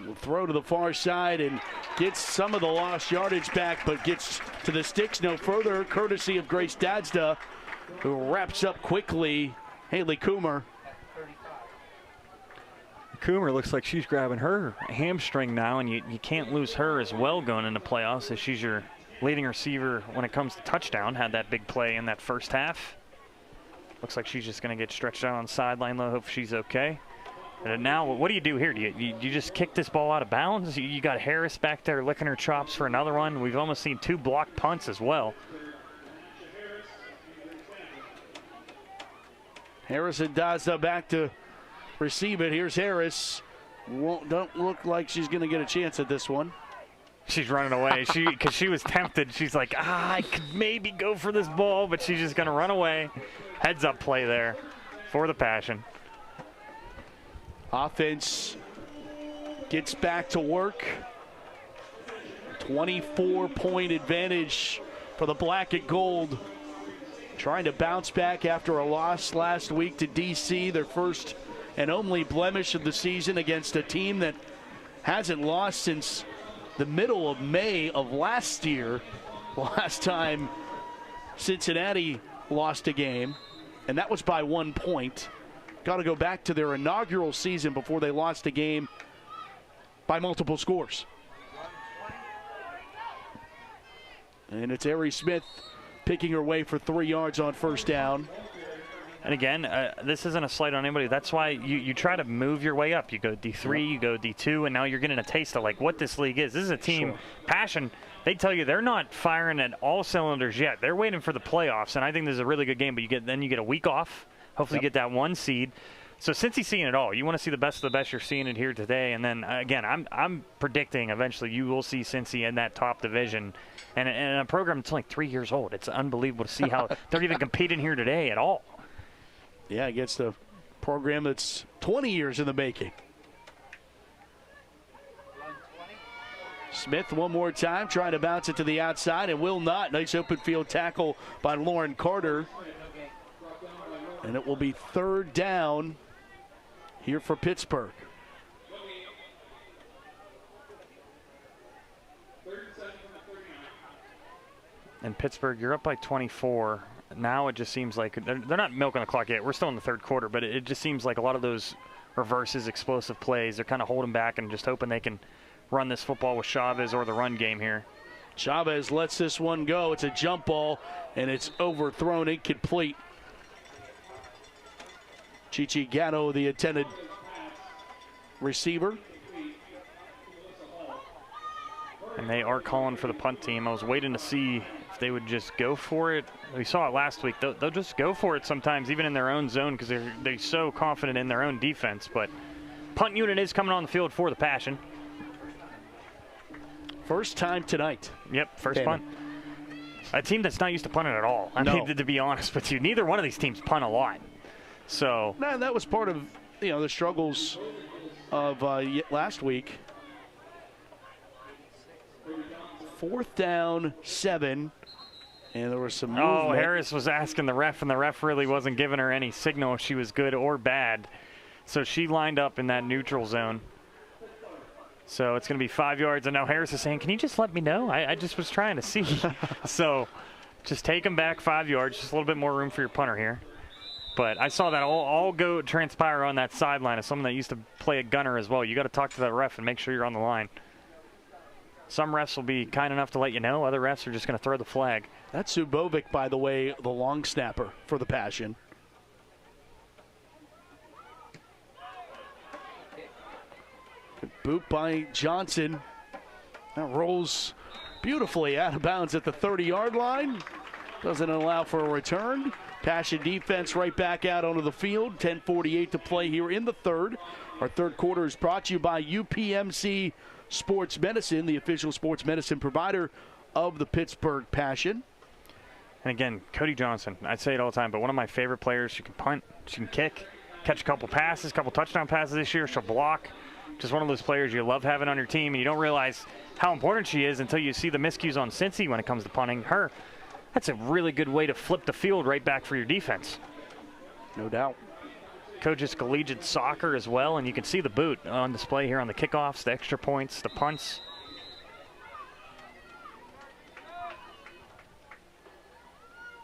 will throw to the far side and gets some of the lost yardage back, but gets to the sticks no further, courtesy of Grace Dadsda, who wraps up quickly. Haley Coomer. Coomer looks like she's grabbing her hamstring now, and you can't lose her as well going into playoffs, as she's your leading receiver when it comes to touchdown. Had that big play in that first half. Looks like she's just going to get stretched out on the sideline, though. Hope she's okay. And now, what do you do here? Do you just kick this ball out of bounds? You got Harris back there licking her chops for another one. We've almost seen 2 blocked punts as well. Harris and Daza back to receive it. Here's Harris. Don't look like she's going to get a chance at this one. She's running away because she was tempted. She's like, I could maybe go for this ball, but she's just going to run away. Heads up play there for the Passion. Offense gets back to work. 24-point advantage for the black and gold. Trying to bounce back after a loss last week to DC, their first and only blemish of the season against a team that hasn't lost since the middle of May of last year. The last time Cincinnati lost a game, and that was by 1 point. Got to go back to their inaugural season before they lost a game by multiple scores. And it's Ari Smith picking her way for 3 yards on first down. And again, this isn't a slight on anybody. That's why you try to move your way up. You go D3, you go D2, and now you're getting a taste of like what this league is. This is a team, Passion, they tell you they're not firing at all cylinders yet. They're waiting for the playoffs, and I think this is a really good game, but then you get a week off. Hopefully get that 1 seed. So Cincy's seeing it all. You want to see the best of the best. You're seeing it here today. And then, again, I'm predicting eventually you will see Cincy in that top division. And a program that's only 3 years old. It's unbelievable to see how they're even competing here today at all. Yeah, against a program that's 20 years in the making. Smith one more time, trying to bounce it to the outside, and will not. Nice open field tackle by Lauren Carter. And it will be 3rd down here for Pittsburgh. And Pittsburgh, you're up by 24. Now it just seems like they're not milking the clock yet. We're still in the 3rd quarter, but it just seems like a lot of those reverses, explosive plays, they're kind of holding back and just hoping they can run this football with Chavez or the run game here. Chavez lets this one go. It's a jump ball, and it's overthrown, incomplete. Chichi Gatto, the intended receiver. And they are calling for the punt team. I was waiting to see if they would just go for it. We saw it last week. They'll just go for it sometimes, even in their own zone, because they're so confident in their own defense. But punt unit is coming on the field for the Passion. First time tonight. Yep, first punt. A team that's not used to punting at all. I mean, to be honest with you, neither one of these teams punt a lot. So that was part of the struggles of last week. 4th down, 7, and there was some movement. Oh, Harris was asking the ref, and the ref really wasn't giving her any signal if she was good or bad. So she lined up in that neutral zone. So it's going to be 5 yards, and now Harris is saying, can you just let me know? I just was trying to see. So just take him back 5 yards, just a little bit more room for your punter here. But I saw that all go transpire on that sideline as someone that used to play a gunner as well. You got to talk to that ref and make sure you're on the line. Some refs will be kind enough to let you know. Other refs are just going to throw the flag. That's Subovic, by the way, the long snapper for the Passion. Good boot by Johnson. That rolls beautifully out of bounds at the 30-yard line. Doesn't allow for a return. Passion defense right back out onto the field. 10:48 to play here in the 3rd. Our 3rd quarter is brought to you by UPMC Sports Medicine, the official sports medicine provider of the Pittsburgh Passion. And again, Cody Johnson, I say it all the time, but one of my favorite players. She can punt, she can kick, catch a couple passes, couple touchdown passes this year. She'll block. Just one of those players you love having on your team, and you don't realize how important she is until you see the miscues on Cincy when it comes to punting. That's a really good way to flip the field right back for your defense. No doubt. Coaches collegiate soccer as well, and you can see the boot on display here on the kickoffs, the extra points, the punts.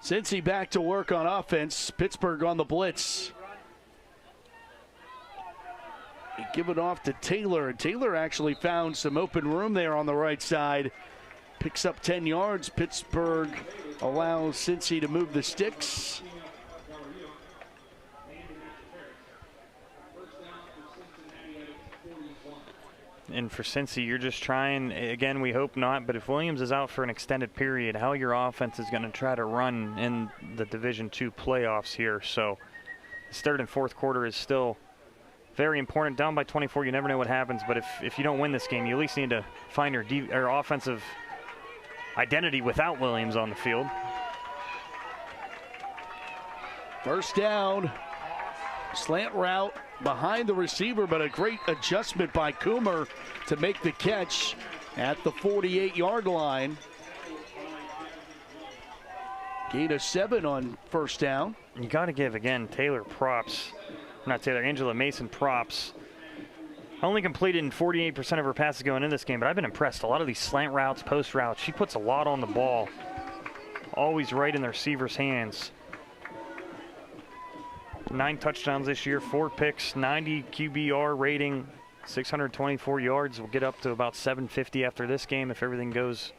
Cincy back to work on offense. Pittsburgh on the blitz. They give it off to Taylor. Taylor actually found some open room there on the right side. Picks up 10 yards. Pittsburgh allows Cincy to move the sticks. And for Cincy, you're just trying, again, we hope not, but if Williams is out for an extended period, how your offense is going to try to run in the Division II playoffs here. So this 3rd and 4th quarter is still very important. Down by 24, you never know what happens, but if you don't win this game, you at least need to find your offensive identity without Williams on the field. First down, slant route behind the receiver, but a great adjustment by Coomer to make the catch at the 48-yard line. Gain of 7 on first down. You got to give, again, Angela Mason props. Only completed in 48% of her passes going in this game, but I've been impressed. A lot of these slant routes, post routes, she puts a lot on the ball. Always right in the receiver's hands. 9 touchdowns this year, 4 picks, 90 QBR rating, 624 yards. We'll get up to about 750 after this game if everything goes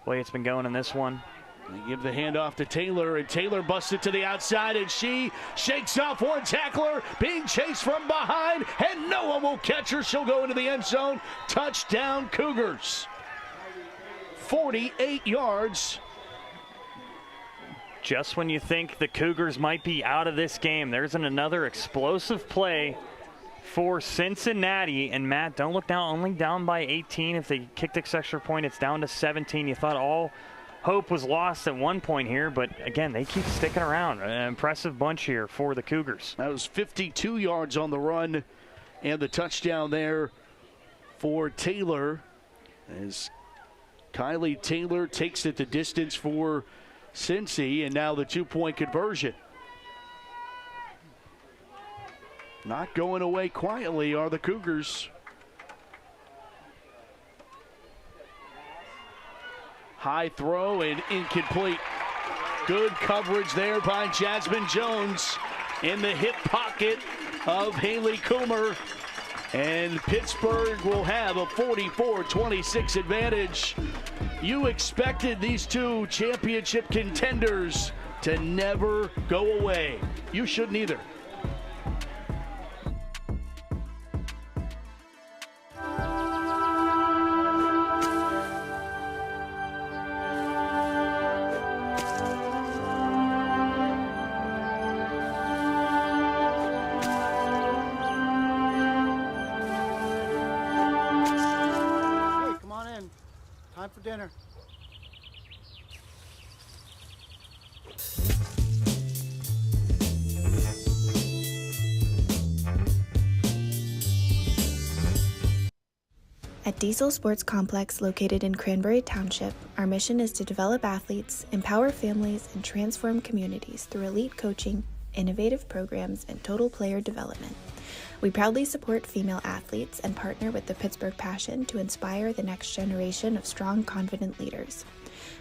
the way it's been going in this one. They give the handoff to Taylor, and Taylor busts it to the outside, and she shakes off one tackler, being chased from behind, and no one will catch her. She'll go into the end zone. Touchdown, Cougars. 48 yards. just when you think the Cougars might be out of this game, there's another explosive play for Cincinnati. And Matt, don't look down, only down by 18. If they kick this extra point, it's down to 17. You thought all hope was lost at one point here, but again, they keep sticking around. An impressive bunch here for the Cougars. That was 52 yards on the run and the touchdown there for Taylor, as Kylie Taylor takes it the distance for Cincy, and now the 2-point conversion. Not going away quietly are the Cougars. High throw and incomplete. Good coverage there by Jasmine Jones in the hip pocket of Haley Coomer. And Pittsburgh will have a 44-26 advantage. You expected these two championship contenders to never go away. You shouldn't either. Time for dinner. At Diesel Sports Complex, located in Cranberry Township, our mission is to develop athletes, empower families, and transform communities through elite coaching, innovative programs, and total player development. We proudly support female athletes and partner with the Pittsburgh Passion to inspire the next generation of strong, confident leaders.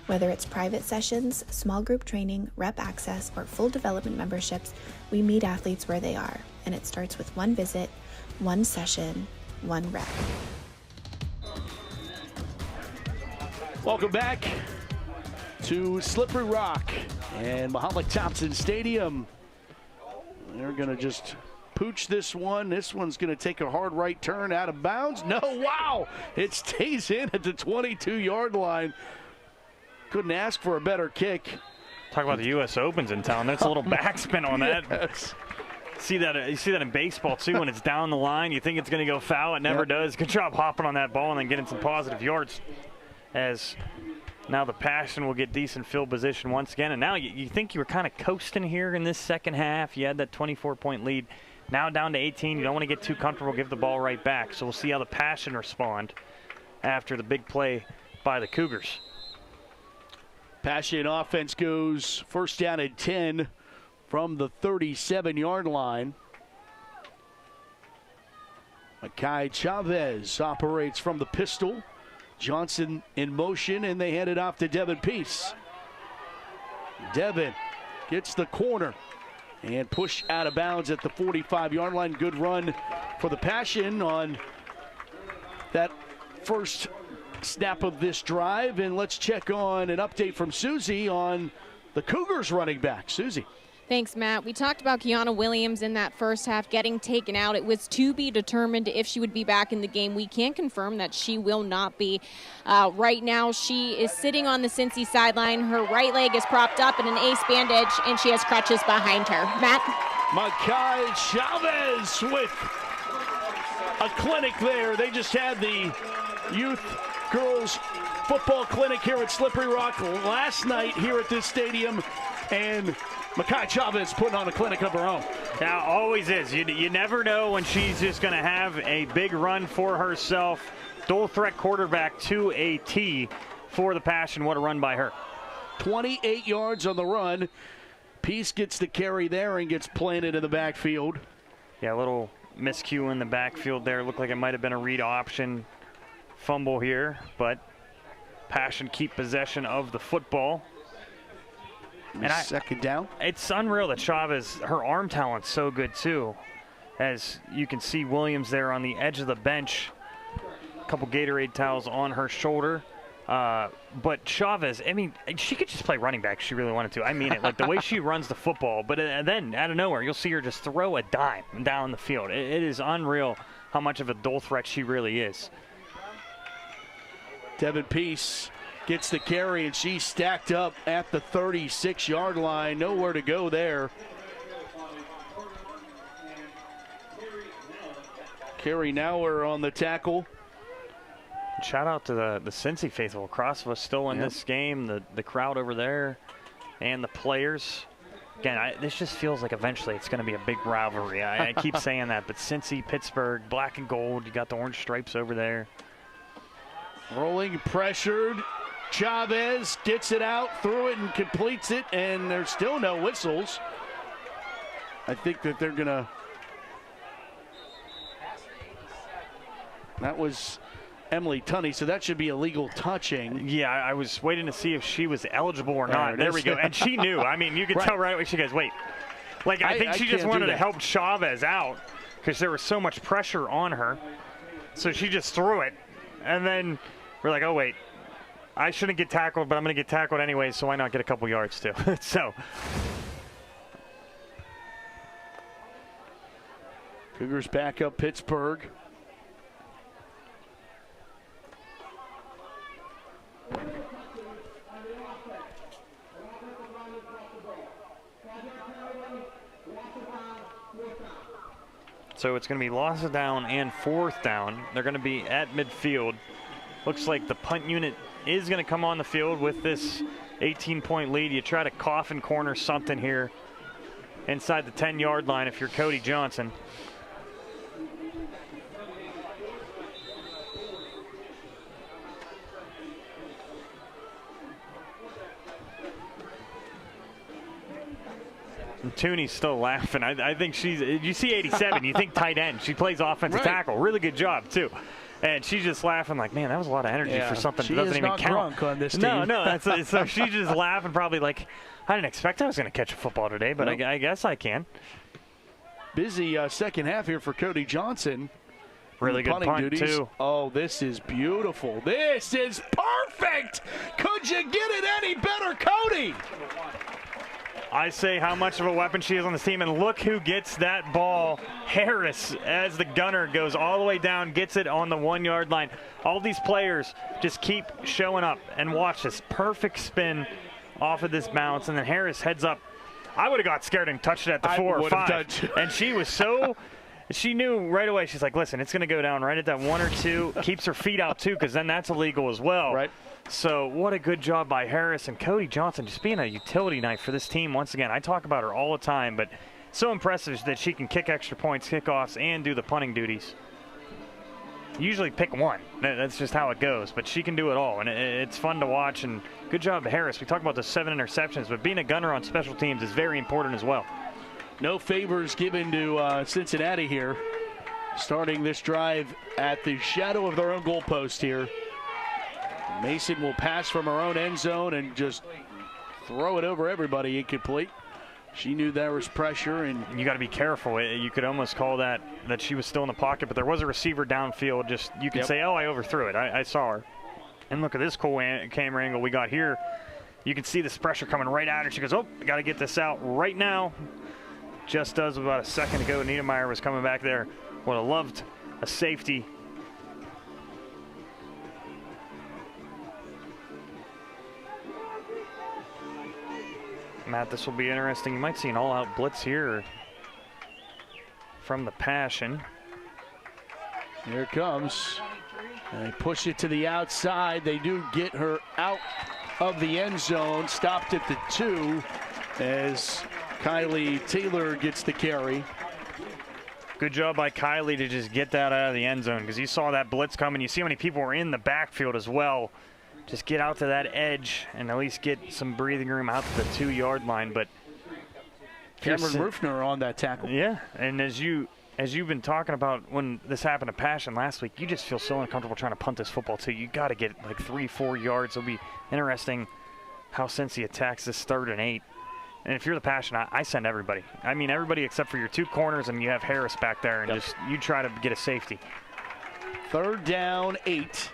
Whether it's private sessions, small group training, rep access, or full development memberships, we meet athletes where they are, and it starts with one visit, one session, one rep. Welcome back to Slippery Rock and Mahalik Thompson Stadium. They're going to just pooch this one. This one's going to take a hard right turn out of bounds. No, wow! It stays in at the 22-yard line. Couldn't ask for a better kick. Talk about the U.S. Open's in town. That's a little backspin on that. Yes. You see that in baseball, too, when it's down the line. You think it's going to go foul. It never does. Good job hopping on that ball and then getting some positive yards, as now the Passion will get decent field position once again. And now you think you were kind of coasting here in this second half. You had that 24-point lead. Now down to 18. You don't want to get too comfortable. Give the ball right back. So we'll see how the Passion respond after the big play by the Cougars. Passion offense goes first down at 10 from the 37-yard line. Makai Chavez operates from the pistol. Johnson in motion, and they hand it off to Devin Peace. Devin gets the corner and push out of bounds at the 45-yard line. Good run for the Passion on that first snap of this drive. And let's check on an update from Susie on the Cougars running back. Susie. Thanks, Matt. We talked about Kiana Williams in that first half getting taken out. It was to be determined if she would be back in the game. We can confirm that she will not be. Right now, she is sitting on the Cincy sideline. Her right leg is propped up in an ace bandage, and she has crutches behind her. Matt? Makai Chavez with a clinic there. They just had the youth girls football clinic here at Slippery Rock last night here at this stadium, and Makai Chavez putting on a clinic of her own. Now, always is. You never know when she's just going to have a big run for herself. Dual threat quarterback to a T for the Passion. What a run by her. 28 yards on the run. Peace gets the carry there and gets planted in the backfield. Yeah, a little miscue in the backfield there. Looked like it might have been a read option fumble here, but Passion keep possession of the football. And second down. It's unreal that Chavez, her arm talent's so good too. As you can see Williams there on the edge of the bench. A couple Gatorade towels on her shoulder. But Chavez, I mean, she could just play running back if she really wanted to. I mean it, like the way she runs the football. But then out of nowhere, you'll see her just throw a dime down the field. It is unreal how much of a dual threat she really is. Devin Peace gets the carry, and she's stacked up at the 36-yard line. Nowhere to go there. Carrie Nauer on the tackle. Shout out to the Cincy faithful across of us still in this game, the crowd over there, and the players. Again, this just feels like eventually it's going to be a big rivalry. I keep saying that, but Cincy, Pittsburgh, black and gold, you got the orange stripes over there. Rolling, pressured. Chavez gets it out, threw it, and completes it, and there's still no whistles. I think that they're going to... That was Emily Tunney, so that should be illegal touching. Yeah, I was waiting to see if she was eligible or not. There we go. And she knew. I mean, you could tell right away. She goes, wait. Like, I think she just wanted to help Chavez out because there was so much pressure on her. So she just threw it. And then we're like, oh, wait. I shouldn't get tackled, but I'm going to get tackled anyway, so why not get a couple yards too? So. Cougars back up Pittsburgh. So it's going to be loss of down and fourth down. They're going to be at midfield. Looks like the punt unit is going to come on the field with this 18-point lead. You try to coffin corner something here inside the 10-yard line if you're Cody Johnson. Tooney's still laughing. I think she's, you see 87, you think tight end. She plays offensive tackle. Really good job, too. And she's just laughing like, man, that was a lot of energy for something that doesn't even count. She is not drunk on this team. No. So she's just laughing probably like, I didn't expect I was going to catch a football today, but I guess I can. Busy second half here for Cody Johnson. Really good punt, too. Oh, this is beautiful. This is perfect. Could you get it any better, Cody? I say how much of a weapon she is on this team, and look who gets that ball. Harris, as the gunner, goes all the way down, gets it on the 1-yard line. All these players just keep showing up, and watch this perfect spin off of this bounce, and then Harris heads up. I would have got scared and touched it at the 4 or 5, and she was so... She knew right away. She's like, listen, it's going to go down right at that 1 or 2. Keeps her feet out, too, because then that's illegal as well. Right. So what a good job by Harris and Cody Johnson just being a utility knife for this team once again. I talk about her all the time, but so impressive that she can kick extra points, kickoffs, and do the punting duties. Usually pick one. That's just how it goes, but she can do it all, and it's fun to watch, and good job to Harris. We talk about the 7 interceptions, but being a gunner on special teams is very important as well. No favors given to Cincinnati here, starting this drive at the shadow of their own goalpost here. Mason will pass from her own end zone and just throw it over everybody incomplete. She knew there was pressure, and you got to be careful. You could almost call that she was still in the pocket, but there was a receiver downfield. Just you can say, oh, I overthrew it. I saw her. And look at this cool camera angle we got here. You can see this pressure coming right at her. She goes, oh, I got to get this out right now. Just does about a second ago. Niedermeyer was coming back there. Would have loved a safety. Matt, this will be interesting. You might see an all-out blitz here from the Passion. Here it comes. And they push it to the outside. They do get her out of the end zone. Stopped at the 2 as Kylie Taylor gets the carry. Good job by Kylie to just get that out of the end zone, because you saw that blitz coming. You see how many people were in the backfield as well. Just get out to that edge and at least get some breathing room out to the 2-yard line. But Cameron Rufner on that tackle. Yeah, and as you've been talking about when this happened to Passion last week, you just feel so uncomfortable trying to punt this football too. You got to get like 3-4 yards. It'll be interesting how Cincy attacks this 3rd and 8. And if you're the Passion, I send everybody. I mean everybody except for your 2 corners, and you have Harris back there, and just you try to get a safety. 3rd down, 8.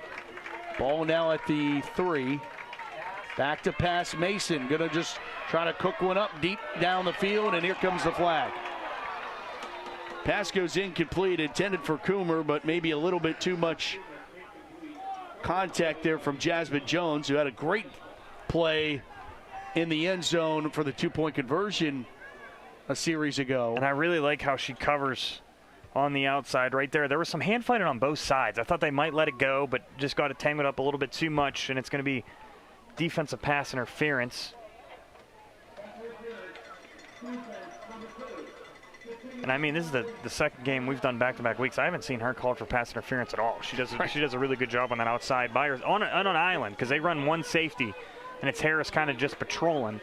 Ball now at the 3. Back to pass Mason. Gonna just try to cook one up deep down the field, and here comes the flag. Pass goes incomplete, intended for Coomer, but maybe a little bit too much contact there from Jasmine Jones, who had a great play in the end zone for the two-point conversion a series ago. And I really like how she covers on the outside right there. There was some hand fighting on both sides. I thought they might let it go, but just got it tangled up a little bit too much, and it's going to be defensive pass interference. And I mean, this is the second game we've done back-to-back weeks. I haven't seen her called for pass interference at all. She does a really good job on that outside by her, on an island, because they run one safety, and it's Harris kind of just patrolling.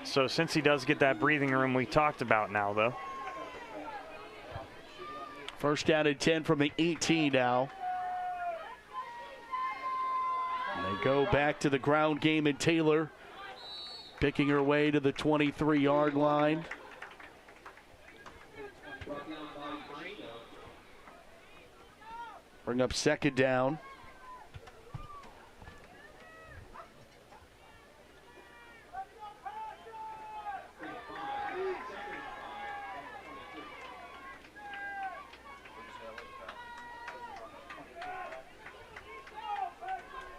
So since he does get that breathing room we talked about now, though. First down and 10 from the 18 now. And they go back to the ground game, and Taylor picking her way to the 23-yard line. Bring up second down.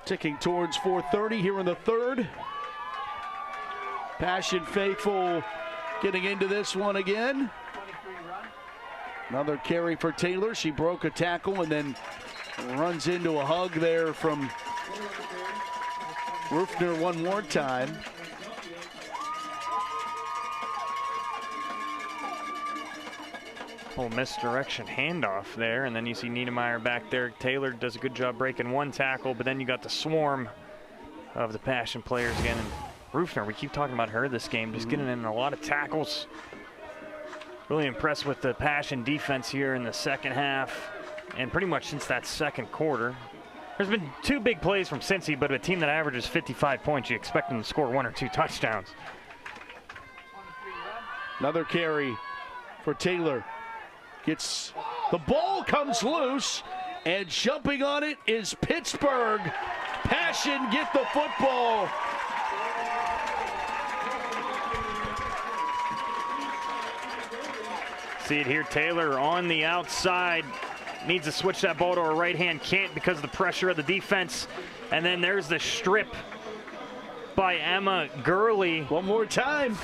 Ticking towards 4:30 here in the third. Passion faithful getting into this one again. Another carry for Taylor. She broke a tackle and then runs into a hug there from Rufner one more time. Little misdirection handoff there, and then you see Niedermeyer back there. Taylor does a good job breaking one tackle, but then you got the swarm of the Passion players again. And Rufner, we keep talking about her this game, just getting in a lot of tackles. Really impressed with the Passion defense here in the second half, and pretty much since that second quarter. There's been two big plays from Cincy, but a team that averages 55 points, you expect them to score 1 or 2 touchdowns. Another carry for Taylor. Gets the ball, comes loose, and jumping on it is Pittsburgh. Passion get the football. See it here, Taylor on the outside. Needs to switch that ball to her right hand, can't because of the pressure of the defense. And then there's the strip by Emma Gurley. One more time.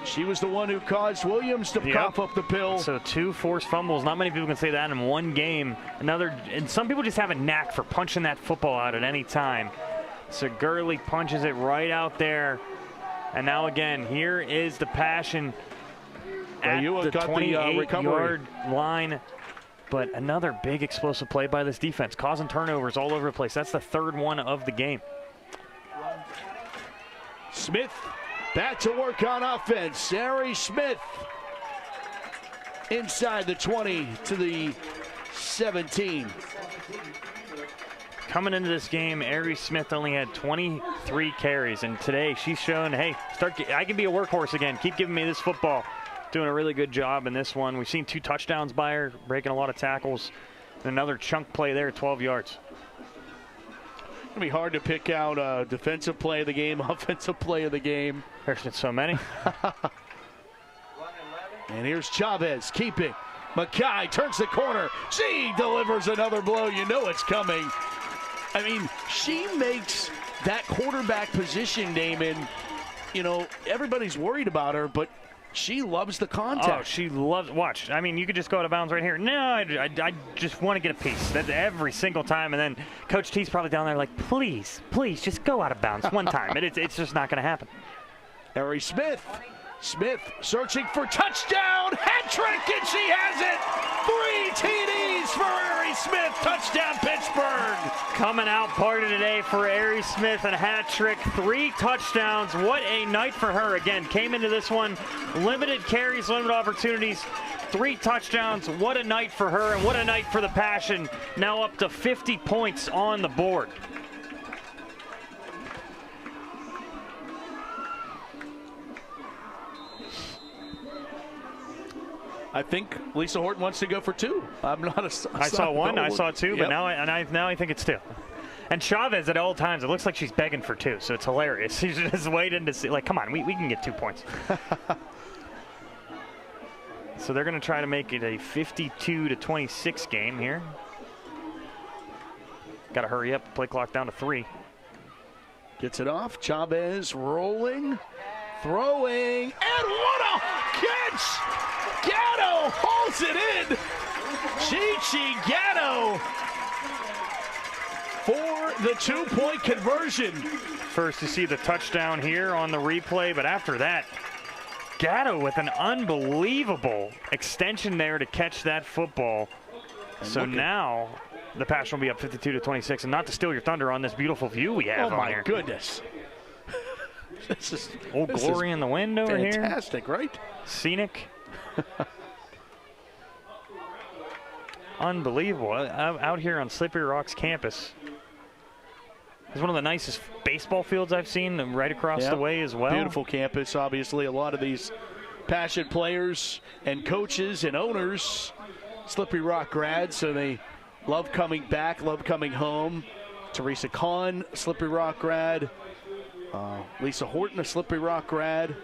She was the one who caused Williams to cough up the pill. So 2 forced fumbles. Not many people can say that in one game. And some people just have a knack for punching that football out at any time. So Gurley punches it right out there. And now again, here is the Passion at the 28-yard line. But another big explosive play by this defense, causing turnovers all over the place. That's the third one of the game. Smith back to work on offense. Ari Smith inside the 20 to the 17. Coming into this game, Ari Smith only had 23 carries, and today she's shown, hey, I can be a workhorse again. Keep giving me this football. Doing a really good job in this one. We've seen 2 touchdowns by her, breaking a lot of tackles. And another chunk play there, 12 yards. It's going to be hard to pick out a defensive play of the game, offensive play of the game. There's been so many. And here's Chavez keeping. Mackay turns the corner. She delivers another blow. You know it's coming. I mean, she makes that quarterback position, Damon. You know, everybody's worried about her, but she loves the contact. Oh, she loves, watch. I mean, you could just go out of bounds right here. No, I just want to get a piece. That's every single time. And then Coach T's probably down there like, please, just go out of bounds one time. It's just not going to happen. Ari Smith. Smith searching for touchdown. Hat trick, and she has it. 3 TDs for Ari Smith. Touchdown, Pittsburgh. Coming out party today for Ari Smith and a hat trick. 3 touchdowns. What a night for her. Again, came into this one, limited carries, limited opportunities. 3 touchdowns. What a night for her, and what a night for the Passion. Now up to 50 points on the board. I think Lisa Horton wants to go for 2. I'm not a. I saw 1, I saw 2, yep. but now I think it's 2. And Chavez at all times, it looks like she's begging for 2, so it's hilarious. She's just waiting to see, like, come on, we can get 2 points. So they're going to try to make it a 52-26 game here. Got to hurry up. Play clock down to 3. Gets it off. Chavez rolling, throwing, and what a catch! Gatto hauls it in. Chi Gatto for the 2-point conversion. First to see the touchdown here on the replay, but after that, Gatto with an unbelievable extension there to catch that football. So now the Passion will be up 52-26, and not to steal your thunder on this beautiful view we have on here. Oh my goodness. This is Old Glory in the wind over here. Fantastic, right? Scenic. Unbelievable. Out here on Slippery Rocks campus. It's one of the nicest baseball fields I've seen right across the way as well. Beautiful campus, obviously. A lot of these Passion players and coaches and owners, Slippery Rock grads, so they love coming back, love coming home. Teresa Kahn, Slippery Rock grad. Lisa Horton, a Slippery Rock grad.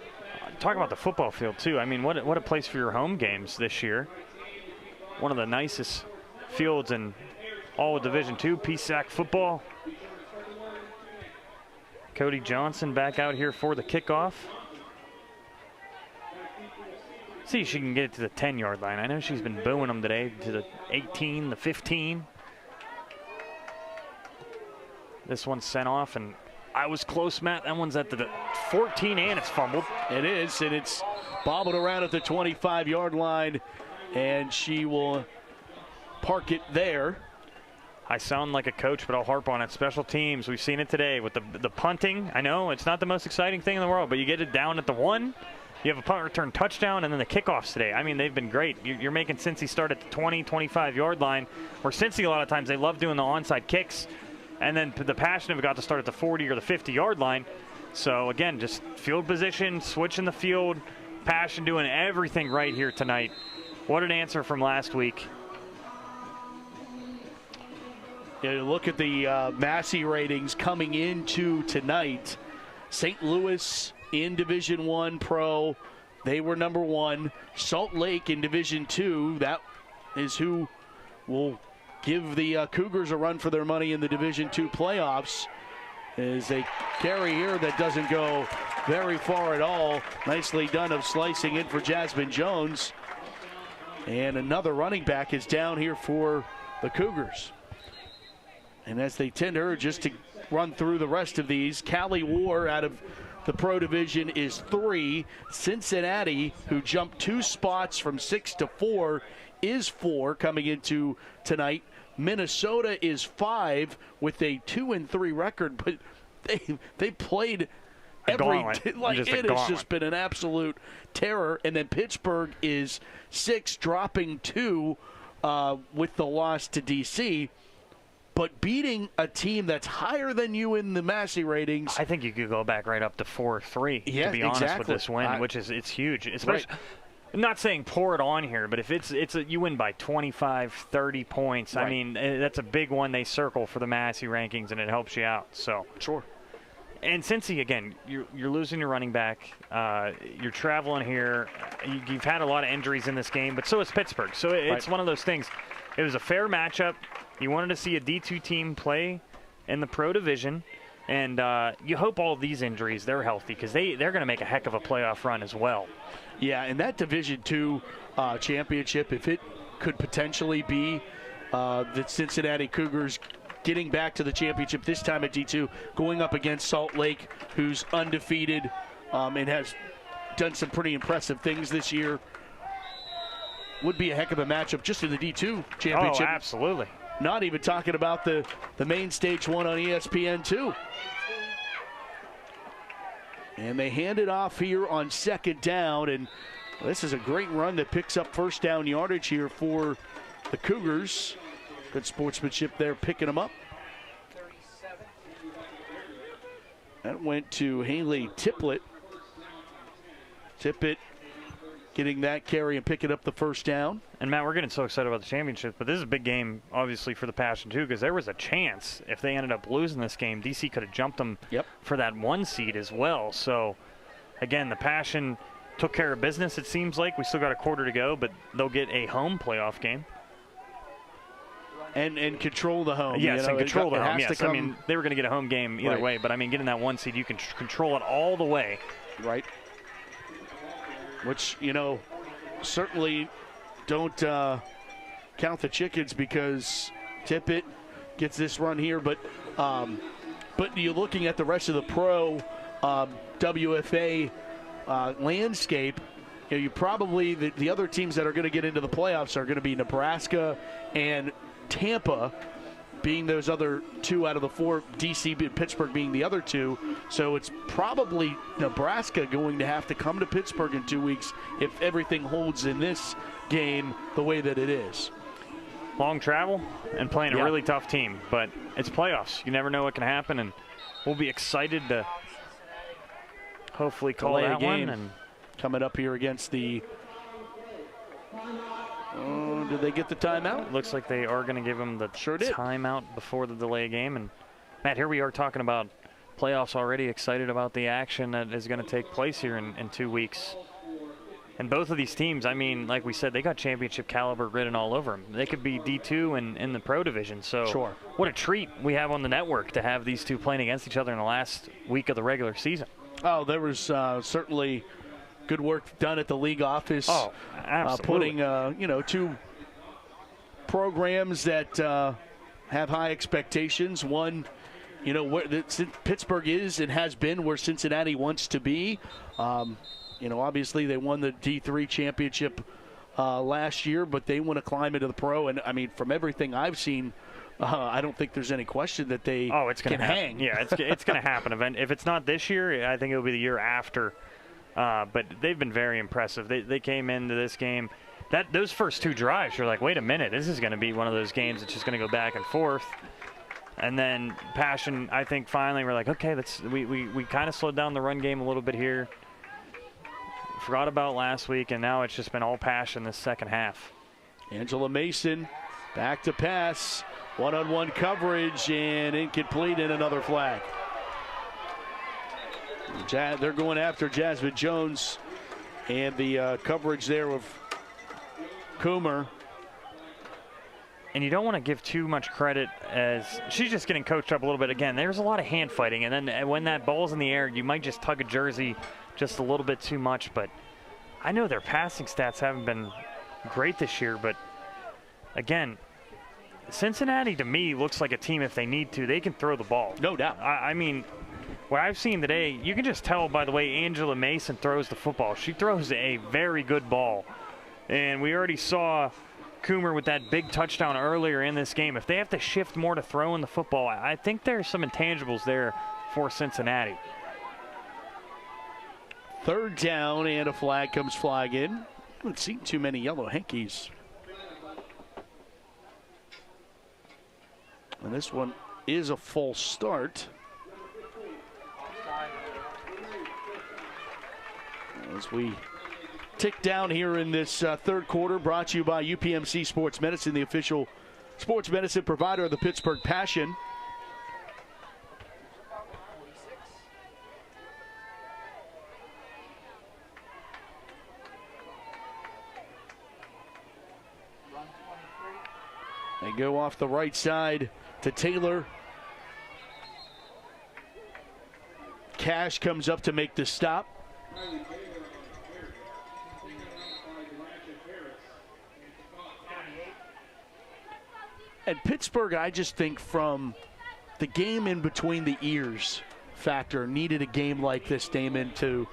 Talk about the football field, too. I mean, what a place for your home games this year. One of the nicest fields in all of Division II, PSAC football. Cody Johnson back out here for the kickoff. See if she can get it to the 10-yard line. I know she's been booing them today to the 18, the 15. This one's sent off, and I was close, Matt. That one's at the 14, and it's fumbled. It is, and it's bobbled around at the 25-yard line, and she will park it there. I sound like a coach, but I'll harp on it. Special teams, we've seen it today with the punting. I know it's not the most exciting thing in the world, but you get it down at the 1. You have a punt return touchdown, and then the kickoffs today. I mean, they've been great. You're making Cincy start at the 20, 25-yard line, where Cincy a lot of times they love doing the onside kicks, and then the Passion have got to start at the 40 or the 50-yard line. So, again, just field position, switching the field, Passion doing everything right here tonight. What an answer from last week. You look at the Massey ratings coming into tonight. St. Louis in Division I Pro, they were number 1. Salt Lake in Division II, that is who will give the Cougars a run for their money in the Division II playoffs. Is a carry here that doesn't go very far at all. Nicely done of slicing in for Jasmine Jones. And another running back is down here for the Cougars. And as they tend her just to run through the rest of these, Callie War out of the Pro Division is 3. Cincinnati, who jumped 2 spots from 6 to 4, is 4 coming into tonight. Minnesota is 5 with a 2-3 record, but they played every like it has just been an absolute terror. And then Pittsburgh is 6, dropping 2 with the loss to DC. But beating a team that's higher than you in the Massey ratings. I think you could go back right up to 4-3, to be honest, with this win, which is it's huge. Especially, I'm not saying pour it on here, but if you win by 25, 30 points, I mean, that's a big one they circle for the Massey rankings, and it helps you out. So sure. And Cincy, again, you're losing your running back. You're traveling here. You've had a lot of injuries in this game, but so is Pittsburgh. So it's one of those things. It was a fair matchup. You wanted to see a D2 team play in the Pro Division, and you hope all of these injuries, they're healthy, because they're going to make a heck of a playoff run as well. Yeah, and that Division II championship, if it could potentially be the Cincinnati Cougars getting back to the championship, this time at D2, going up against Salt Lake, who's undefeated and has done some pretty impressive things this year, would be a heck of a matchup just in the D2 championship. Oh, absolutely. Not even talking about the main stage one on ESPN2. And they hand it off here on 2nd down, and this is a great run that picks up first down yardage here for the Cougars. Good sportsmanship there, picking them up. That went to Haley Tippett. Tippett getting that carry and picking up the first down. And, Matt, we're getting so excited about the championship, but this is a big game, obviously, for the Passion, too, because there was a chance if they ended up losing this game, DC could have jumped them for that 1 seed as well. So, again, the Passion took care of business, it seems like. We still got a quarter to go, but they'll get a home playoff game. and control the home. Yes, and control the home. Yes, I mean, they were going to get a home game either way, but I mean, getting that 1 seed, you can control it all the way. Right. Which, certainly don't count the chickens, because Tippett gets this run here, but you're looking at the rest of the pro WFA landscape. You probably the other teams that are going to get into the playoffs are going to be Nebraska and Tampa, being those other 2 out of the 4, DC and Pittsburgh being the other 2. So it's probably Nebraska going to have to come to Pittsburgh in 2 weeks if everything holds in this game the way that it is. Long travel and playing a really tough team, but it's playoffs. You never know what can happen, and we'll be excited to hopefully call that game one. And coming up here against the did they get the timeout? Looks like they are going to give them the timeout before the delay game. And Matt, here we are talking about playoffs already, excited about the action that is going to take place here in 2 weeks. And both of these teams, I mean, like we said, they got championship caliber written all over them. They could be D2 and in the pro division. So what a treat we have on the network to have these two playing against each other in the last week of the regular season. Oh, there was certainly good work done at the league office. Oh, absolutely. Putting, 2 programs that have high expectations. One, where Pittsburgh is and has been where Cincinnati wants to be. Obviously they won the D3 championship last year, but they want to climb into the pro. And, I mean, from everything I've seen, I don't think there's any question that they can hang. Yeah, it's going to happen. If it's not this year, I think it'll be the year after. But they've been very impressive. They came into this game. Those first 2 drives, you're like, wait a minute, this is going to be one of those games that's just going to go back and forth. And then Passion, I think finally we're like, okay, we kind of slowed down the run game a little bit here. Forgot about last week, and now it's just been all Passion this second half. Angela Mason back to pass. One-on-one coverage and incomplete, and another flag. They're going after Jasmine Jones, and the coverage there of Coomer. And you don't want to give too much credit, as she's just getting coached up a little bit. Again, there's a lot of hand fighting, and then when that ball's in the air, you might just tug a jersey just a little bit too much. But I know their passing stats haven't been great this year, but again, Cincinnati to me looks like a team, if they need to, they can throw the ball. No doubt. I mean, what I've seen today, you can just tell by the way Angela Mason throws the football. She throws a very good ball. And we already saw Coomer with that big touchdown earlier in this game. If they have to shift more to throwing the football, I think there's some intangibles there for Cincinnati. 3rd down, and a flag comes flying in. I haven't seen too many yellow hankies. And this one is a false start. As we tick down here in this 3rd quarter, brought to you by UPMC Sports Medicine, the official sports medicine provider of the Pittsburgh Passion. They go off the right side to Taylor. Cash comes up to make the stop. And Pittsburgh, I just think from the game in between the ears factor, needed a game like this, Damon, to,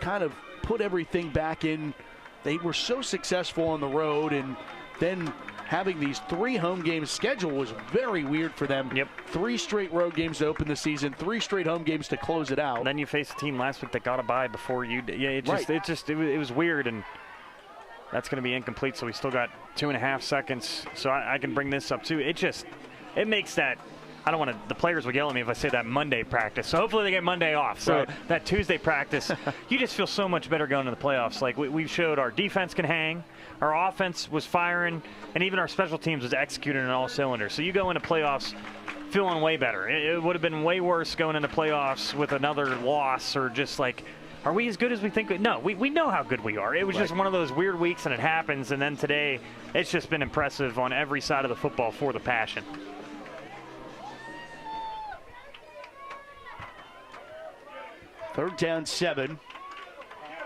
kind of put everything back in. They were so successful on the road, and then having these 3 home games scheduled was very weird for them. Yep. 3 straight road games to open the season, 3 straight home games to close it out. And then you faced a team last week that got a bye before you. Yeah, it was weird, and that's going to be incomplete. So we still got 2.5 seconds. So I can bring this up too. It makes that. I don't want to. The players will yell at me if I say that Monday practice. So hopefully they get Monday off. So that Tuesday practice, you just feel so much better going to the playoffs. Like we've showed, our defense can hang, our offense was firing, and even our special teams was executing on all cylinders. So you go into playoffs feeling way better. It would have been way worse going into playoffs with another loss, or just like Are we as good as we think? No, we know how good we are. It was just one of those weird weeks, and it happens. And then today, it's just been impressive on every side of the football for the Passion. Third down 7.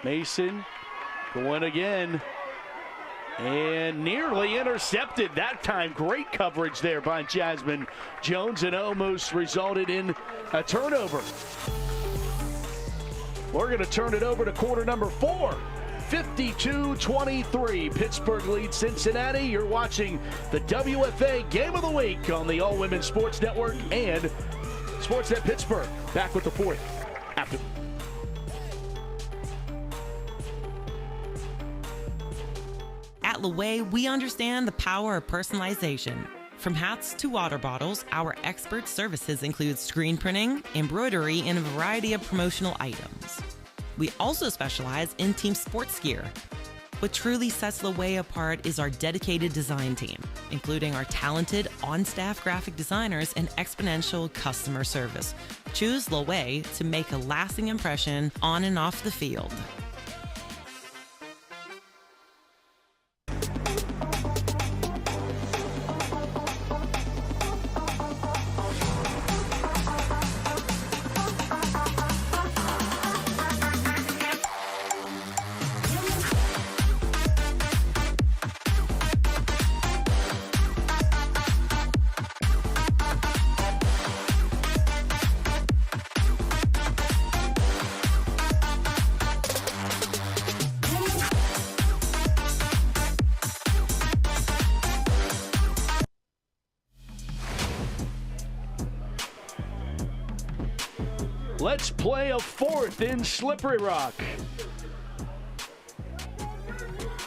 Mason going again. And nearly intercepted that time. Great coverage there by Jasmine Jones, and almost resulted in a turnover. We're going to turn it over to quarter number 4. 52-23. Pittsburgh leads Cincinnati. You're watching the WFA Game of the Week on the All Women's Sports Network and Sportsnet Pittsburgh. Back with the fourth after. At Laway, we understand the power of personalization. From hats to water bottles, our expert services include screen printing, embroidery, and a variety of promotional items. We also specialize in team sports gear. What truly sets Laway apart is our dedicated design team, including our talented on-staff graphic designers and exponential customer service. Choose Laway to make a lasting impression on and off the field. Let's play a fourth in Slippery Rock.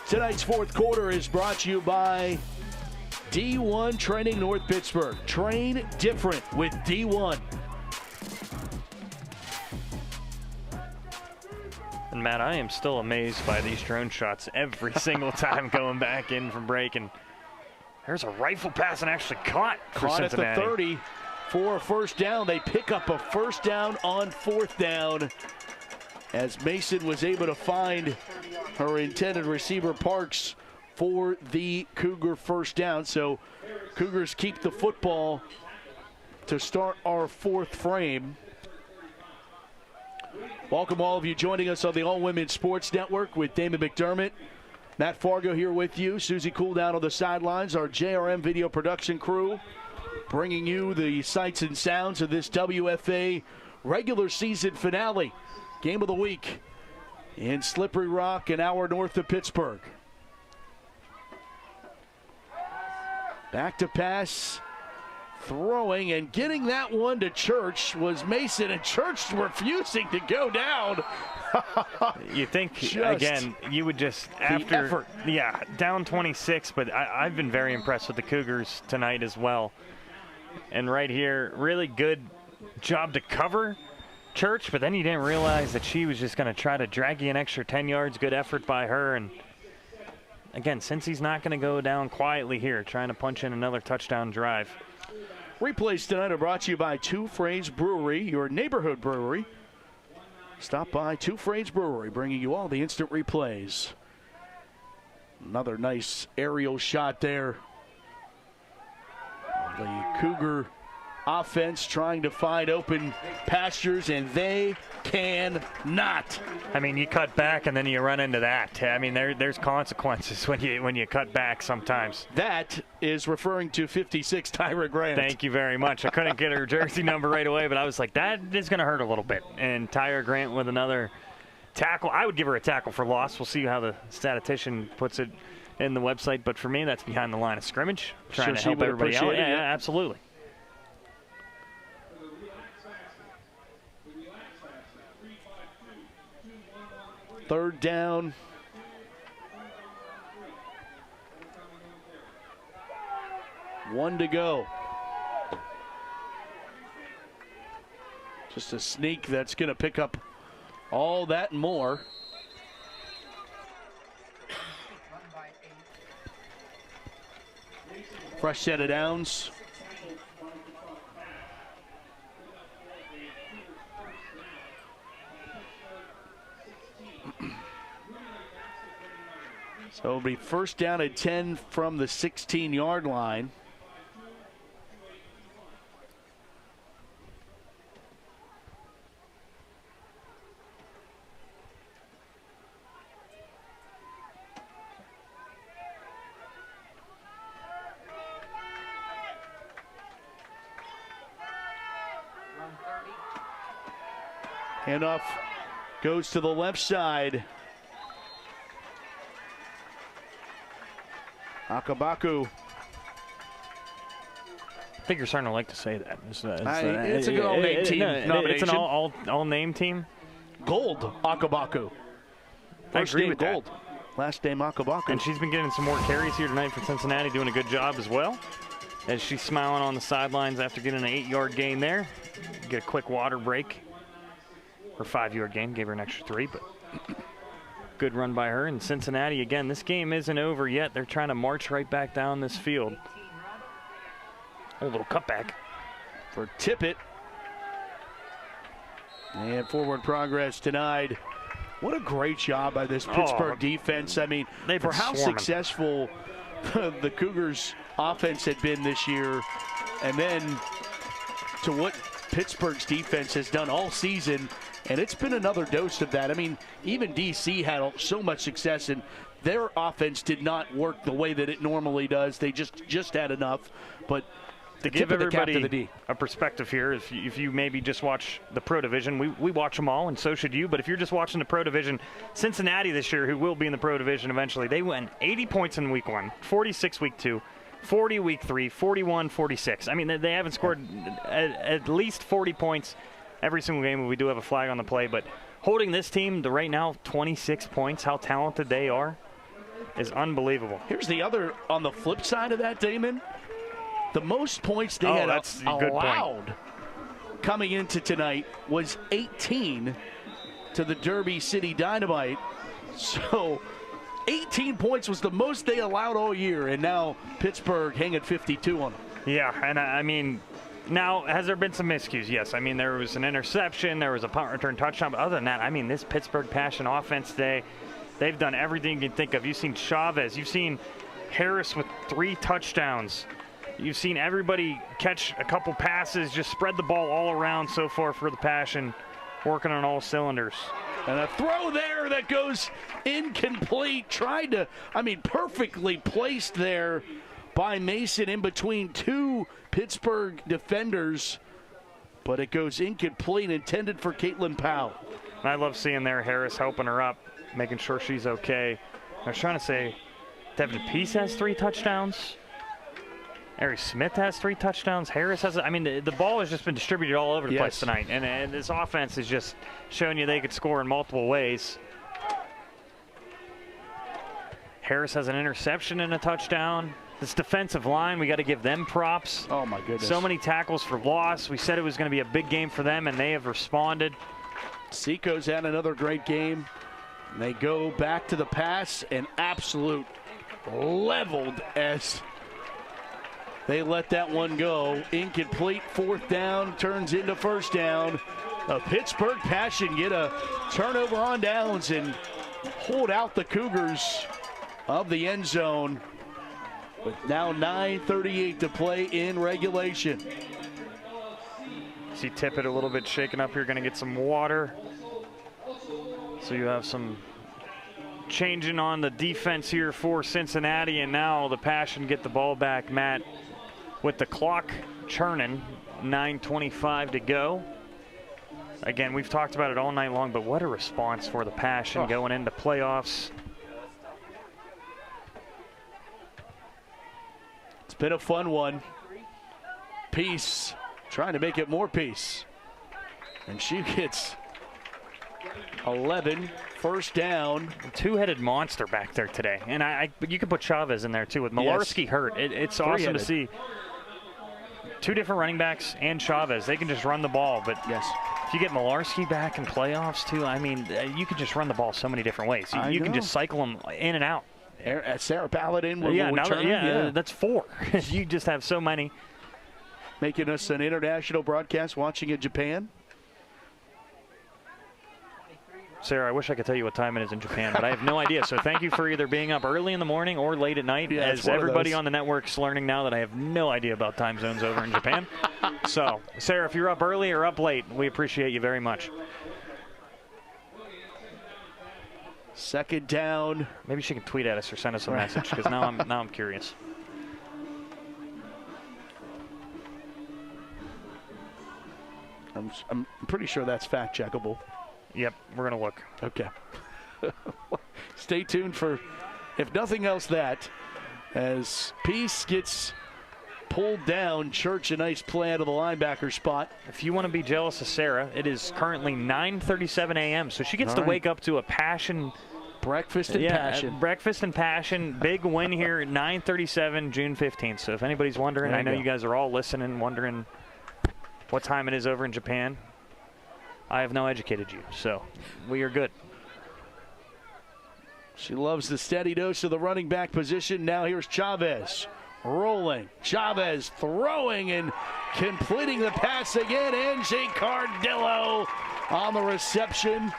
Tonight's fourth quarter is brought to you by D1 Training North Pittsburgh. Train different with D1. And Matt, I am still amazed by these drone shots every single time going back in from break. And there's a rifle pass and actually caught for Cincinnati. At the 30 for a first down. They pick up a first down on fourth down as Mason was able to find her intended receiver Parks for the Cougar first down. So Cougars keep the football to start our fourth frame. Welcome all of you joining us on the All Women's Sports Network with Damon McDermott. Matt Fargo here with you. Susie Cooldown on the sidelines, our JRM video production crew, bringing you the sights and sounds of this WFA regular season finale. Game of the week in Slippery Rock, an hour north of Pittsburgh. Back to pass, throwing and getting that one to Church was Mason, and Church refusing to go down. You think, again, you would just, after, effort. Yeah, down 26, but I've been very impressed with the Cougars tonight as well. And right here, really good job to cover Church, but then you didn't realize that she was just going to try to drag you an extra 10 yards. Good effort by her. And again, since he's not going to go down quietly here, trying to punch in another touchdown drive. Replays tonight are brought to you by Two Frames Brewery, your neighborhood brewery. Stop by Two Frames Brewery, bringing you all the instant replays. Another nice aerial shot there. The Cougar offense trying to find open pastures, and they cannot. I mean, you cut back and then you run into that. I mean, there's consequences when you cut back sometimes. That is referring to 56 Tyra Grant. Thank you very much. I couldn't get her jersey number right away, but I was like, that is going to hurt a little bit. And Tyra Grant with another tackle. I would give her a tackle for loss. We'll see how the statistician puts it in the website, but for me, that's behind the line of scrimmage, trying to help everybody out. Yeah, absolutely. Third down. One to go. Just a sneak that's going to pick up all that and more. Fresh set of downs. So it'll be first down at 10 from the 16-yard line. Handoff goes to the left side. Akabaku. I think you're starting to like to say that. It's a good all-name team nomination. It's an all-name team. Gold, Akabaku. First name Gold. Last name Akabaku. And she's been getting some more carries here tonight for Cincinnati, doing a good job as well. As she's smiling on the sidelines after getting an 8-yard gain there. Get a quick water break. Her 5-yard gain, gave her an extra 3, but good run by her. And Cincinnati, again, this game isn't over yet. They're trying to march right back down this field. A little cutback for Tippett. And forward progress denied. What a great job by this Pittsburgh defense. I mean, for how successful the Cougars offense had been this year, and then to what Pittsburgh's defense has done all season, and it's been another dose of that. I mean, even DC had so much success, and their offense did not work the way that it normally does. They just had enough, but to give everybody a perspective here, if you maybe just watch the Pro Division, we watch them all, and so should you. But if you're just watching the Pro Division, Cincinnati this year, who will be in the Pro Division eventually, they went 80 points in week 1, 46 week 2, 40 week 3, 41, 46. I mean, they haven't scored at least 40 points every single game. We do have a flag on the play, but holding this team to right now 26 points, how talented they are, is unbelievable. Here's the other, on the flip side of that, Damon. The most points they had allowed coming into tonight was 18 to the Derby City Dynamite. So 18 points was the most they allowed all year, and now Pittsburgh hanging 52 on them. Yeah, and I mean, now, has there been some miscues? Yes. I mean, there was an interception, there was a punt return touchdown, but other than that, I mean, this Pittsburgh Passion offense today, they've done everything you can think of. You've seen Chavez, you've seen Harris with 3 touchdowns. You've seen everybody catch a couple passes, just spread the ball all around so far for the Passion, working on all cylinders. And a throw there that goes incomplete. Tried to, I mean, perfectly placed there by Mason in between 2 Pittsburgh defenders, but it goes incomplete, intended for Caitlin Powell. And I love seeing there Harris helping her up, making sure she's okay. I was trying to say, Devin Peace has 3 touchdowns. Ari Smith has 3 touchdowns. Harris has, I mean, the ball has just been distributed all over the place tonight. And this offense is just showing you they could score in multiple ways. Harris has an interception and a touchdown. This defensive line, we got to give them props. Oh, my goodness. So many tackles for loss. We said it was going to be a big game for them, and they have responded. Seiko's had another great game. They go back to the pass, and absolute leveled as they let that one go. Incomplete, 4th down, turns into 1st down. A Pittsburgh Passion get a turnover on downs and hold out the Cougars of the end zone. With now 9:38 to play in regulation. See Tippett a little bit shaken up here, going to get some water. So you have some changing on the defense here for Cincinnati, and now the Passion get the ball back, Matt, with the clock churning, 9:25 to go. Again, we've talked about it all night long, but what a response for the Passion going into playoffs. It's been a fun one. Peace trying to make it more Peace. And she gets 11, 1st down. Two-headed monster back there today. And you can put Chavez in there too. With Malarski hurt, it's awesome to see 2 different running backs and Chavez. They can just run the ball. But if you get Malarski back in playoffs too, I mean, you can just run the ball so many different ways. You can just cycle them in and out. Sarah Paladin will return. That's 4. You just have so many. Making us an international broadcast watching in Japan. Sarah, I wish I could tell you what time it is in Japan, but I have no idea. So thank you for either being up early in the morning or late at night, as everybody on the network's learning now that I have no idea about time zones over in Japan. So, Sarah, if you're up early or up late, we appreciate you very much. Second down. Maybe she can tweet at us or send us a message, because now I'm curious. I'm pretty sure that's fact checkable. Yep, we're going to look. Okay. Stay tuned for, if nothing else, that as Peace gets pulled down. Church, a nice play out of the linebacker spot. If you want to be jealous of Sarah, it is currently 9:37 a.m., so she gets to wake up to a passion. Breakfast and passion. Breakfast and passion. Big win here at 9:37, June 15th. So if anybody's wondering, I know you guys are all listening, wondering what time it is over in Japan. I have now educated you, so we are good. She loves the steady dose of the running back position. Now here's Chavez rolling. Chavez throwing and completing the pass again. Angie Cardillo on the reception.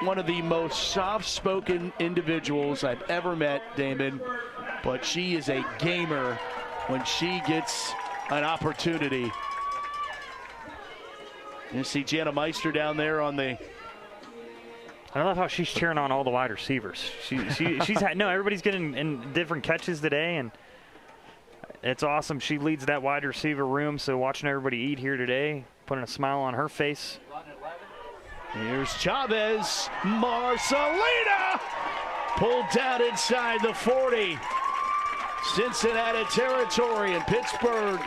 One of the most soft-spoken individuals I've ever met, Damon, but she is a gamer when she gets an opportunity. You see Jana Meister down there on the... I love how she's cheering on all the wide receivers. She's had, no, everybody's getting in different catches today, and it's awesome. She leads that wide receiver room, so watching everybody eat here today, putting a smile on her face. Here's Chavez. Marcelina pulled down inside the 40. Cincinnati territory, and Pittsburgh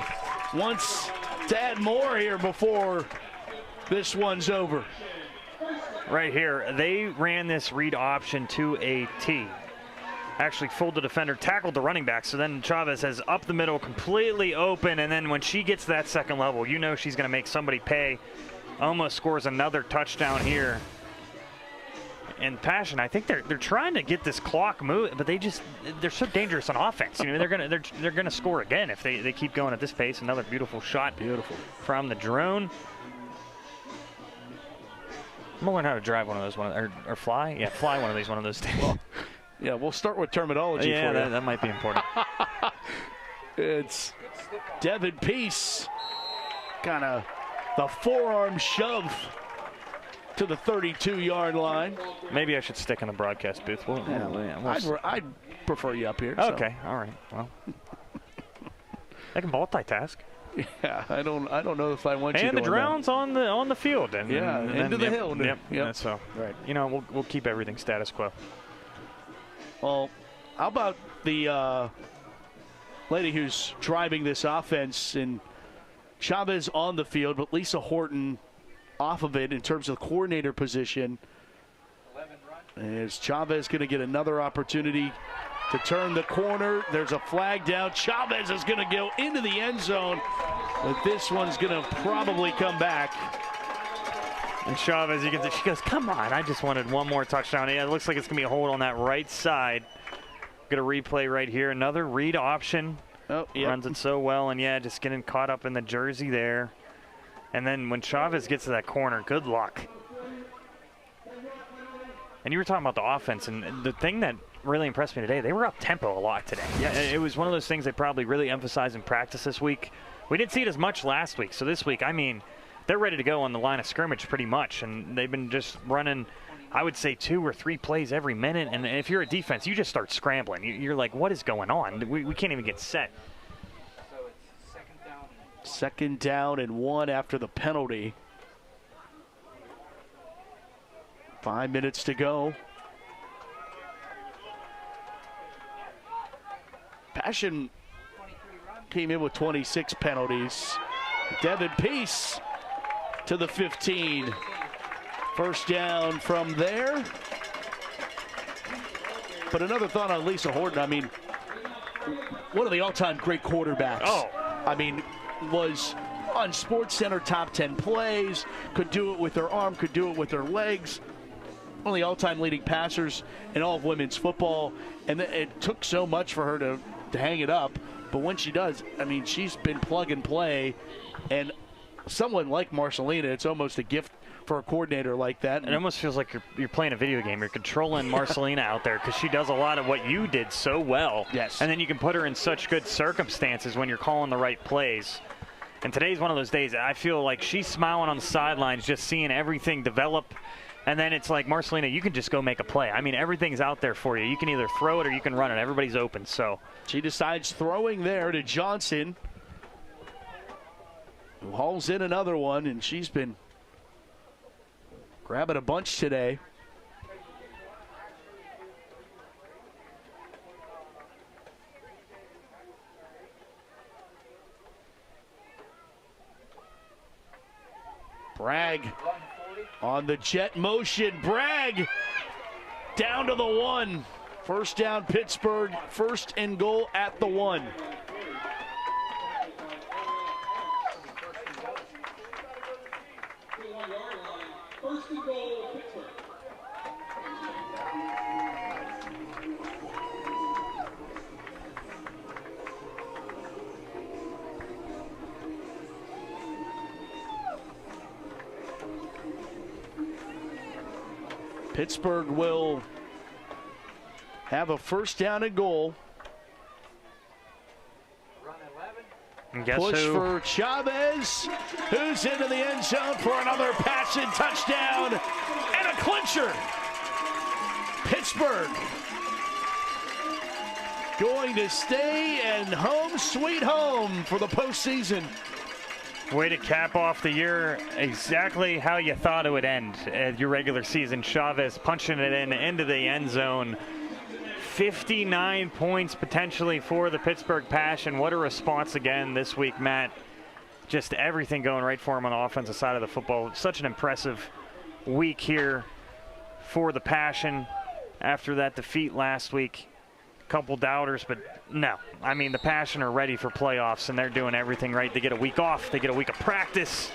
wants to add more here before this one's over. Right here, they ran this read option to a T. Actually fooled the defender, tackled the running back, so then Chavez has up the middle, completely open, and then when she gets to that second level, you know she's going to make somebody pay. Almost scores another touchdown here. And Passion, I think they're trying to get this clock moving, but they're so dangerous on offense. You know, they're gonna score again if they keep going at this pace. Another beautiful shot, from the drone. I'm gonna learn how to drive one of those, or fly. Yeah, fly one of these one of those days. Well, yeah, we'll start with terminology. Yeah, for you. that might be important. It's Devin Peace, kind of the forearm shove to the 32-yard line. Maybe I should stick in the broadcast booth. I'd prefer you up here. Okay, all right. Well, I can multitask. Yeah, I don't know if I want you. And the drone's on the field. And into the hill. Yep. So right. You know, we'll keep everything status quo. Well, how about the lady who's driving this offense, and Chavez on the field, but Lisa Horton off of it in terms of coordinator position. Is Chavez going to get another opportunity to turn the corner? There's a flag down. Chavez is going to go into the end zone, but this one's going to probably come back. And Chavez, she goes, come on, I just wanted one more touchdown. Yeah, it looks like it's going to be a hold on that right side. Going to replay right here. Another read option. Oh, yep. Runs it so well, and yeah, just getting caught up in the jersey there. And then when Chavez gets to that corner, good luck. And you were talking about the offense, and the thing that really impressed me today, they were up tempo a lot today. Yes. It was one of those things they probably really emphasized in practice this week. We didn't see it as much last week, so this week, I mean, they're ready to go on the line of scrimmage pretty much, and they've been just running, I would say, 2 or 3 plays every minute. And if you're a defense, you just start scrambling. You're like, what is going on? We can't even get set. Second down and 1 after the penalty. 5 minutes to go. Passion came in with 26 penalties. Devin Peace to the 15. First down from there. But another thought on Lisa Horton. I mean, one of the all-time great quarterbacks. Oh. I mean, was on SportsCenter top 10 plays, could do it with her arm, could do it with her legs. One of the all-time leading passers in all of women's football. And it took so much for her to hang it up. But when she does, I mean, she's been plug and play. And someone like Marcelina, it's almost a gift for a coordinator like that. It almost feels like you're playing a video game. You're controlling Marcelina out there because she does a lot of what you did so well. Yes. And then you can put her in such good circumstances when you're calling the right plays. And today's one of those days I feel like she's smiling on the sidelines, just seeing everything develop. And then it's like, Marcelina, you can just go make a play. I mean, everything's out there for you. You can either throw it or you can run it. Everybody's open. So she decides throwing there to Johnson, who hauls in another one, and she's been grabbing a bunch today. Bragg on the jet motion. Bragg down to the 1. First down, Pittsburgh. First and goal at the 1. First and goal, Pittsburgh. Pittsburgh will have a first down and goal. And guess Push who? for Chavez, who's into the end zone for another passing touchdown and a clincher. Pittsburgh going to stay and home sweet home for the postseason. Way to cap off the year exactly how you thought it would end your regular season. Chavez punching it into the end zone. 59 points potentially for the Pittsburgh Passion. What a response again this week, Matt. Just everything going right for him on the offensive side of the football. Such an impressive week here for the Passion after that defeat last week. Couple doubters, but no. I mean, the Passion are ready for playoffs, and they're doing everything right. They get a week off. They get a week of practice.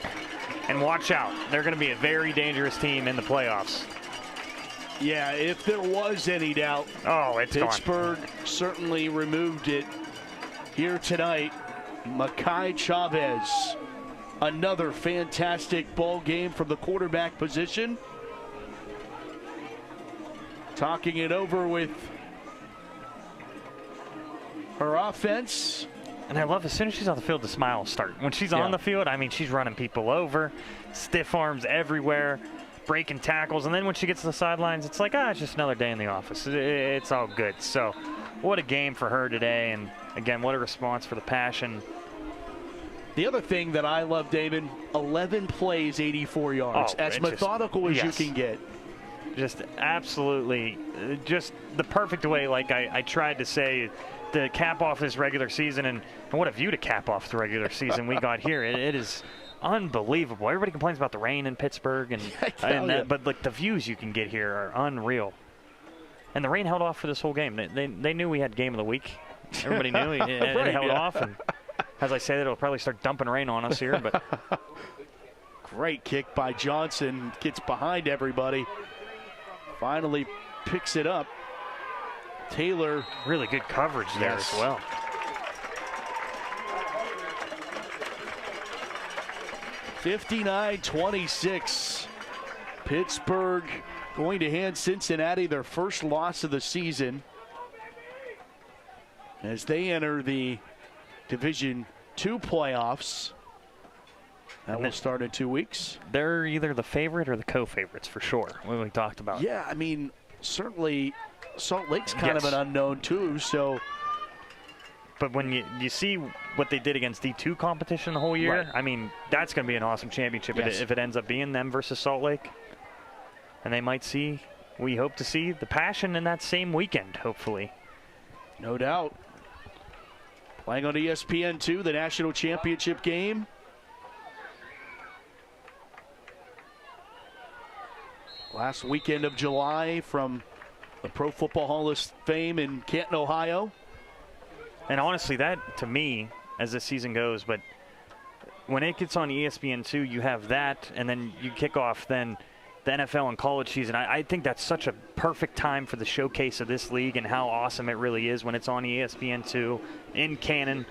And watch out. They're going to be a very dangerous team in the playoffs. Yeah, if there was any doubt, it's Pittsburgh certainly removed it here tonight. Makai Chavez, another fantastic ball game from the quarterback position. Talking it over with her offense. And I love as soon as she's on the field, the smile will start. When she's on the field, I mean, she's running people over, stiff arms everywhere, breaking tackles. And then when she gets to the sidelines, it's like, it's just another day in the office. It's all good. So what a game for her today. And again, what a response for the Passion. The other thing that I love, Damon, 11 plays, 84 yards. As methodical as you can get. Just absolutely, just the perfect way, like I tried to say, to cap off this regular season. And what a view to cap off the regular season we got here. It is unbelievable. Everybody complains about the rain in Pittsburgh, but like the views you can get here are unreal. And the rain held off for this whole game. They knew we had game of the week. Everybody knew it held off. And as I say that, it'll probably start dumping rain on us here. But great kick by Johnson. Gets behind everybody. Finally picks it up. Taylor. Really good coverage there as well. (59-26). Pittsburgh going to hand Cincinnati their first loss of the season as they enter the Division II playoffs. That will start in 2 weeks. They're either the favorite or the co-favorites for sure, when we talked about. Yeah, I mean, certainly Salt Lake's kind of an unknown too, so. But when you see what they did against D2 competition the whole year, Right. I mean, that's going to be an awesome championship if it ends up being them versus Salt Lake. And they might see, we hope to see, the Passion in that same weekend, hopefully. No doubt. Playing on ESPN2, the national championship game. Last weekend of July from the Pro Football Hall of Fame in Canton, Ohio. And honestly, that, to me, as this season goes, but when it gets on ESPN2, you have that, and then you kick off then the NFL and college season. I think that's such a perfect time for the showcase of this league and how awesome it really is when it's on ESPN2 in Canton.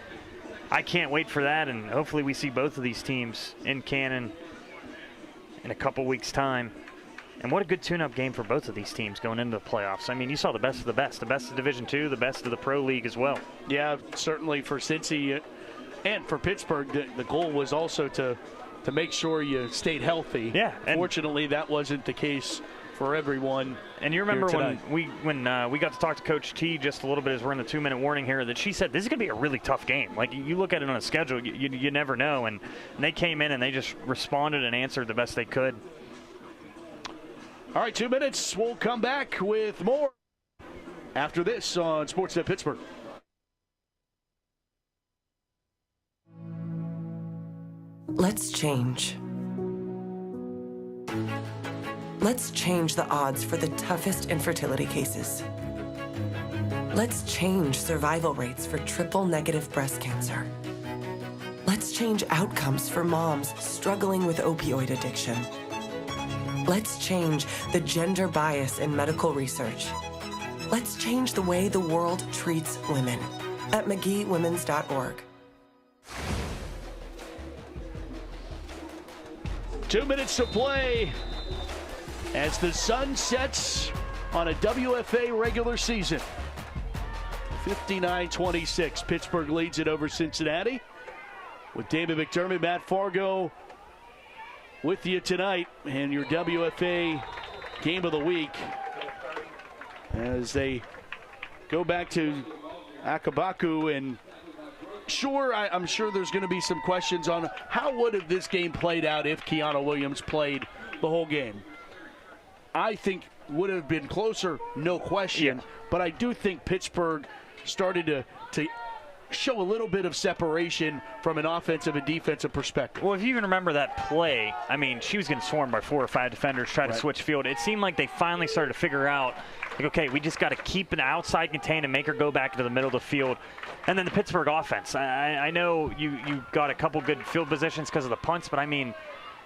I can't wait for that, and hopefully we see both of these teams in Cannon in a couple weeks' time. And what a good tune-up game for both of these teams going into the playoffs. I mean, you saw the best of the best of Division II, the best of the Pro League as well. Yeah, certainly for Cincy and for Pittsburgh, the goal was also to make sure you stayed healthy. Yeah. Fortunately, that wasn't the case for everyone. And you remember when we got to talk to Coach T just a little bit as we're in the 2-minute warning here, that she said this is going to be a really tough game. Like, you look at it on a schedule, you never know. And they came in and they just responded and answered the best they could. All right, 2 minutes. We'll come back with more after this on Sportsnet Pittsburgh. Let's change. Let's change the odds for the toughest infertility cases. Let's change survival rates for triple-negative breast cancer. Let's change outcomes for moms struggling with opioid addiction. Let's change the gender bias in medical research. Let's change the way the world treats women at McGeeWomens.org. 2 minutes to play as the sun sets on a WFA regular season. 59-26. Pittsburgh leads it over Cincinnati. With David McDermott, Matt Fargo with you tonight and your WFA game of the week as they go back to Akabaku. And I'm sure there's going to be some questions on how would have this game played out if Kiana Williams played the whole game. I think would have been closer, no question, but I do think Pittsburgh started to show a little bit of separation from an offensive and defensive perspective. Well, if you even remember that play, I mean, she was getting swarmed by 4 or 5 defenders trying to switch field. It seemed like they finally started to figure out, like, okay, we just got to keep an outside contained and make her go back to the middle of the field. And then the Pittsburgh offense. I know you got a couple good field positions because of the punts, but I mean,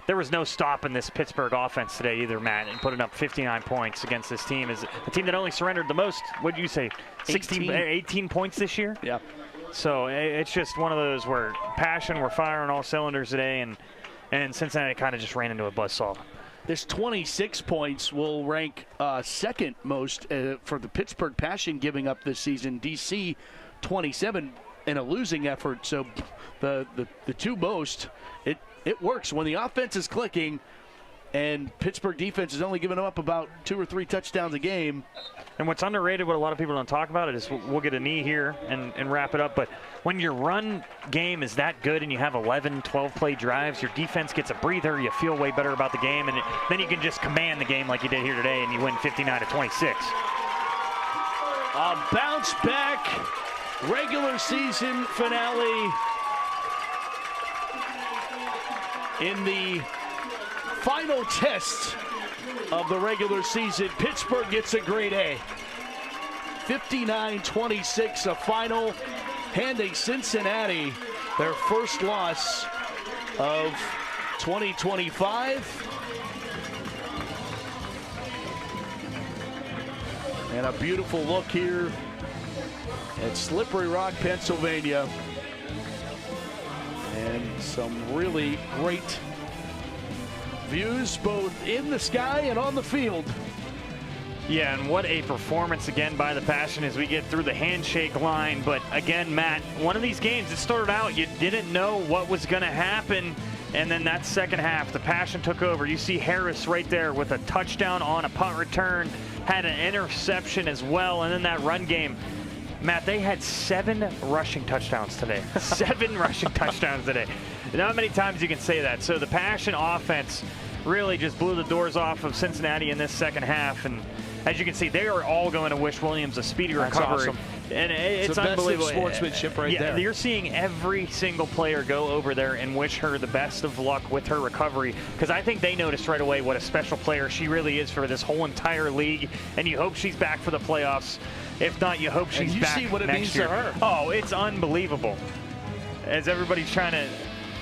there was no stopping this Pittsburgh offense today either, Matt, and putting up 59 points against this team. Is a team that only surrendered the most, what did you say, 18 points this year? Yeah. So it's just one of those where passion, we're firing all cylinders today, and Cincinnati kind of just ran into a buzzsaw. This 26 points will rank second most for the Pittsburgh passion giving up this season. DC 27 in a losing effort. So the two most, it works when the offense is clicking and Pittsburgh defense is only giving them up about 2 or 3 touchdowns a game. And what's underrated, what a lot of people don't talk about, is we'll get a knee here and wrap it up. But when your run game is that good and you have 11, 12-play drives, your defense gets a breather. You feel way better about the game, and then you can just command the game like you did here today, and you win 59-26. A bounce back regular season finale in the final test of the regular season. Pittsburgh gets a grade A. 59-26, a final, handing Cincinnati their first loss of 2025. And a beautiful look here at Slippery Rock, Pennsylvania. And some really great views both in the sky and on the field. Yeah, and what a performance again by the Passion as we get through the handshake line. But again, Matt, one of these games, it started out, you didn't know what was going to happen. And then that second half, the Passion took over. You see Harris right there with a touchdown on a punt return, had an interception as well. And then that run game, Matt, they had 7 rushing touchdowns today. 7 rushing touchdowns today. Not many times you can say that. So the Passion offense really just blew the doors off of Cincinnati in this second half. And as you can see, they are all going to wish Williams a speedy recovery. Awesome. And it's the unbelievable. Best of sportsmanship right there. You're seeing every single player go over there and wish her the best of luck with her recovery, because I think they noticed right away what a special player she really is for this whole entire league. And you hope she's back for the playoffs. If not, you hope she's back next year. You see what it means to her. Oh, it's unbelievable. As everybody's trying to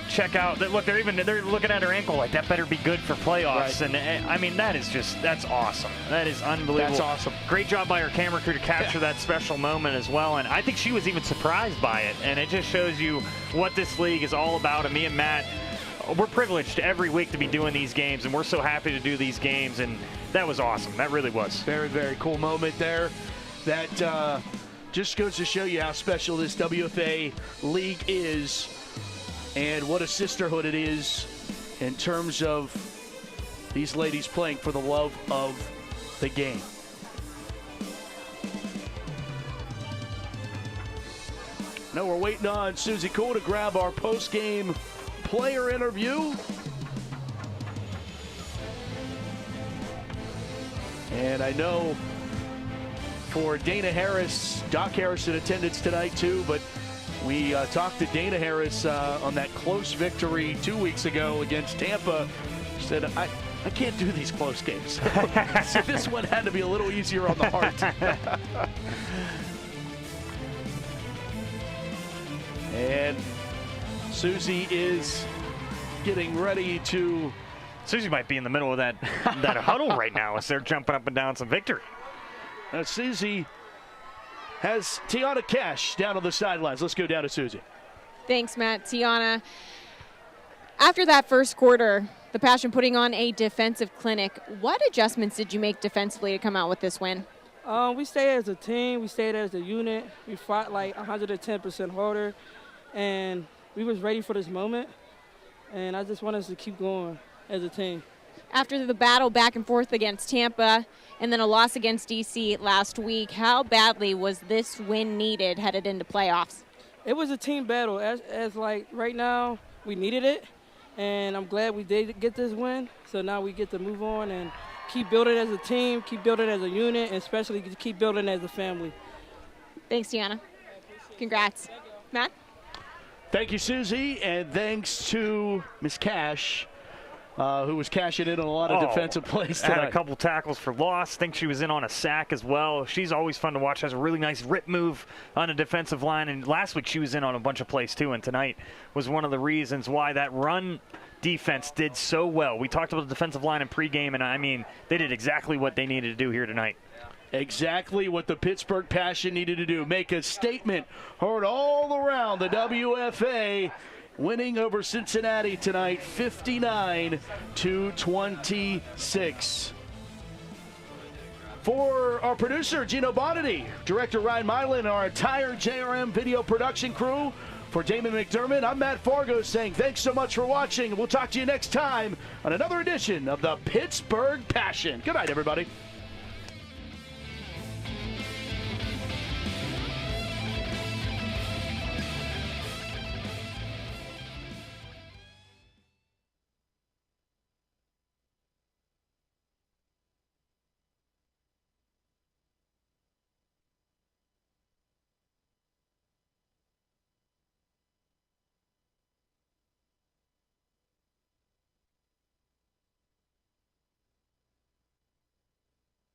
check out. Look, they're looking at her ankle like that better be good for playoffs. Right. And I mean, that's awesome. That is unbelievable. That's awesome. Great job by our camera crew to capture that special moment as well. And I think she was even surprised by it. And it just shows you what this league is all about. And me and Matt, we're privileged every week to be doing these games, and we're so happy to do these games. And that was awesome. That really was. Very, very cool moment there. That just goes to show you how special this WFA league is and what a sisterhood it is in terms of these ladies playing for the love of the game. Now we're waiting on Susie Cool to grab our post-game player interview. And I know for Dana Harris, Doc Harris in attendance tonight too, but we talked to Dana Harris on that close victory 2 weeks ago against Tampa. She said, I can't do these close games. So this one had to be a little easier on the heart. And Susie is getting ready to... Susie might be in the middle of that huddle right now as they're jumping up and down some victory. Susie has Tiana Cash down on the sidelines. Let's go down to Susie. Thanks, Matt. Tiana, after that first quarter, the Passion putting on a defensive clinic, what adjustments did you make defensively to come out with this win? We stayed as a team. We stayed as a unit. We fought like 110% harder, and we was ready for this moment, and I just want us to keep going as a team. After the battle back and forth against Tampa and then a loss against DC last week, how badly was this win needed headed into playoffs? It was a team battle. As like right now, we needed it, and I'm glad we did get this win. So now we get to move on and keep building as a team, keep building as a unit, and especially keep building as a family. Thanks, Tiana. Congrats. Matt? Thank you, Susie, and thanks to Miss Cash, who was cashing in on a lot of defensive plays tonight. Had a couple tackles for loss. Think she was in on a sack as well. She's always fun to watch. Has a really nice rip move on a defensive line. And last week she was in on a bunch of plays too. And tonight was one of the reasons why that run defense did so well. We talked about the defensive line in pregame, and I mean, they did exactly what they needed to do here tonight. Exactly what the Pittsburgh Passion needed to do. Make a statement heard all around the WFA. Winning over Cincinnati tonight, 59-26. For our producer, Gino Bonity, director Ryan Milan, and our entire JRM video production crew, for Damon McDermott, I'm Matt Fargo saying thanks so much for watching. We'll talk to you next time on another edition of the Pittsburgh Passion. Good night, everybody.